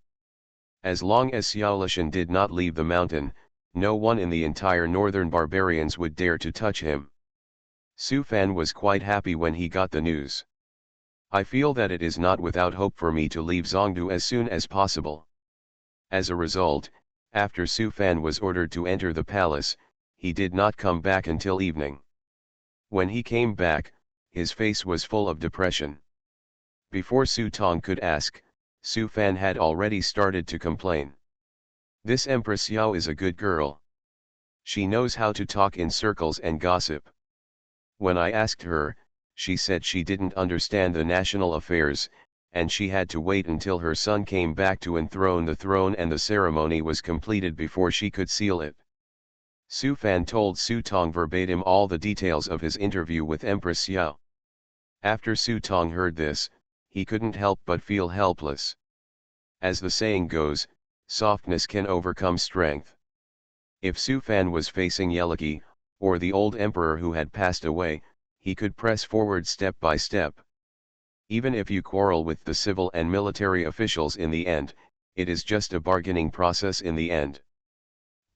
As long as Xiao Lishan did not leave the mountain, no one in the entire northern barbarians would dare to touch him. Su Fan was quite happy when he got the news. I feel that it is not without hope for me to leave Zhongdu as soon as possible. As a result, after Su Fan was ordered to enter the palace, he did not come back until evening. When he came back, his face was full of depression. Before Su Tong could ask, Su Fan had already started to complain. This Empress Xiao is a good girl. She knows how to talk in circles and gossip. When I asked her, she said she didn't understand the national affairs, and she had to wait until her son came back to enthrone the throne and the ceremony was completed before she could seal it. Su Fan told Su Tong verbatim all the details of his interview with Empress Xiao. After Su Tong heard this, he couldn't help but feel helpless. As the saying goes, softness can overcome strength. If Su Fan was facing Yeliki, or the old emperor who had passed away, he could press forward step by step. Even if you quarrel with the civil and military officials in the end, it is just a bargaining process in the end.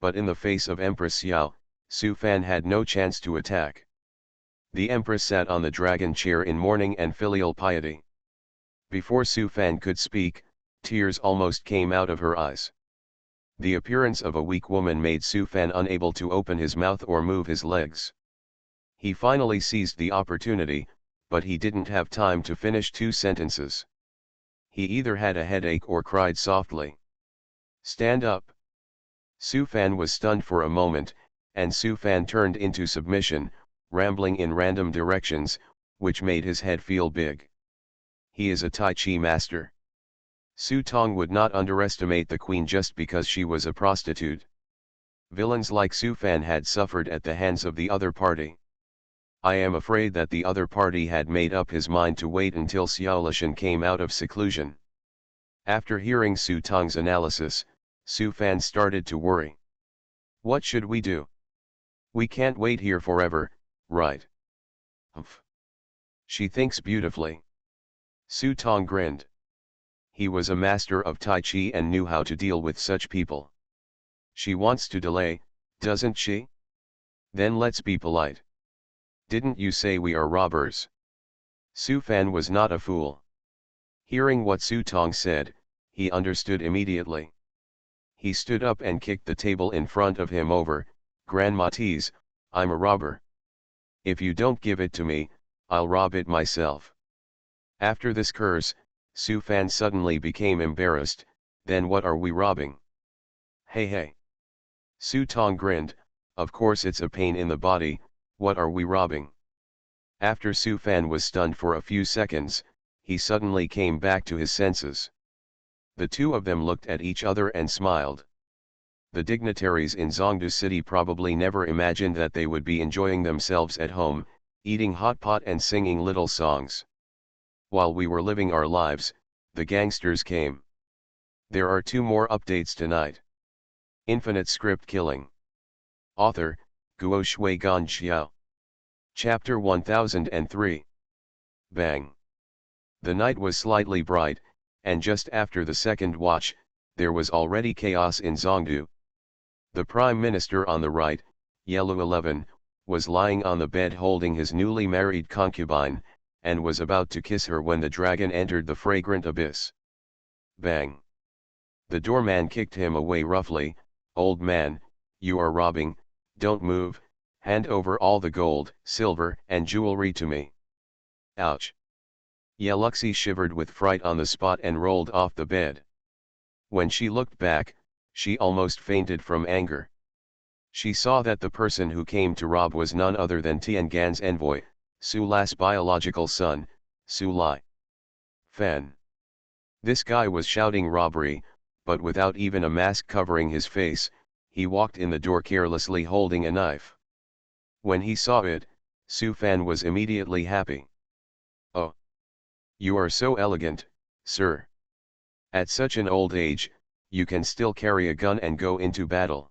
But in the face of Empress Xiao, Su Fan had no chance to attack. The empress sat on the dragon chair in mourning and filial piety. Before Su Fan could speak, tears almost came out of her eyes. The appearance of a weak woman made Su Fan unable to open his mouth or move his legs. He finally seized the opportunity, but he didn't have time to finish 2 sentences. He either had a headache or cried softly. "Stand up." Su Fan was stunned for a moment, and Su Fan turned into submission, rambling in random directions, which made his head feel big. He is a Tai Chi master. Su Tong would not underestimate the queen just because she was a prostitute. Villains like Su Fan had suffered at the hands of the other party. I am afraid that the other party had made up his mind to wait until Xiao Lishan came out of seclusion. After hearing Su Tong's analysis, Su Fan started to worry. What should we do? We can't wait here forever, right? Humph. She thinks beautifully. Su Tong grinned. He was a master of Tai Chi and knew how to deal with such people. She wants to delay, doesn't she? Then let's be polite. Didn't you say we are robbers? Su Fan was not a fool. Hearing what Su Tong said, he understood immediately. He stood up and kicked the table in front of him over. "Grandma tease, I'm a robber. If you don't give it to me, I'll rob it myself." After this curse, Su Fan suddenly became embarrassed. Then what are we robbing? Hey hey. Su Tong grinned. Of course it's a pain in the body, What are we robbing? After Su Fan was stunned for a few seconds, he suddenly came back to his senses. The two of them looked at each other and smiled. The dignitaries in Zhongdu City probably never imagined that they would be enjoying themselves at home, eating hot pot and singing little songs. While we were living our lives, the gangsters came. There are 2 more updates tonight. Infinite script killing. Author, Guo Shui Gan Xiao. Chapter 1003. Bang. The night was slightly bright, and just after the second watch, there was already chaos in Zhongdu. The Prime Minister on the right, Yellow 11, was lying on the bed holding his newly married concubine, and was about to kiss her when the dragon entered the fragrant abyss. Bang. The doorman kicked him away roughly. Old man, you are robbing, don't move, hand over all the gold, silver, and jewelry to me. Ouch. Yeluxi shivered with fright on the spot and rolled off the bed. When she looked back, she almost fainted from anger. She saw that the person who came to rob was none other than Tiangan's envoy, Su La's biological son, Su Lai Fan. This guy was shouting robbery, but without even a mask covering his face, he walked in the door carelessly holding a knife. When he saw it, Su Fan was immediately happy. Oh! You are so elegant, sir. At such an old age, you can still carry a gun and go into battle.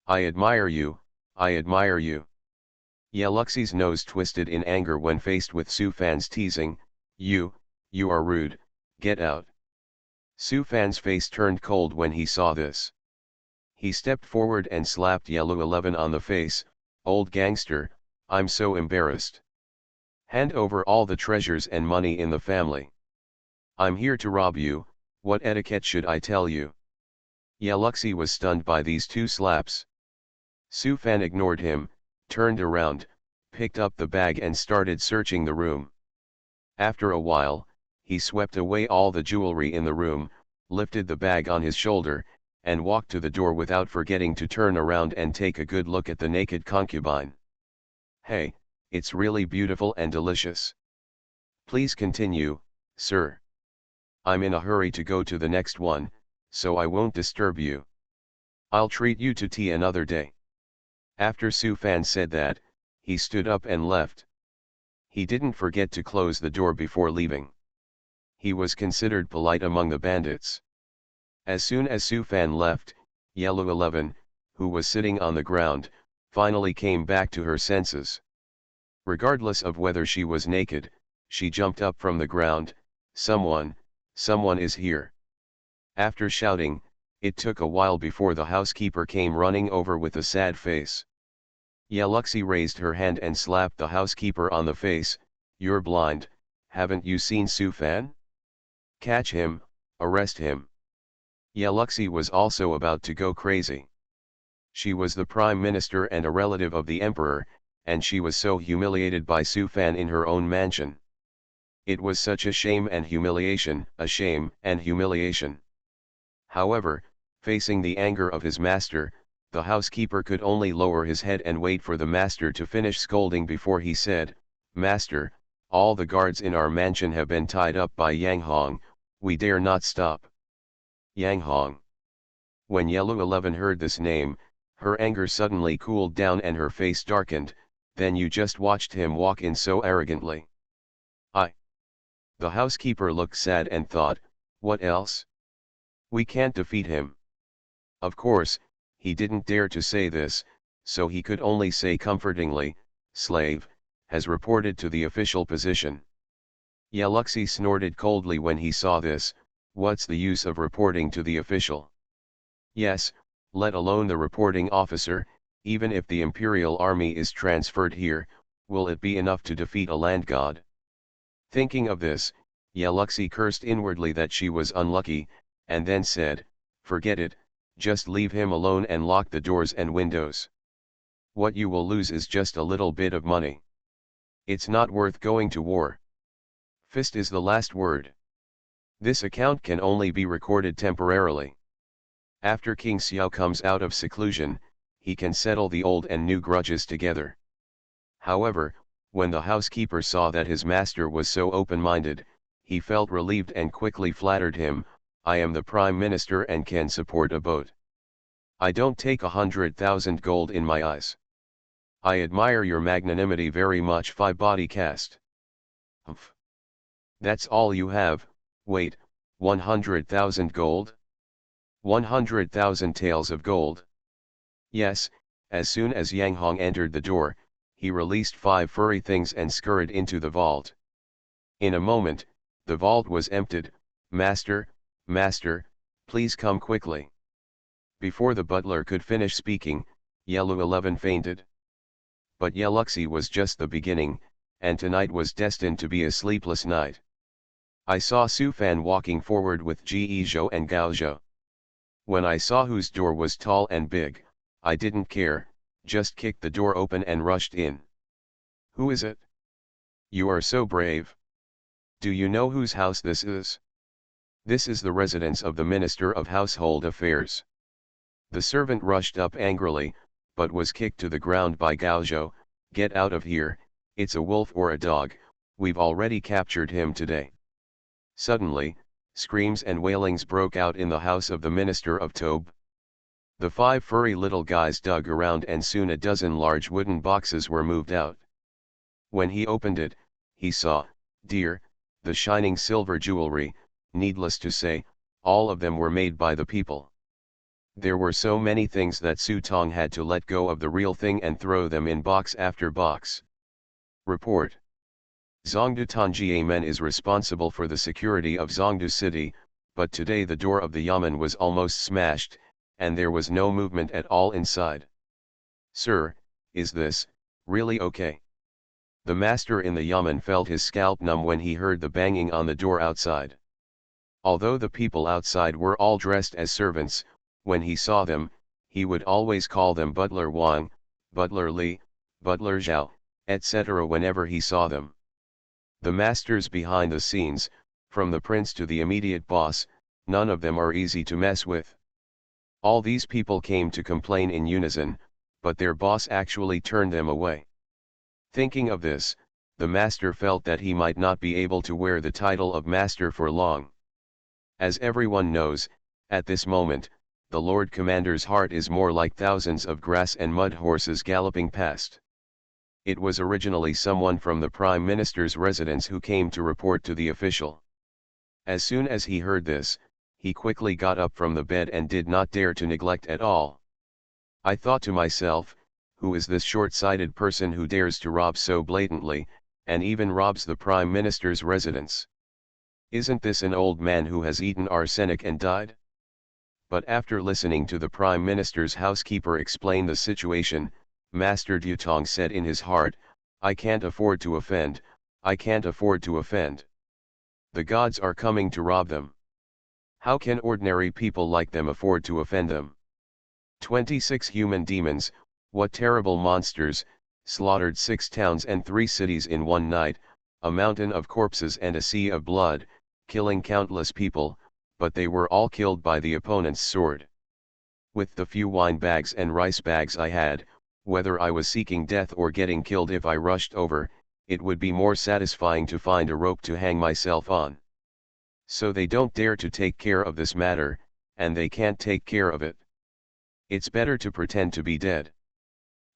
I admire you, I admire you. Yeluxi's nose twisted in anger when faced with Su Fan's teasing, you are rude, get out. Su Fan's face turned cold when he saw this. He stepped forward and slapped Yellow 11 on the face. Old gangster, I'm so embarrassed. Hand over all the treasures and money in the family. I'm here to rob you, what etiquette should I tell you? Yeluxi was stunned by these 2 slaps. Su Fan ignored him, turned around, picked up the bag and started searching the room. After a while, he swept away all the jewelry in the room, lifted the bag on his shoulder, and walked to the door without forgetting to turn around and take a good look at the naked concubine. Hey, it's really beautiful and delicious. Please continue, sir. I'm in a hurry to go to the next one, so I won't disturb you. I'll treat you to tea another day. After Su Fan said that, he stood up and left. He didn't forget to close the door before leaving. He was considered polite among the bandits. As soon as Su Fan left, Yellow 11, who was sitting on the ground, finally came back to her senses. Regardless of whether she was naked, she jumped up from the ground. Someone is here. After shouting, it took a while before the housekeeper came running over with a sad face. Yeluxi raised her hand and slapped the housekeeper on the face. You're blind, haven't you seen Su Fan? Catch him, arrest him. Yeluxi was also about to go crazy. She was the prime minister and a relative of the emperor, and she was so humiliated by Su Fan in her own mansion. It was such a shame and humiliation, a shame and humiliation. However, facing the anger of his master, the housekeeper could only lower his head and wait for the master to finish scolding before he said, Master, all the guards in our mansion have been tied up by Yang Hong, we dare not stop. Yang Hong. When Yellow 11 heard this name, her anger suddenly cooled down and her face darkened. Then you just watched him walk in so arrogantly. The housekeeper looked sad and thought, what else? We can't defeat him. Of course, he didn't dare to say this, so he could only say comfortingly, slave, has reported to the official position. Yeluxi snorted coldly when he saw this. What's the use of reporting to the official? Yes, let alone the reporting officer, even if the imperial army is transferred here, will it be enough to defeat a land god? Thinking of this, Yeluxi cursed inwardly that she was unlucky, and then said, forget it, just leave him alone and lock the doors and windows. What you will lose is just a little bit of money. It's not worth going to war. Fist is the last word. This account can only be recorded temporarily. After King Xiao comes out of seclusion, he can settle the old and new grudges together. However, when the housekeeper saw that his master was so open-minded, he felt relieved and quickly flattered him, "I am the Prime Minister and can support a boat. I don't take 100,000 gold in my eyes. I admire your magnanimity very much." Phi body cast. Humph. That's all you have? Wait, 100,000 gold? 100,000 taels of gold? Yes. As soon as Yang Hong entered the door, he released 5 furry things and scurried into the vault. In a moment, the vault was emptied. "Master, master, please come quickly." Before the butler could finish speaking, Yelu 11 fainted. But Yeluxi was just the beginning, and tonight was destined to be a sleepless night. I saw Su Fan walking forward with Ge Zhou and Gao Zhou. When I saw whose door was tall and big, I didn't care, just kicked the door open and rushed in. "Who is it? You are so brave. Do you know whose house this is?" "This is the residence of the Minister of Household Affairs." The servant rushed up angrily, but was kicked to the ground by Gao Zhou. "Get out of here, it's a wolf or a dog, we've already captured him today." Suddenly, screams and wailings broke out in the house of the Minister of Tobe. The 5 furry little guys dug around and soon a dozen large wooden boxes were moved out. When he opened it, he saw, dear, the shining silver jewelry. Needless to say, all of them were made by the people. There were so many things that Su Tong had to let go of the real thing and throw them in box after box. Report. Zhongdu Tanjiamen is responsible for the security of Zhongdu City, but today the door of the Yamen was almost smashed, and there was no movement at all inside. "Sir, is this really okay?" The master in the Yamen felt his scalp numb when he heard the banging on the door outside. Although the people outside were all dressed as servants, when he saw them, he would always call them Butler Wang, Butler Li, Butler Zhao, etc. whenever he saw them. The masters behind the scenes, from the prince to the immediate boss, none of them are easy to mess with. All these people came to complain in unison, but their boss actually turned them away. Thinking of this, the master felt that he might not be able to wear the title of master for long. As everyone knows, at this moment, the Lord Commander's heart is more like thousands of grass and mud horses galloping past. It was originally someone from the Prime Minister's residence who came to report to the official. As soon as he heard this, he quickly got up from the bed and did not dare to neglect at all. I thought to myself, who is this short-sighted person who dares to rob so blatantly, and even robs the Prime Minister's residence? Isn't this an old man who has eaten arsenic and died? But after listening to the Prime Minister's housekeeper explain the situation, Master Dutong said in his heart, "I can't afford to offend, I can't afford to offend. The gods are coming to rob them. How can ordinary people like them afford to offend them?" 26 human demons, what terrible monsters, slaughtered 6 towns and 3 cities in one night, a mountain of corpses and a sea of blood, killing countless people, but they were all killed by the opponent's sword. With the few wine bags and rice bags I had, whether I was seeking death or getting killed if I rushed over, it would be more satisfying to find a rope to hang myself on. So they don't dare to take care of this matter, and they can't take care of it. It's better to pretend to be dead.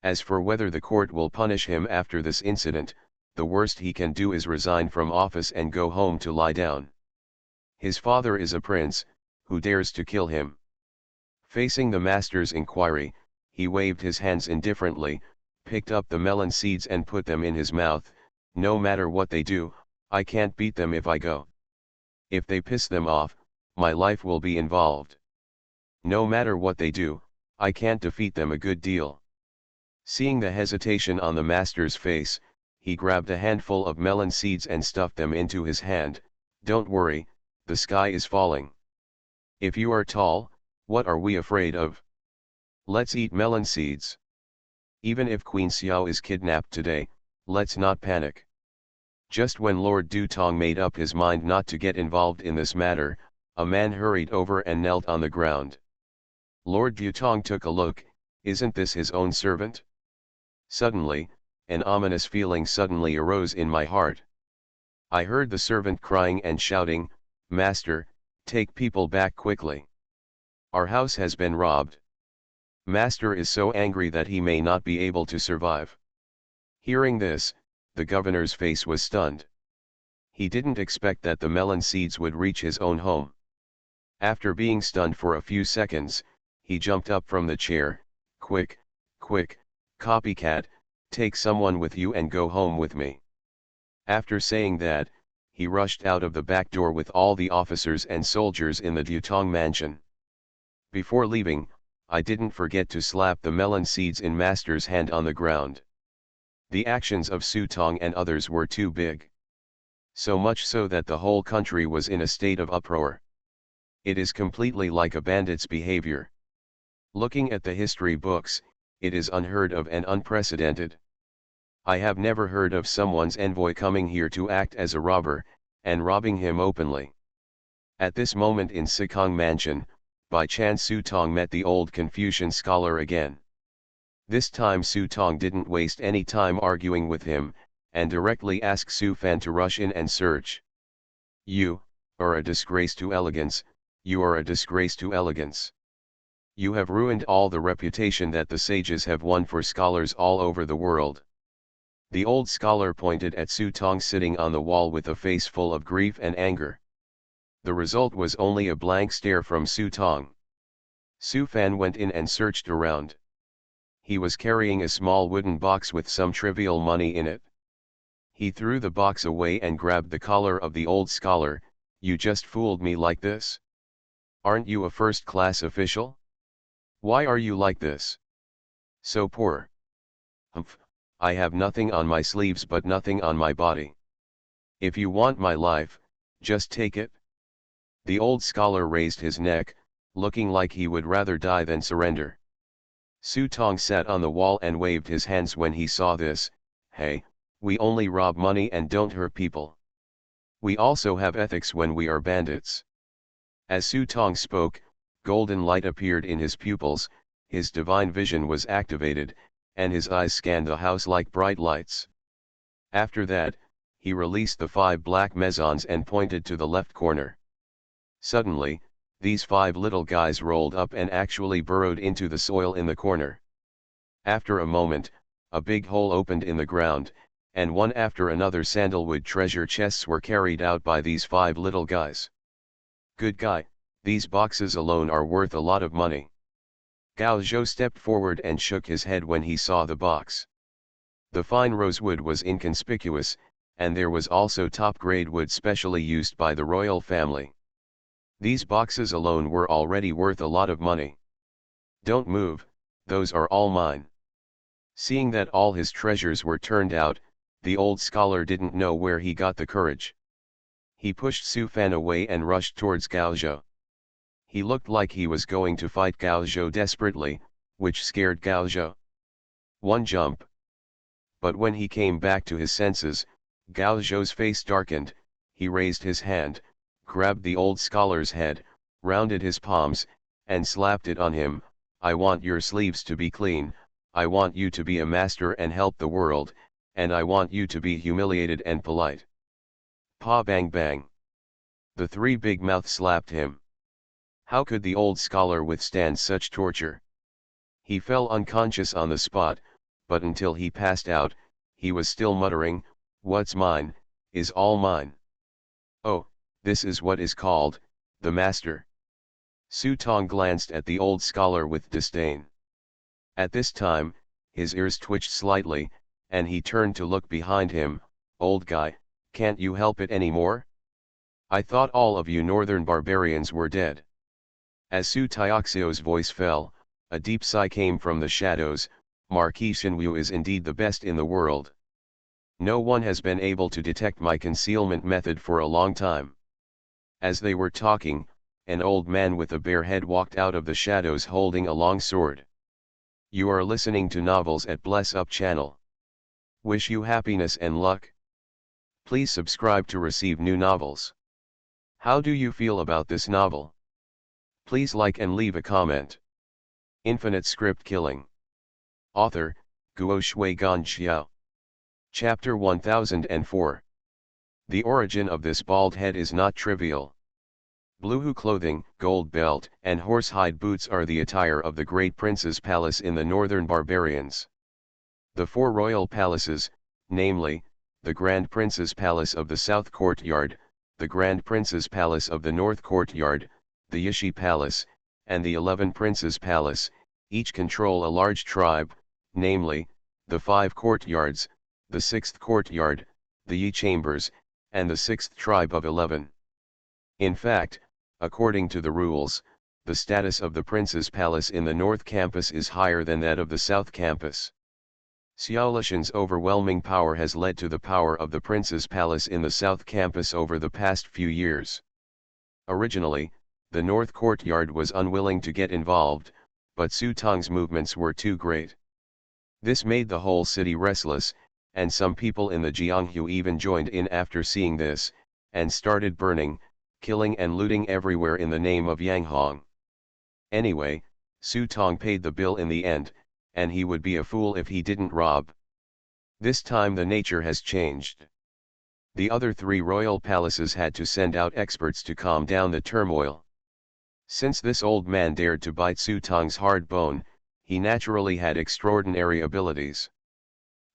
As for whether the court will punish him after this incident, the worst he can do is resign from office and go home to lie down. His father is a prince, who dares to kill him? Facing the master's inquiry, he waved his hands indifferently, picked up the melon seeds and put them in his mouth. "No matter what they do, I can't beat them if I go. If they piss them off, my life will be involved. No matter what they do, I can't defeat them a good deal." Seeing the hesitation on the master's face, he grabbed a handful of melon seeds and stuffed them into his hand. "Don't worry, the sky is falling. If you are tall, what are we afraid of? Let's eat melon seeds. Even if Queen Xiao is kidnapped today, let's not panic." Just when Lord Dutong made up his mind not to get involved in this matter, a man hurried over and knelt on the ground. Lord Dutong took a look. Isn't this his own servant? Suddenly, an ominous feeling suddenly arose in my heart. I heard the servant crying and shouting, "Master, take people back quickly. Our house has been robbed. Master is so angry that he may not be able to survive." Hearing this, the governor's face was stunned. He didn't expect that the melon seeds would reach his own home. After being stunned for a few seconds, he jumped up from the chair. "Quick, quick, copycat, take someone with you and go home with me." After saying that, he rushed out of the back door with all the officers and soldiers in the Dutong mansion. Before leaving, I didn't forget to slap the melon seeds in Master's hand on the ground. The actions of Sutong and others were too big. So much so that the whole country was in a state of uproar. It is completely like a bandit's behavior. Looking at the history books, it is unheard of and unprecedented. I have never heard of someone's envoy coming here to act as a robber, and robbing him openly. At this moment in Sikong Mansion, by chance Sutong met the old Confucian scholar again. This time Sutong didn't waste any time arguing with him, and directly asked Su Fan to rush in and search. "You are a disgrace to elegance, you are a disgrace to elegance. You have ruined all the reputation that the sages have won for scholars all over the world." The old scholar pointed at Sutong sitting on the wall with a face full of grief and anger. The result was only a blank stare from Sutong. Su Fan went in and searched around. He was carrying a small wooden box with some trivial money in it. He threw the box away and grabbed the collar of the old scholar. "You just fooled me like this? Aren't you a first-class official? Why are you like this? So poor. Humph, I have nothing on my sleeves but nothing on my body. If you want my life, just take it." The old scholar raised his neck, looking like he would rather die than surrender. Sutong sat on the wall and waved his hands when he saw this. "Hey, we only rob money and don't hurt people. We also have ethics when we are bandits." As Sutong spoke, golden light appeared in his pupils, his divine vision was activated, and his eyes scanned the house like bright lights. After that, he released the 5 black mezons and pointed to the left corner. Suddenly, these 5 little guys rolled up and actually burrowed into the soil in the corner. After a moment, a big hole opened in the ground, and one after another sandalwood treasure chests were carried out by these 5 little guys. "Good guy, these boxes alone are worth a lot of money." Gao Zhou stepped forward and shook his head when he saw the box. The fine rosewood was inconspicuous, and there was also top-grade wood specially used by the royal family. These boxes alone were already worth a lot of money. "Don't move, those are all mine." Seeing that all his treasures were turned out, the old scholar didn't know where he got the courage. He pushed Su Fan away and rushed towards Gao Zhou. He looked like he was going to fight Gao Zhou desperately, which scared Gao Zhou. One jump. But when he came back to his senses, Gao Zhou's face darkened. He raised his hand, grabbed the old scholar's head, rounded his palms, and slapped it on him. "I want your sleeves to be clean, I want you to be a master and help the world, and I want you to be humiliated and polite." Pa bang bang. The 3 big mouths slapped him. How could the old scholar withstand such torture? He fell unconscious on the spot, but until he passed out, he was still muttering, "What's mine, is all mine. Oh, this is what is called, the master." Sutong glanced at the old scholar with disdain. At this time, his ears twitched slightly, and he turned to look behind him. "Old guy, can't you help it anymore? I thought all of you northern barbarians were dead." As Su Tioxio's voice fell, a deep sigh came from the shadows. "Marquis Shinwu is indeed the best in the world. No one has been able to detect my concealment method for a long time." As they were talking, an old man with a bare head walked out of the shadows holding a long sword. You are listening to Novels at Bless Up channel. Wish you happiness and luck. Please subscribe to receive new novels. How do you feel about this novel? Please like and leave a comment. Infinite Script Killing. Author, Guo Shui Gan Xiao. Chapter 1004. The origin of this bald head is not trivial. Blue clothing, gold belt, and horsehide boots are the attire of the great prince's palace in the northern barbarians. The four royal palaces, namely, the Grand Prince's Palace of the South Courtyard, the Grand Prince's Palace of the North Courtyard, the Yishi Palace, and the 11 Princes' Palace, each control a large tribe, namely, the 5 courtyards, the 6th courtyard, the Yi Chambers, and the 6th tribe of 11. In fact, according to the rules, the status of the Prince's Palace in the North Campus is higher than that of the South Campus. Xiaolishan's overwhelming power has led to the power of the Prince's Palace in the South Campus over the past few years. Originally, the North Courtyard was unwilling to get involved, but Su Tong's movements were too great. This made the whole city restless, and some people in the Jianghu even joined in after seeing this, and started burning, killing and looting everywhere in the name of Yanghong. Anyway, Su Tong paid the bill in the end, and he would be a fool if he didn't rob. This time the nature has changed. The other 3 royal palaces had to send out experts to calm down the turmoil. Since this old man dared to bite Su Tong's hard bone, he naturally had extraordinary abilities.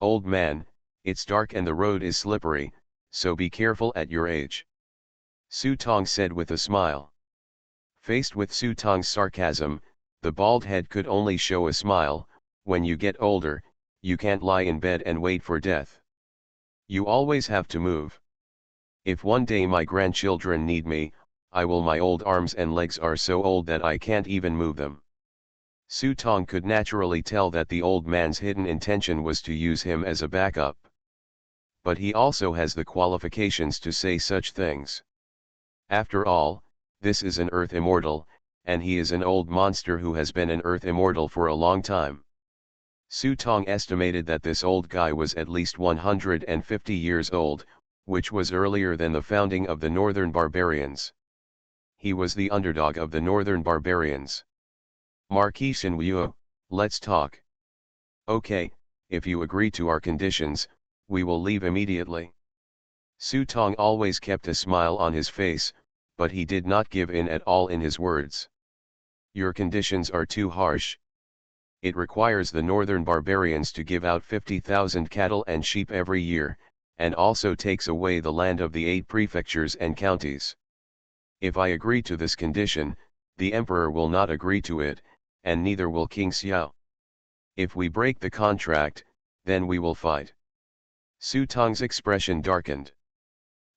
Old man, it's dark and the road is slippery, so be careful at your age. Su Tong said with a smile. Faced with Su Tong's sarcasm, the bald head could only show a smile. When you get older, you can't lie in bed and wait for death. You always have to move. If one day my grandchildren need me, I will. My old arms and legs are so old that I can't even move them. Su Tong could naturally tell that the old man's hidden intention was to use him as a backup. But he also has the qualifications to say such things. After all, this is an Earth Immortal, and he is an old monster who has been an Earth Immortal for a long time. Su Tong estimated that this old guy was at least 150 years old, which was earlier than the founding of the Northern Barbarians. He was the underdog of the Northern Barbarians. Marquis Shinwuo, let's talk. Okay, if you agree to our conditions, we will leave immediately. Su Tong always kept a smile on his face, but he did not give in at all in his words. Your conditions are too harsh. It requires the northern barbarians to give out 50,000 cattle and sheep every year, and also takes away the land of the 8 prefectures and counties. If I agree to this condition, the emperor will not agree to it, and neither will King Xiao. If we break the contract, then we will fight. Su Tong's expression darkened.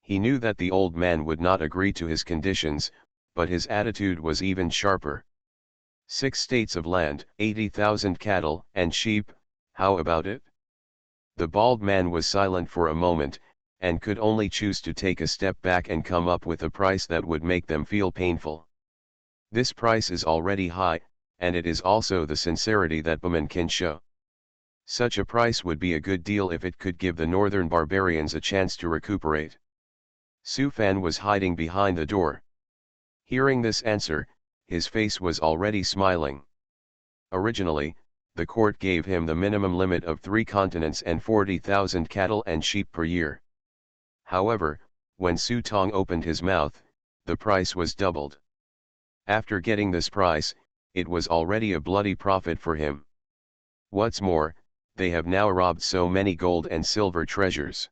He knew that the old man would not agree to his conditions, but his attitude was even sharper. 6 states of land, 80,000 cattle and sheep, how about it? The bald man was silent for a moment, and could only choose to take a step back and come up with a price that would make them feel painful. This price is already high, and it is also the sincerity that Baman can show. Such a price would be a good deal if it could give the northern barbarians a chance to recuperate. Su Fan was hiding behind the door. Hearing this answer, his face was already smiling. Originally, the court gave him the minimum limit of 3 continents and 40,000 cattle and sheep per year. However, when Su Tong opened his mouth, the price was doubled. After getting this price, it was already a bloody profit for him. What's more, they have now robbed so many gold and silver treasures.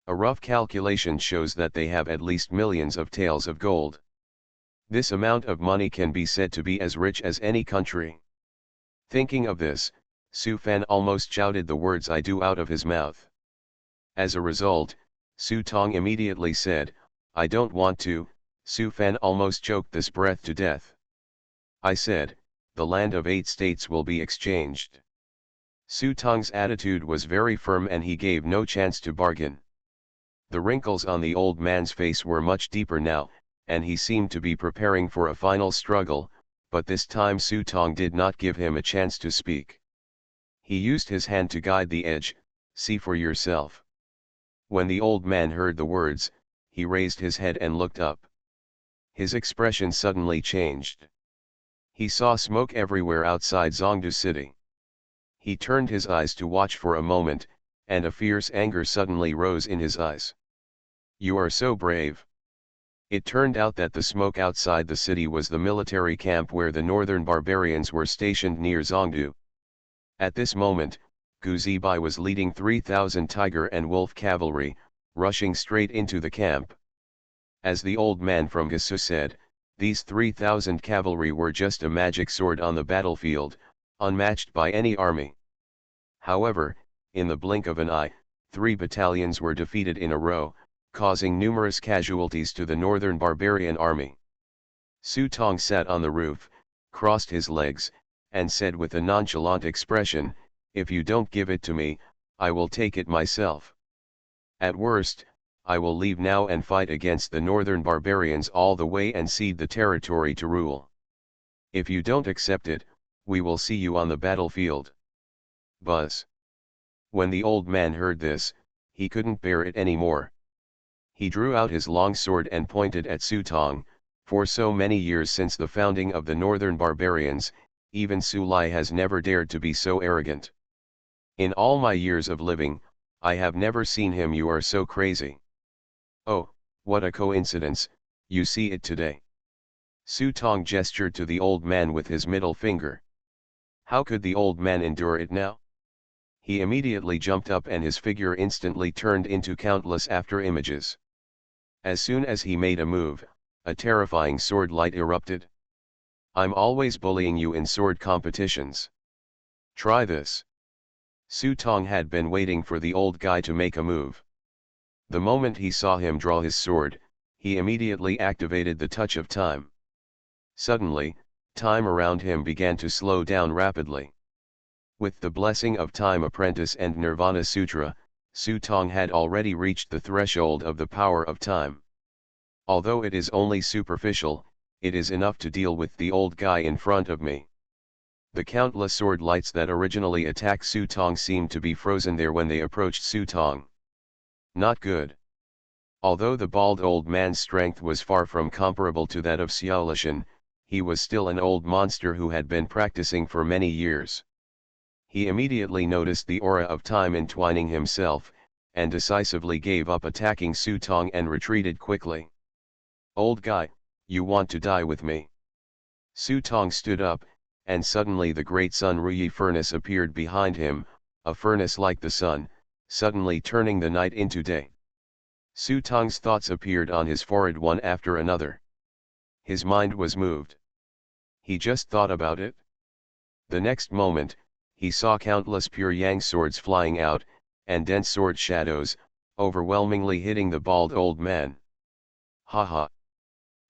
A rough calculation shows that they have at least millions of taels of gold. This amount of money can be said to be as rich as any country. Thinking of this, Su Fan almost shouted the words "I do" out of his mouth. As a result, Su Tong immediately said, "I don't want to." Su Fan almost choked this breath to death. I said, the land of 8 states will be exchanged. Su Tong's attitude was very firm and he gave no chance to bargain. The wrinkles on the old man's face were much deeper now, and he seemed to be preparing for a final struggle, but this time Su Tong did not give him a chance to speak. He used his hand to guide the edge. "See for yourself." When the old man heard the words, he raised his head and looked up. His expression suddenly changed. He saw smoke everywhere outside Zhongdu city. He turned his eyes to watch for a moment, and a fierce anger suddenly rose in his eyes. "You are so brave." It turned out that the smoke outside the city was the military camp where the northern barbarians were stationed near Zongdu. At this moment, Gu Zibai was leading 3,000 tiger and wolf cavalry, rushing straight into the camp. As the old man from Gasu said, these 3,000 cavalry were just a magic sword on the battlefield, unmatched by any army. However, in the blink of an eye, 3 battalions were defeated in a row, causing numerous casualties to the northern barbarian army. Su Tong sat on the roof, crossed his legs, and said with a nonchalant expression, "If you don't give it to me, I will take it myself. At worst, I will leave now and fight against the northern barbarians all the way and cede the territory to rule. If you don't accept it, we will see you on the battlefield." Buzz. When the old man heard this, he couldn't bear it anymore. He drew out his long sword and pointed at Su Tong. For so many years since the founding of the northern barbarians, even Su Lai has never dared to be so arrogant. In all my years of living, I have never seen him. You are so crazy. Oh, what a coincidence, you see it today. Su Tong gestured to the old man with his middle finger. How could the old man endure it now? He immediately jumped up and his figure instantly turned into countless after images. As soon as he made a move, a terrifying sword light erupted. "I'm always bullying you in sword competitions. Try this." Su Tong had been waiting for the old guy to make a move. The moment he saw him draw his sword, he immediately activated the touch of time. Suddenly, time around him began to slow down rapidly. With the blessing of Time Apprentice and Nirvana Sutra, Su Tong had already reached the threshold of the power of time. Although it is only superficial, it is enough to deal with the old guy in front of me. The countless sword lights that originally attacked Su Tong seemed to be frozen there when they approached Su Tong. Not good. Although the bald old man's strength was far from comparable to that of Xiao Lishan, he was still an old monster who had been practicing for many years. He immediately noticed the aura of time entwining himself, and decisively gave up attacking Su Tong and retreated quickly. "Old guy, you want to die with me?" Su Tong stood up, and suddenly the great Sun Ruyi furnace appeared behind him, a furnace like the sun, suddenly turning the night into day. Su Tong's thoughts appeared on his forehead one after another. His mind was moved. He just thought about it. The next moment, he saw countless pure yang swords flying out, and dense sword shadows, overwhelmingly hitting the bald old man. Ha ha!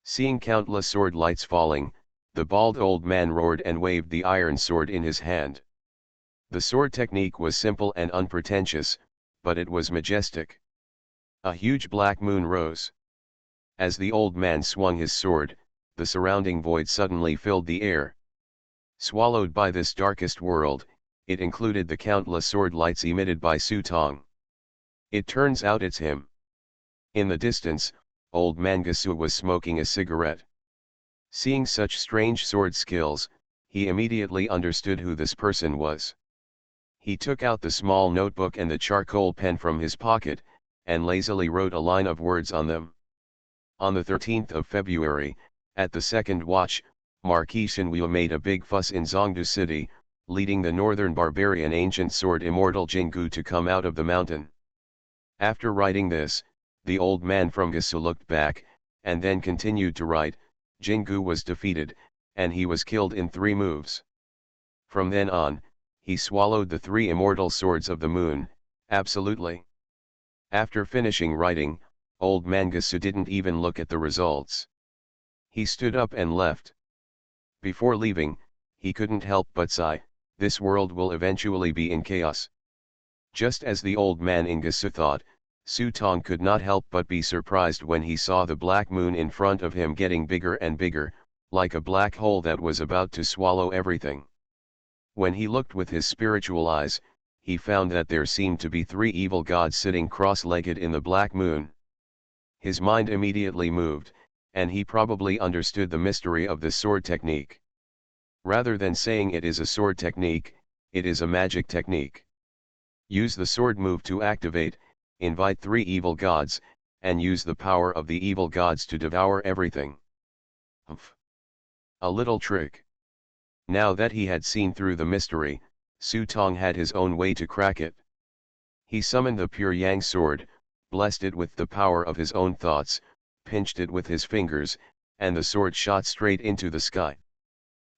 Seeing countless sword lights falling, the bald old man roared and waved the iron sword in his hand. The sword technique was simple and unpretentious, but it was majestic. A huge black moon rose. As the old man swung his sword, the surrounding void suddenly filled the air. Swallowed by this darkest world, it included the countless sword lights emitted by Su Tong. It turns out it's him. In the distance, old Mangasu was smoking a cigarette. Seeing such strange sword skills, he immediately understood who this person was. He took out the small notebook and the charcoal pen from his pocket, and lazily wrote a line of words on them. On the 13th of February, at the second watch, Marquis Shinwei made a big fuss in Zongdu City, leading the northern barbarian ancient sword immortal Jinggu to come out of the mountain. After writing this, the old man from Gasu looked back, and then continued to write, "Jinggu was defeated, and he was killed in 3 moves. From then on, he swallowed the 3 immortal swords of the moon, absolutely." After finishing writing, old Mangasu didn't even look at the results. He stood up and left. Before leaving, he couldn't help but sigh, this world will eventually be in chaos. Just as the old man in Gasu thought, Su Tong could not help but be surprised when he saw the black moon in front of him getting bigger and bigger, like a black hole that was about to swallow everything. When he looked with his spiritual eyes, he found that there seemed to be 3 evil gods sitting cross-legged in the black moon. His mind immediately moved, and he probably understood the mystery of the sword technique. Rather than saying it is a sword technique, it is a magic technique. Use the sword move to activate, invite 3 evil gods, and use the power of the evil gods to devour everything. Humph. A little trick. Now that he had seen through the mystery, Su Tong had his own way to crack it. He summoned the pure yang sword, blessed it with the power of his own thoughts, pinched it with his fingers, and the sword shot straight into the sky.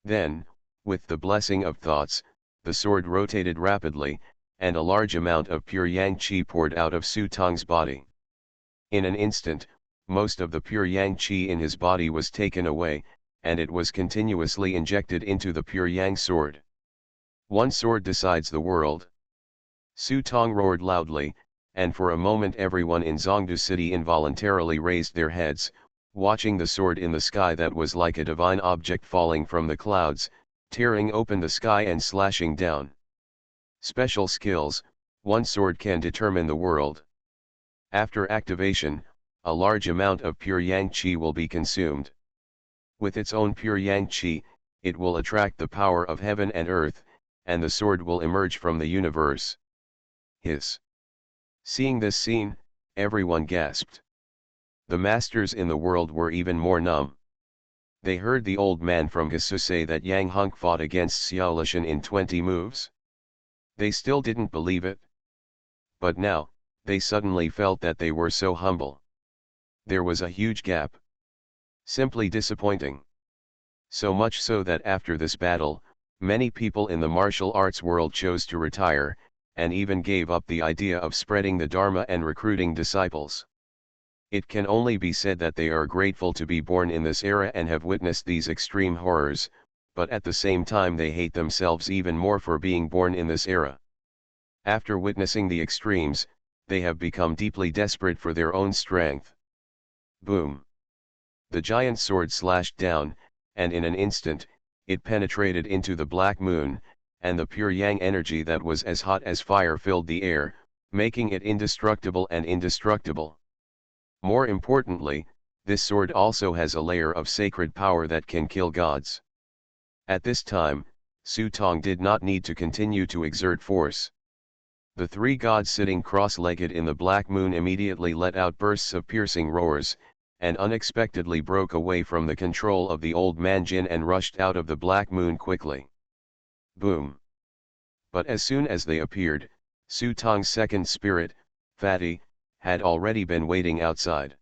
Then, with the blessing of thoughts, the sword rotated rapidly, and a large amount of pure yang qi poured out of Su Tong's body. In an instant, most of the pure yang qi in his body was taken away, and it was continuously injected into the pure yang sword. One sword decides the world. Su Tong roared loudly, and for a moment everyone in Zhongdu city involuntarily raised their heads, watching the sword in the sky that was like a divine object falling from the clouds, tearing open the sky and slashing down. Special skills, one sword can determine the world. After activation, a large amount of pure yang qi will be consumed. With its own pure yang qi, it will attract the power of heaven and earth, and the sword will emerge from the universe. Hiss. Seeing this scene, everyone gasped. The masters in the world were even more numb. They heard the old man from Gasu say that Yang Hunk fought against Xiao Lishan in 20 moves. They still didn't believe it. But now, they suddenly felt that they were so humble. There was a huge gap. Simply disappointing. So much so that after this battle, many people in the martial arts world chose to retire, and even gave up the idea of spreading the Dharma and recruiting disciples. It can only be said that they are grateful to be born in this era and have witnessed these extreme horrors, but at the same time they hate themselves even more for being born in this era. After witnessing the extremes, they have become deeply desperate for their own strength. Boom! The giant sword slashed down, and in an instant, it penetrated into the black moon, and the pure yang energy that was as hot as fire filled the air, making it indestructible and indestructible. More importantly, this sword also has a layer of sacred power that can kill gods. At this time, Su Tong did not need to continue to exert force. The 3 gods sitting cross-legged in the black moon immediately let out bursts of piercing roars, and unexpectedly broke away from the control of the old man Jin and rushed out of the black moon quickly. Boom! But as soon as they appeared, Su Tong's second spirit, Fatty, had already been waiting outside.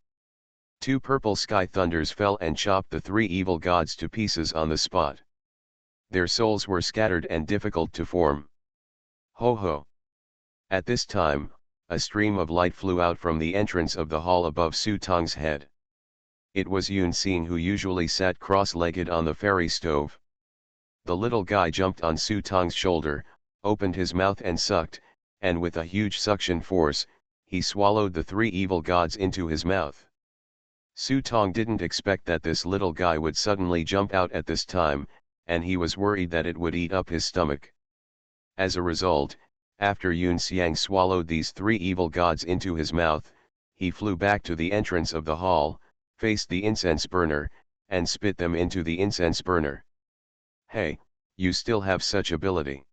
2 purple sky thunders fell and chopped the 3 evil gods to pieces on the spot. Their souls were scattered and difficult to form. Ho ho! At this time, a stream of light flew out from the entrance of the hall above Su Tong's head. It was Yun Xing, who usually sat cross-legged on the ferry stove. The little guy jumped on Su Tong's shoulder, opened his mouth and sucked, and with a huge suction force, he swallowed the 3 evil gods into his mouth. Su Tong didn't expect that this little guy would suddenly jump out at this time, and he was worried that it would eat up his stomach. As a result, after Yun Xiang swallowed these 3 evil gods into his mouth, he flew back to the entrance of the hall, faced the incense burner, and spit them into the incense burner. Hey, you still have such ability.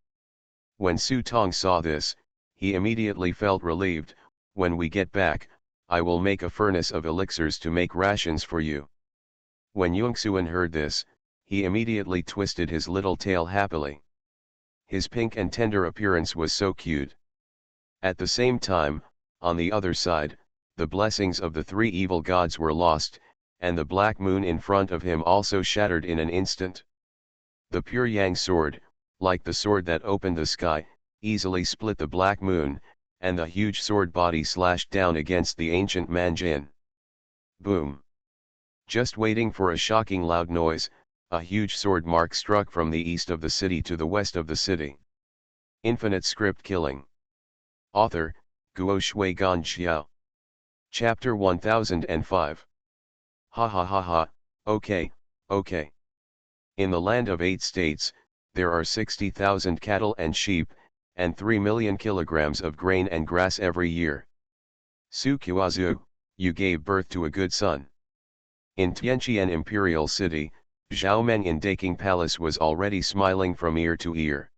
When Su Tong saw this, he immediately felt relieved. When we get back, I will make a furnace of elixirs to make rations for you. When Yongxuan heard this, he immediately twisted his little tail happily. His pink and tender appearance was so cute. At the same time, on the other side, the blessings of the 3 evil gods were lost, and the black moon in front of him also shattered in an instant. The pure yang sword, like the sword that opened the sky, easily split the black moon, and the huge sword body slashed down against the ancient man Jin. Boom! Just waiting for a shocking loud noise, a huge sword mark struck from the east of the city to the west of the city. Infinite script killing. Author, Guo Shui Gan Xiao. Chapter 1005. Ha ha ha ha, okay, okay. In the land of 8 states, there are 60,000 cattle and sheep, and 3 million kilograms of grain and grass every year. Su Qiaozu, you gave birth to a good son. In Tianqian Imperial City, Zhao Meng in Daking Palace was already smiling from ear to ear.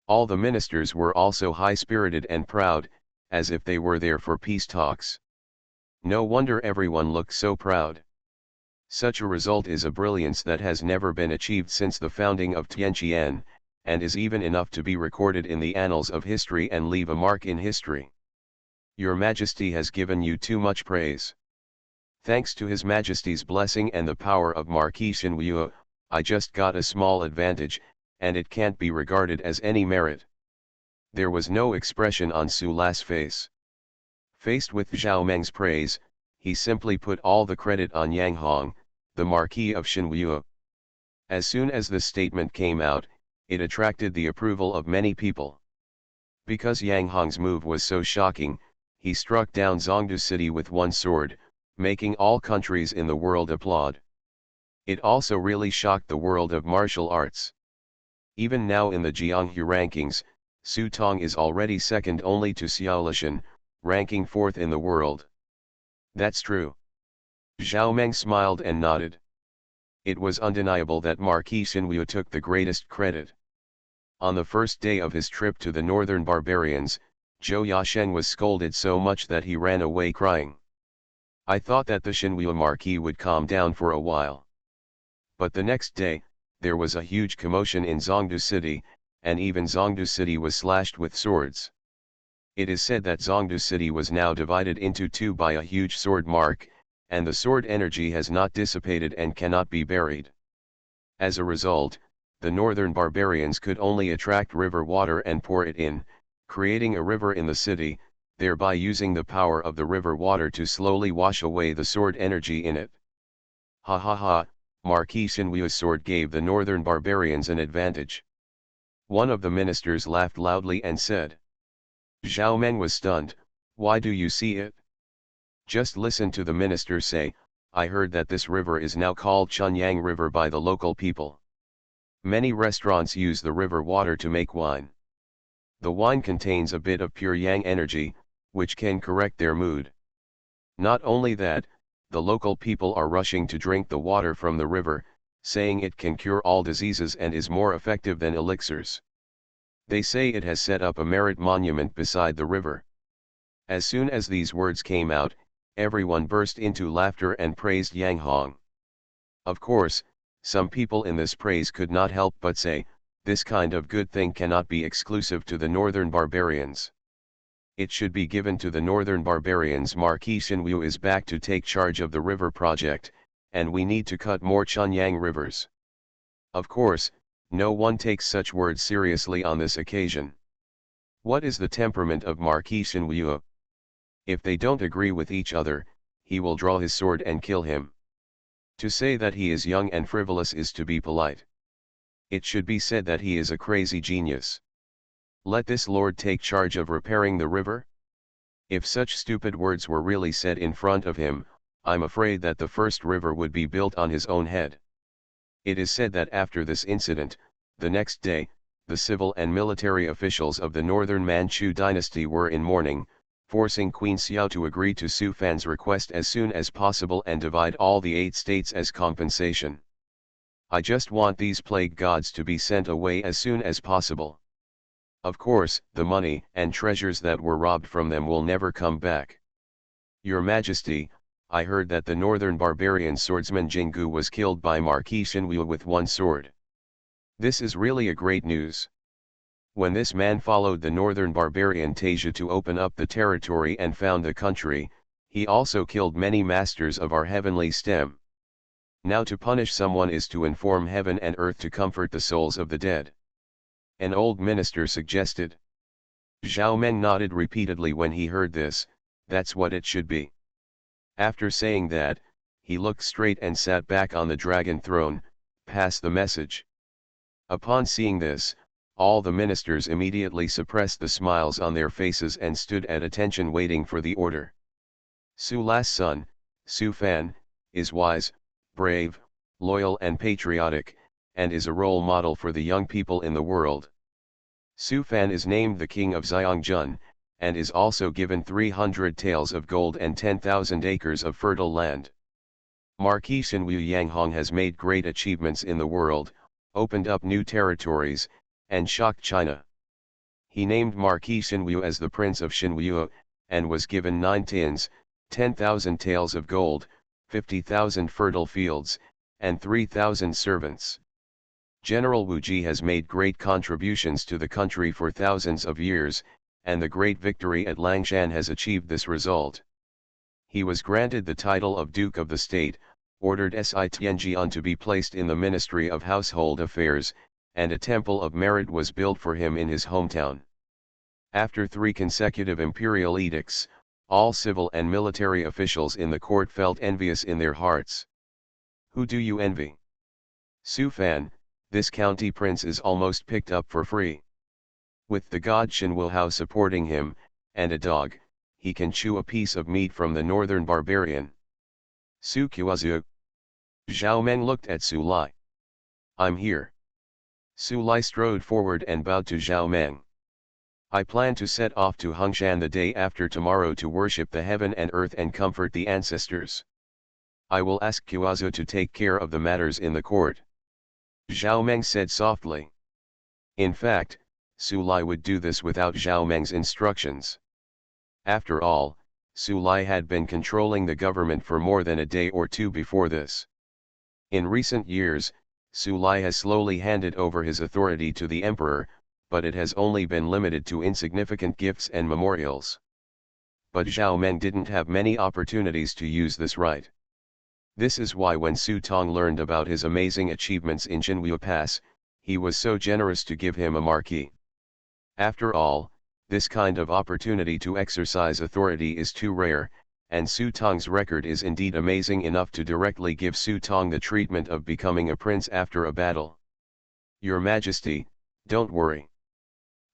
All the ministers were also high-spirited and proud, as if they were there for peace talks. No wonder everyone looked so proud. Such a result is a brilliance that has never been achieved since the founding of Tianqian, and is even enough to be recorded in the annals of history and leave a mark in history. Your Majesty has given you too much praise. Thanks to His Majesty's blessing and the power of Marquis Xinwu, I just got a small advantage, and it can't be regarded as any merit. There was no expression on Su La's face. Faced with Zhao Meng's praise, he simply put all the credit on Yang Hong, the Marquis of Xinwu. As soon as the statement came out, it attracted the approval of many people. Because Yang Hong's move was so shocking, he struck down Zhongdu city with one sword, making all countries in the world applaud. It also really shocked the world of martial arts. Even now in the Jianghu rankings, Su Tong is already second only to Xiao Lishan, ranking 4th in the world. That's true. Zhao Meng smiled and nodded. It was undeniable that Marquis Xinwu took the greatest credit. On the first day of his trip to the northern barbarians, Zhou Yashen was scolded so much that he ran away crying. I thought that the Xinwu Marquis would calm down for a while. But the next day, there was a huge commotion in Zhongdu city, and even Zhongdu city was slashed with swords. It is said that Zhongdu city was now divided into two by a huge sword mark, and the sword energy has not dissipated and cannot be buried. As a result, the northern barbarians could only attract river water and pour it in, creating a river in the city, thereby using the power of the river water to slowly wash away the sword energy in it. Ha ha ha, Marquis Xinwu's sword gave the northern barbarians an advantage. One of the ministers laughed loudly and said. Zhao Meng was stunned. Why do you see it? Just listen to the minister say, I heard that this river is now called Chunyang River by the local people. Many restaurants use the river water to make wine. The wine contains a bit of pure yang energy, which can correct their mood. Not only that, the local people are rushing to drink the water from the river, saying it can cure all diseases and is more effective than elixirs. They say it has set up a merit monument beside the river. As soon as these words came out, everyone burst into laughter and praised Yang Hong. Of course, some people in this praise could not help but say, this kind of good thing cannot be exclusive to the northern barbarians. It should be given to the northern barbarians. Marquis Xinwu is back to take charge of the river project, and we need to cut more Chunyang rivers. Of course, no one takes such words seriously on this occasion. What is the temperament of Marquis Xinwu? If they don't agree with each other, he will draw his sword and kill him. To say that he is young and frivolous is to be polite. It should be said that he is a crazy genius. Let this lord take charge of repairing the river? If such stupid words were really said in front of him, I'm afraid that the first river would be built on his own head. It is said that after this incident, the next day, the civil and military officials of the northern Manchu dynasty were in mourning, forcing Queen Xiao to agree to Su Fan's request as soon as possible and divide all the 8 states as compensation. I just want these plague gods to be sent away as soon as possible. Of course, the money and treasures that were robbed from them will never come back. Your Majesty, I heard that the northern barbarian swordsman Jinggu was killed by Marquis Xinwu with one sword. This is really a great news. When this man followed the northern barbarian Tasia to open up the territory and found the country, he also killed many masters of our heavenly stem. Now to punish someone is to inform heaven and earth to comfort the souls of the dead. An old minister suggested. Zhao Meng nodded repeatedly when he heard this, that's what it should be. After saying that, he looked straight and sat back on the dragon throne, pass the message. Upon seeing this, all the ministers immediately suppressed the smiles on their faces and stood at attention waiting for the order. Su La's son, Su Fan, is wise, brave, loyal and patriotic, and is a role model for the young people in the world. Su Fan is named the king of Xiangjun, and is also given 300 taels of gold and 10,000 acres of fertile land. Marquis Xinwu Yanghong has made great achievements in the world, opened up new territories, and shocked China. He named Marquis Xinwu as the Prince of Xinwu, and was given 9 tins, 10,000 taels of gold, 50,000 fertile fields, and 3,000 servants. General Wu Ji has made great contributions to the country for thousands of years, and the great victory at Langshan has achieved this result. He was granted the title of Duke of the State, ordered Si Tianjian to be placed in the Ministry of Household Affairs, and a temple of merit was built for him in his hometown. After 3 consecutive imperial edicts, all civil and military officials in the court felt envious in their hearts. Who do you envy? Su Fan, this county prince is almost picked up for free. With the god Xinwu supporting him, and a dog, he can chew a piece of meat from the northern barbarian. Su Qiaozu. Zhao Meng looked at Su Lai. I'm here. Su Lai strode forward and bowed to Zhao Meng. I plan to set off to Hongshan the day after tomorrow to worship the heaven and earth and comfort the ancestors. I will ask Qiaozu to take care of the matters in the court. Zhao Meng said softly. In fact, Su Lai would do this without Zhao Meng's instructions. After all, Su Lai had been controlling the government for more than a day or two before this. In recent years, Su Lai has slowly handed over his authority to the emperor, but it has only been limited to insignificant gifts and memorials. But Zhao Meng didn't have many opportunities to use this right. This is why when Su Tong learned about his amazing achievements in Xinwu Pass, he was so generous to give him a marquee. After all, this kind of opportunity to exercise authority is too rare, and Su Tong's record is indeed amazing enough to directly give Su Tong the treatment of becoming a prince after a battle. Your Majesty, don't worry.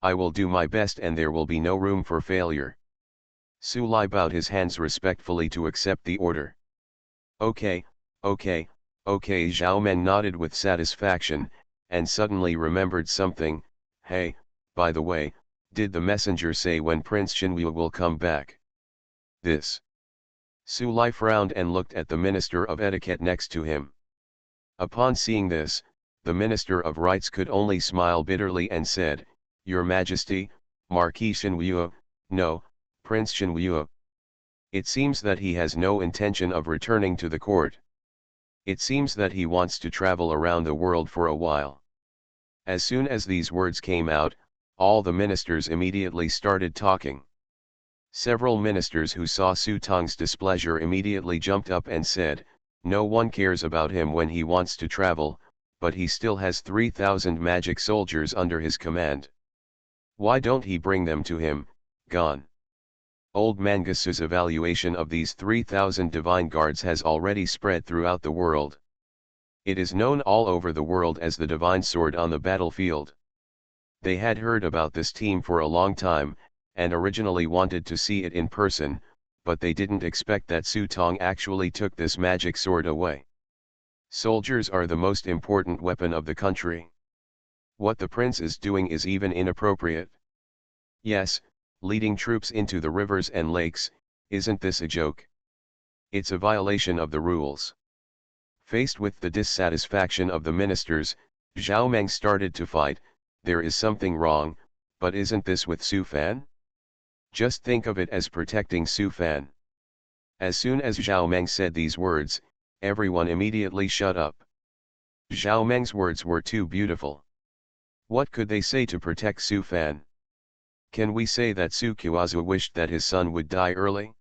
I will do my best and there will be no room for failure. Su Lai bowed his hands respectfully to accept the order. Okay, Zhao Meng nodded with satisfaction, and suddenly remembered something. Hey, by the way, did the messenger say when Prince Xinwu will come back? This. Su Lai frowned and looked at the Minister of Etiquette next to him. Upon seeing this, the Minister of Rights could only smile bitterly and said, Your Majesty, Marquis Xinwu, no, Prince Xinwu. It seems that he has no intention of returning to the court. It seems that he wants to travel around the world for a while. As soon as these words came out, all the ministers immediately started talking. Several ministers who saw Su Tong's displeasure immediately jumped up and said, No one cares about him when he wants to travel, but he still has 3,000 magic soldiers under his command. Why don't he bring them to him, Gon? Old Mangasu's evaluation of these 3,000 divine guards has already spread throughout the world. It is known all over the world as the divine sword on the battlefield. They had heard about this team for a long time, and originally wanted to see it in person, but they didn't expect that Su Tong actually took this magic sword away. Soldiers are the most important weapon of the country. What the prince is doing is even inappropriate. Yes, leading troops into the rivers and lakes, isn't this a joke? It's a violation of the rules. Faced with the dissatisfaction of the ministers, Zhao Meng started to fight. There is something wrong, but isn't this with Su Fan? Just think of it as protecting Su Fan. As soon as Zhao Meng said these words, everyone immediately shut up. Zhao Meng's words were too beautiful. What could they say to protect Su Fan? Can we say that Su Qiaozu wished that his son would die early?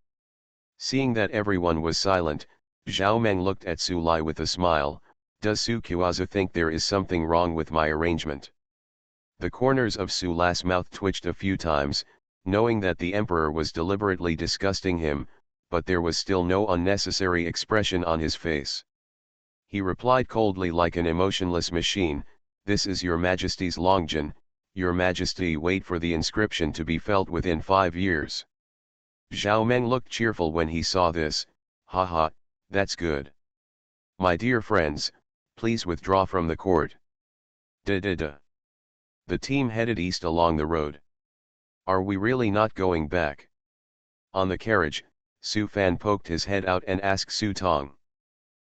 Seeing that everyone was silent, Zhao Meng looked at Su Lai with a smile. Does Su Qiaozu think there is something wrong with my arrangement? The corners of Su Lai's mouth twitched a few times, knowing that the emperor was deliberately disgusting him, but there was still no unnecessary expression on his face. He replied coldly like an emotionless machine, This is your Majesty's Longjin, Your Majesty wait for the inscription to be felt within 5 years. Zhao Meng looked cheerful when he saw this. Haha, that's good. My dear friends, please withdraw from the court. Da. The team headed east along the road. Are we really not going back? On the carriage, Su Fan poked his head out and asked Su Tong.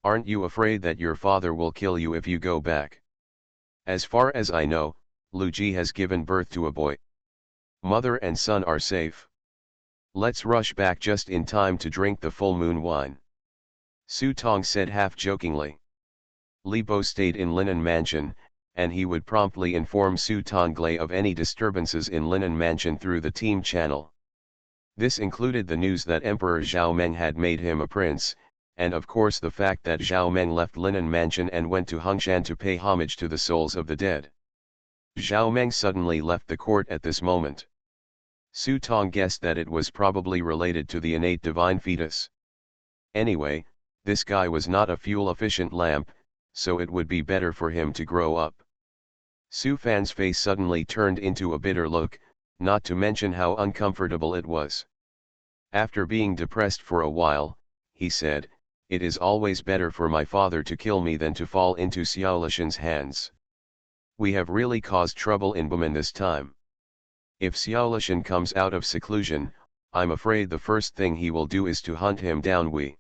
Aren't you afraid that your father will kill you if you go back? As far as I know, Lu Ji has given birth to a boy. Mother and son are safe. Let's rush back just in time to drink the full moon wine. Su Tong said half-jokingly. Li Bo stayed in Linen Mansion, and he would promptly inform Su Tonglei of any disturbances in Linen Mansion through the team channel. This included the news that Emperor Zhao Meng had made him a prince, and of course the fact that Zhao Meng left Linen Mansion and went to Hongshan to pay homage to the souls of the dead. Zhao Meng suddenly left the court at this moment. Su Tong guessed that it was probably related to the innate divine fetus. Anyway, this guy was not a fuel-efficient lamp, so it would be better for him to grow up. Su Fan's face suddenly turned into a bitter look, not to mention how uncomfortable it was. After being depressed for a while, he said, "It is always better for my father to kill me than to fall into Xiaolishan's hands. We have really caused trouble in Bumen this time. If Xiaolishan comes out of seclusion, I'm afraid the first thing he will do is to hunt him down."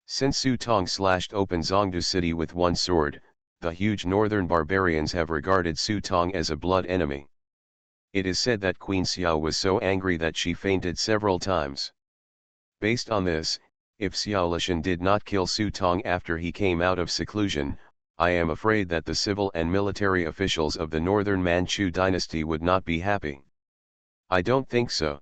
Since Su Tong slashed open Zongdu city with one sword, the huge northern barbarians have regarded Su Tong as a blood enemy. It is said that Queen Xiao was so angry that she fainted several times. Based on this, if Xiaolishan did not kill Su Tong after he came out of seclusion, I am afraid that the civil and military officials of the northern Manchu dynasty would not be happy. I don't think so.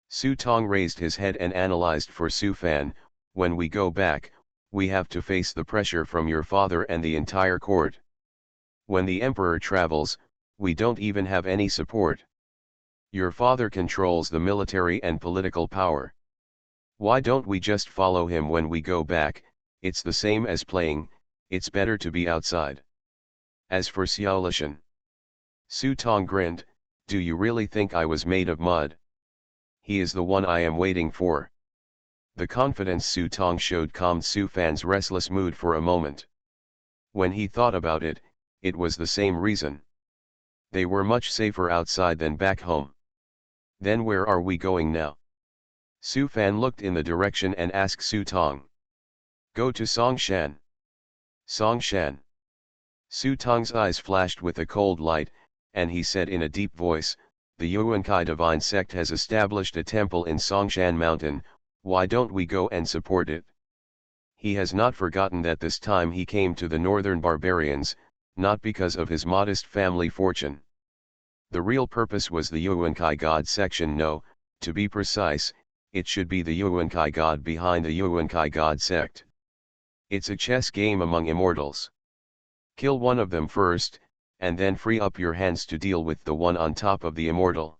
Su Tong raised his head and analyzed for Su Fan. When we go back, we have to face the pressure from your father and the entire court. When the emperor travels, we don't even have any support. Your father controls the military and political power. Why don't we just follow him when we go back? It's the same as playing, it's better to be outside. As for Xiaolishan, Su Tong grinned, do you really think I was made of mud? He is the one I am waiting for. The confidence Su Tong showed calmed Su Fan's restless mood for a moment. When he thought about it, it was the same reason. They were much safer outside than back home. Then where are we going now? Su Fan looked in the direction and asked Su Tong. Go to Songshan. Songshan. Su Tong's eyes flashed with a cold light, and he said in a deep voice, the Yuankai divine sect has established a temple in Songshan Mountain, why don't we go and support it? He has not forgotten that this time he came to the northern barbarians, not because of his modest family fortune. The real purpose was the Yuankai god section. No, to be precise, it should be the Yuankai god behind the Yuankai god sect. It's a chess game among immortals. Kill one of them first, and then free up your hands to deal with the one on top of the immortal.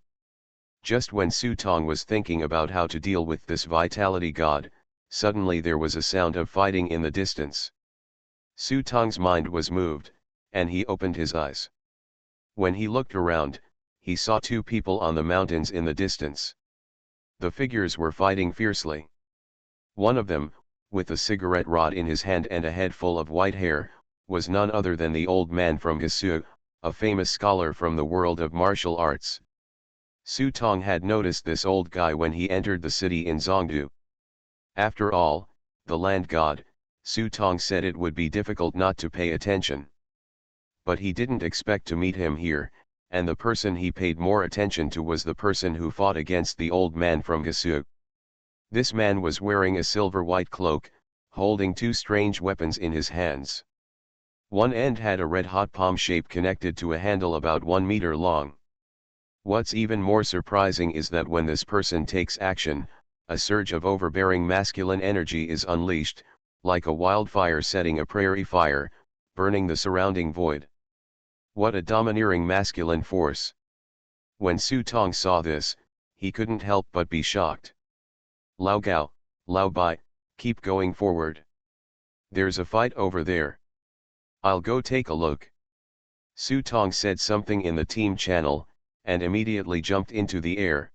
Just when Su Tong was thinking about how to deal with this vitality god, suddenly there was a sound of fighting in the distance. Su Tong's mind was moved, and he opened his eyes. When he looked around, he saw two people on the mountains in the distance. The figures were fighting fiercely. One of them, with a cigarette rod in his hand and a head full of white hair, was none other than the old man from Gasu, a famous scholar from the world of martial arts. Su Tong had noticed this old guy when he entered the city in Zongdu. After all, the land god, Su Tong said it would be difficult not to pay attention. But he didn't expect to meet him here, and the person he paid more attention to was the person who fought against the old man from Gasu. This man was wearing a silver-white cloak, holding two strange weapons in his hands. One end had a red-hot palm shape connected to a handle about 1 meter long. What's even more surprising is that when this person takes action, a surge of overbearing masculine energy is unleashed, like a wildfire setting a prairie fire, burning the surrounding void. What a domineering masculine force! When Su Tong saw this, he couldn't help but be shocked. Lao Gao, Lao Bai, keep going forward. There's a fight over there. I'll go take a look. Su Tong said something in the team channel, and immediately jumped into the air.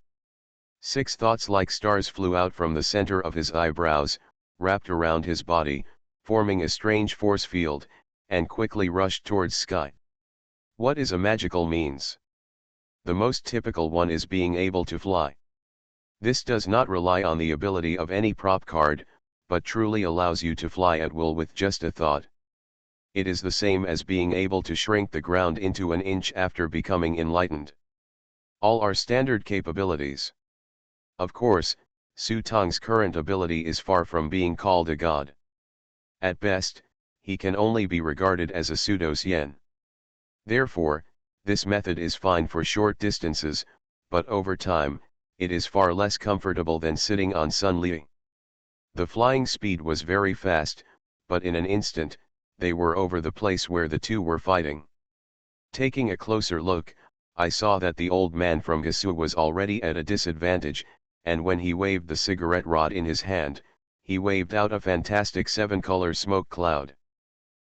6 thoughts like stars flew out from the center of his eyebrows, wrapped around his body, forming a strange force field, and quickly rushed towards sky. What is a magical means? The most typical one is being able to fly. This does not rely on the ability of any prop card, but truly allows you to fly at will with just a thought. It is the same as being able to shrink the ground into an inch after becoming enlightened. All are standard capabilities. Of course, Su Tong's current ability is far from being called a god. At best, he can only be regarded as a pseudo-Xian. Therefore, this method is fine for short distances, but over time, it is far less comfortable than sitting on Sun Li. The flying speed was very fast, but in an instant, they were over the place where the two were fighting. Taking a closer look, I saw that the old man from Gasu was already at a disadvantage, and when he waved the cigarette rod in his hand, he waved out a fantastic 7-color smoke cloud.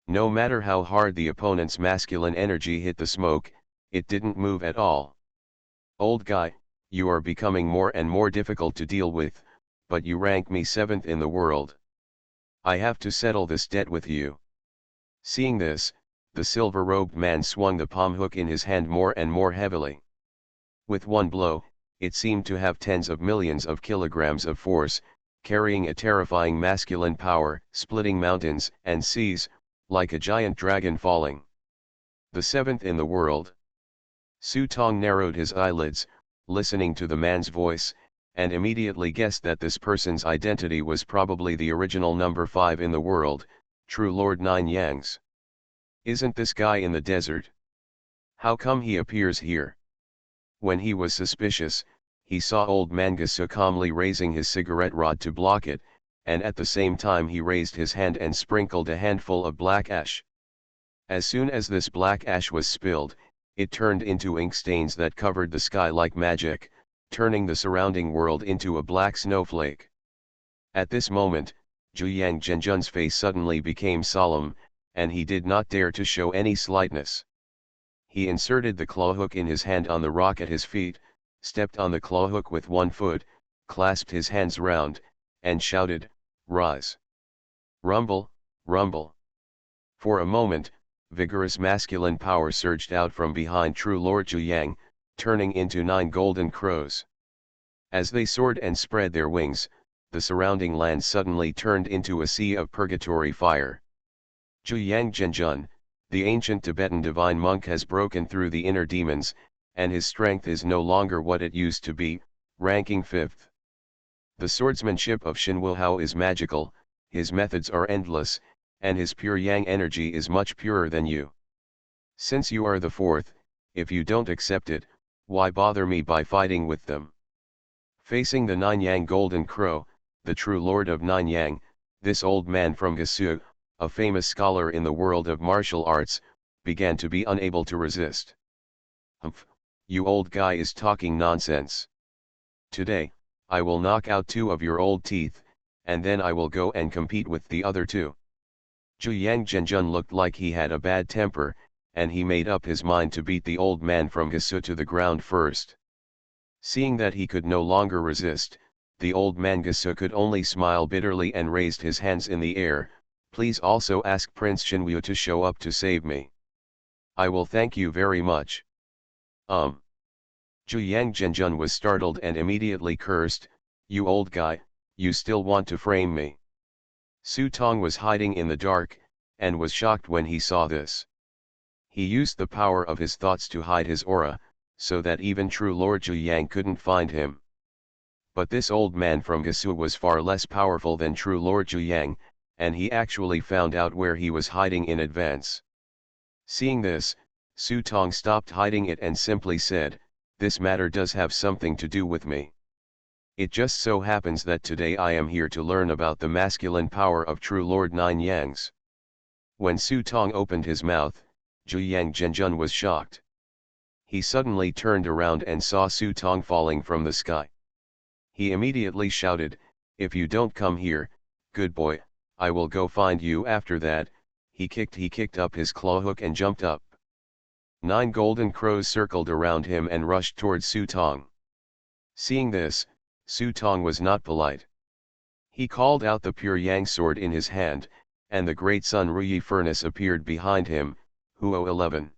No matter how hard the opponent's masculine energy hit the smoke, it didn't move at all. Old guy, you are becoming more and more difficult to deal with, but you rank me 7th in the world. I have to settle this debt with you. Seeing this, the silver-robed man swung the palm hook in his hand more and more heavily. With one blow, it seemed to have tens of millions of kilograms of force, carrying a terrifying masculine power, splitting mountains and seas, like a giant dragon falling. The 7th in the world. Su Tong narrowed his eyelids, listening to the man's voice, and immediately guessed that this person's identity was probably the original number 5 in the world, true Lord Nine Yangs. Isn't this guy in the desert? How come he appears here? When he was suspicious, he saw old Mangasu calmly raising his cigarette rod to block it, and at the same time he raised his hand and sprinkled a handful of black ash. As soon as this black ash was spilled, it turned into ink stains that covered the sky like magic, turning the surrounding world into a black snowflake. At this moment, Zhuyang Zhenjun's face suddenly became solemn, and he did not dare to show any slightness. He inserted the claw hook in his hand on the rock at his feet, stepped on the claw hook with one foot, clasped his hands round, and shouted, "Rise! Rumble, rumble!" For a moment, vigorous masculine power surged out from behind true Lord Zhuyang, turning into 9 golden crows. As they soared and spread their wings, the surrounding land suddenly turned into a sea of purgatory fire. Zhuyang Zhenjun, the ancient Tibetan divine monk, has broken through the inner demons, and his strength is no longer what it used to be, ranking 5th. The swordsmanship of Shin Wuhao is magical, his methods are endless, and his pure yang energy is much purer than you. Since you are the 4th, if you don't accept it, why bother me by fighting with them? Facing the 9 Yang Golden Crow, the true lord of Nine Yang, this old man from Gasu, a famous scholar in the world of martial arts, began to be unable to resist. "Humph, you old guy is talking nonsense. Today, I will knock out 2 of your old teeth, and then I will go and compete with the other 2. Zhuyang Zhenjun looked like he had a bad temper, and he made up his mind to beat the old man from Gasu to the ground first. Seeing that he could no longer resist, the old man Gasu could only smile bitterly and raised his hands in the air. "Please also ask Prince Xinwu to show up to save me. I will thank you very much." Zhuyang Zhenjun was startled and immediately cursed, "You old guy, you still want to frame me." Su Tong was hiding in the dark, and was shocked when he saw this. He used the power of his thoughts to hide his aura, so that even true Lord Zhuyang couldn't find him. But this old man from Gasu was far less powerful than true Lord Zhuyang, and he actually found out where he was hiding in advance. Seeing this, Su Tong stopped hiding it and simply said, "This matter does have something to do with me. It just so happens that today I am here to learn about the masculine power of true Lord Nine Yangs." When Su Tong opened his mouth, Zhuyang Zhenjun was shocked. He suddenly turned around and saw Su Tong falling from the sky. He immediately shouted, "If you don't come here, good boy, I will go find you." After that, he kicked up his claw hook and jumped up. 9 golden crows circled around him and rushed towards Su Tong. Seeing this, Su Tong was not polite. He called out the pure yang sword in his hand, and the great Sun Ruyi furnace appeared behind him, Huo 11.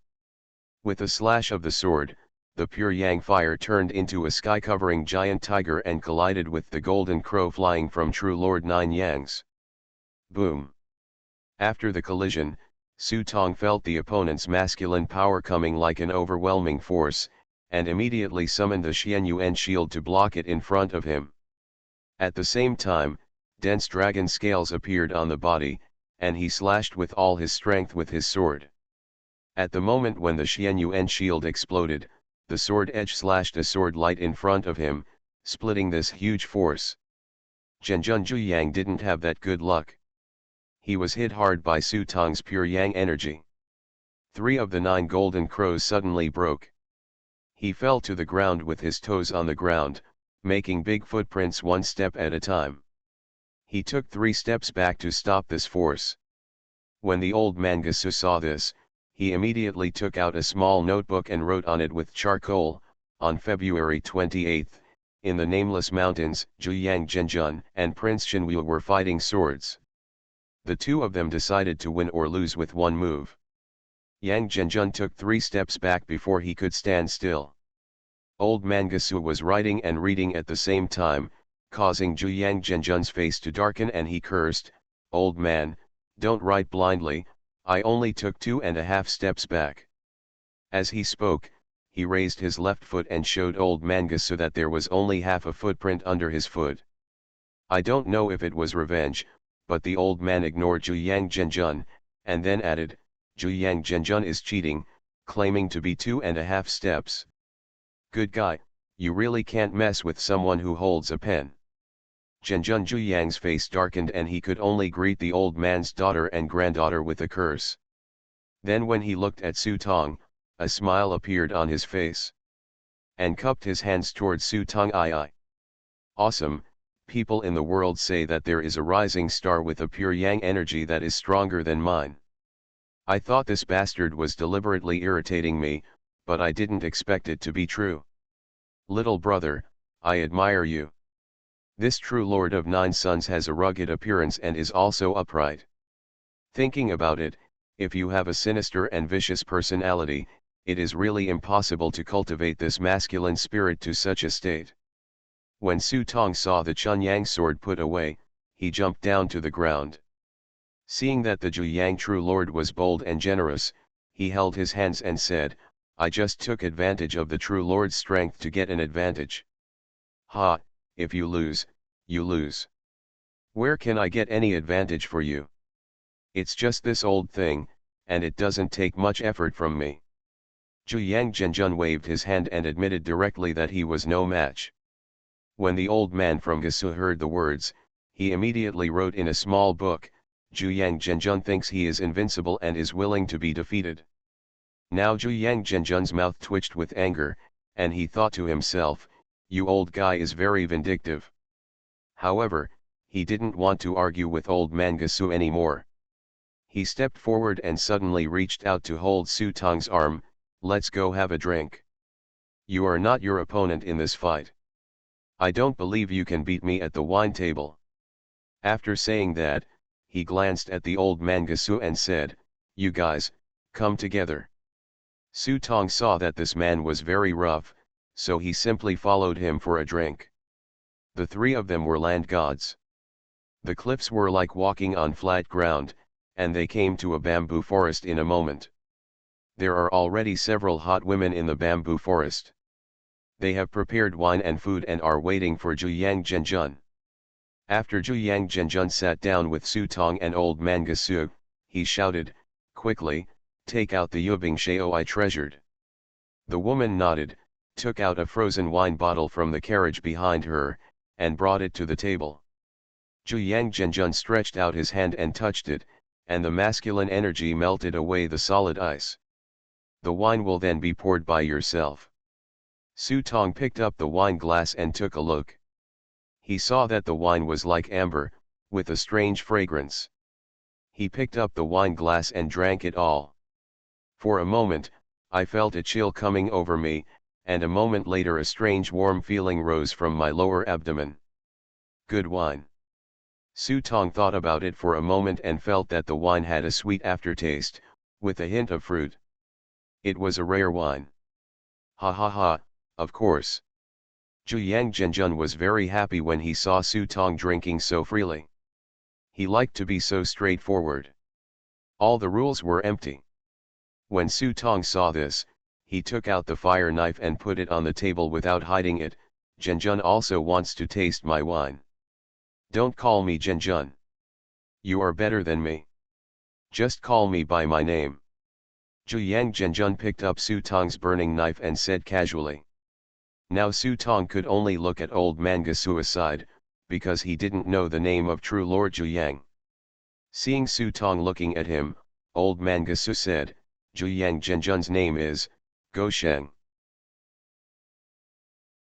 With a slash of the sword, the pure yang fire turned into a sky-covering giant tiger and collided with the golden crow flying from true Lord Nine Yangs. Boom! After the collision, Su Tong felt the opponent's masculine power coming like an overwhelming force, and immediately summoned the Xianyuan shield to block it in front of him. At the same time, dense dragon scales appeared on the body, and he slashed with all his strength with his sword. At the moment when the Xianyuan shield exploded, the sword edge slashed a sword light in front of him, splitting this huge force. Zhenjun Zhuyang didn't have that good luck. He was hit hard by Su Tong's pure yang energy. 3 of the 9 golden crows suddenly broke. He fell to the ground with his toes on the ground, making big footprints one step at a time. He took 3 steps back to stop this force. When the old Mangasu saw this, he immediately took out a small notebook and wrote on it with charcoal, on February 28, in the Nameless Mountains, Zhuyang Zhenjun and Prince Xinwu were fighting swords. The 2 of them decided to win or lose with one move. Yang Zhenjun took 3 steps back before he could stand still. Old Mangasu was writing and reading at the same time, causing Zhuyang Zhenjun's face to darken, and he cursed, "Old man, don't write blindly, I only took 2.5 steps back." As he spoke, he raised his left foot and showed old Mangasu that there was only half a footprint under his foot. I don't know if it was revenge, but the old man ignored Zhuyang Zhenjun, and then added, "Zhuyang Zhenjun is cheating, claiming to be 2.5 steps. Good guy, you really can't mess with someone who holds a pen." Zhenjun Zhuyang's face darkened and he could only greet the old man's daughter and granddaughter with a curse. Then when he looked at Su Tong, a smile appeared on his face. And cupped his hands towards Su Tong. Awesome, people in the world say that there is a rising star with a pure yang energy that is stronger than mine. I thought this bastard was deliberately irritating me, but I didn't expect it to be true. Little brother, I admire you. This true Lord of 9 Suns has a rugged appearance and is also upright. Thinking about it, if you have a sinister and vicious personality, it is really impossible to cultivate this masculine spirit to such a state. When Su Tong saw the Chunyang sword put away, he jumped down to the ground. Seeing that the Zhuyang true lord was bold and generous, he held his hands and said, "I just took advantage of the true lord's strength to get an advantage. Ha, if you lose, you lose. Where can I get any advantage for you? It's just this old thing, and it doesn't take much effort from me." Zhuyang Zhenjun waved his hand and admitted directly that he was no match. When the old man from Gasu heard the words, he immediately wrote in a small book, "Zhuyang Zhenjun thinks he is invincible and is willing to be defeated." Now Zhuyang Zhenjun's mouth twitched with anger, and he thought to himself, "You old guy is very vindictive." However, he didn't want to argue with old Mangasu anymore. He stepped forward and suddenly reached out to hold Su Tong's arm. "Let's go have a drink. You are not your opponent in this fight. I don't believe you can beat me at the wine table." After saying that, he glanced at the old Mangasu and said, "You guys, come together." Su Tong saw that this man was very rough, so he simply followed him for a drink. The 3 of them were land gods. The cliffs were like walking on flat ground, and they came to a bamboo forest in a moment. There are already several hot women in the bamboo forest. They have prepared wine and food and are waiting for Zhuyang Zhenjun. After Zhuyang Zhenjun sat down with Su Tong and old Mangasu, he shouted, "Quickly, take out the Yubing Shao I treasured." The woman nodded, took out a frozen wine bottle from the carriage behind her, and brought it to the table. Zhuyang Zhenjun stretched out his hand and touched it, and the masculine energy melted away the solid ice. "The wine will then be poured by yourself." Su Tong picked up the wine glass and took a look. He saw that the wine was like amber, with a strange fragrance. He picked up the wine glass and drank it all. For a moment, I felt a chill coming over me, and a moment later a strange warm feeling rose from my lower abdomen. Good wine. Su Tong thought about it for a moment and felt that the wine had a sweet aftertaste, with a hint of fruit. It was a rare wine. Ha ha ha, of course. Zhuyang Zhenjun was very happy when he saw Su Tong drinking so freely. He liked to be so straightforward. All the rules were empty. When Su Tong saw this, he took out the fire knife and put it on the table without hiding it. Zhenjun also wants to taste my wine. Don't call me Zhenjun. You are better than me. Just call me by my name. Zhuyang Zhenjun picked up Su Tong's burning knife and said casually. Now Su Tong could only look at old manga suicide, because he didn't know the name of true Lord Zhuyang. Seeing Su Tong looking at him, old manga Su said, Zhuyang Zhenjun's name is, Go Sheng.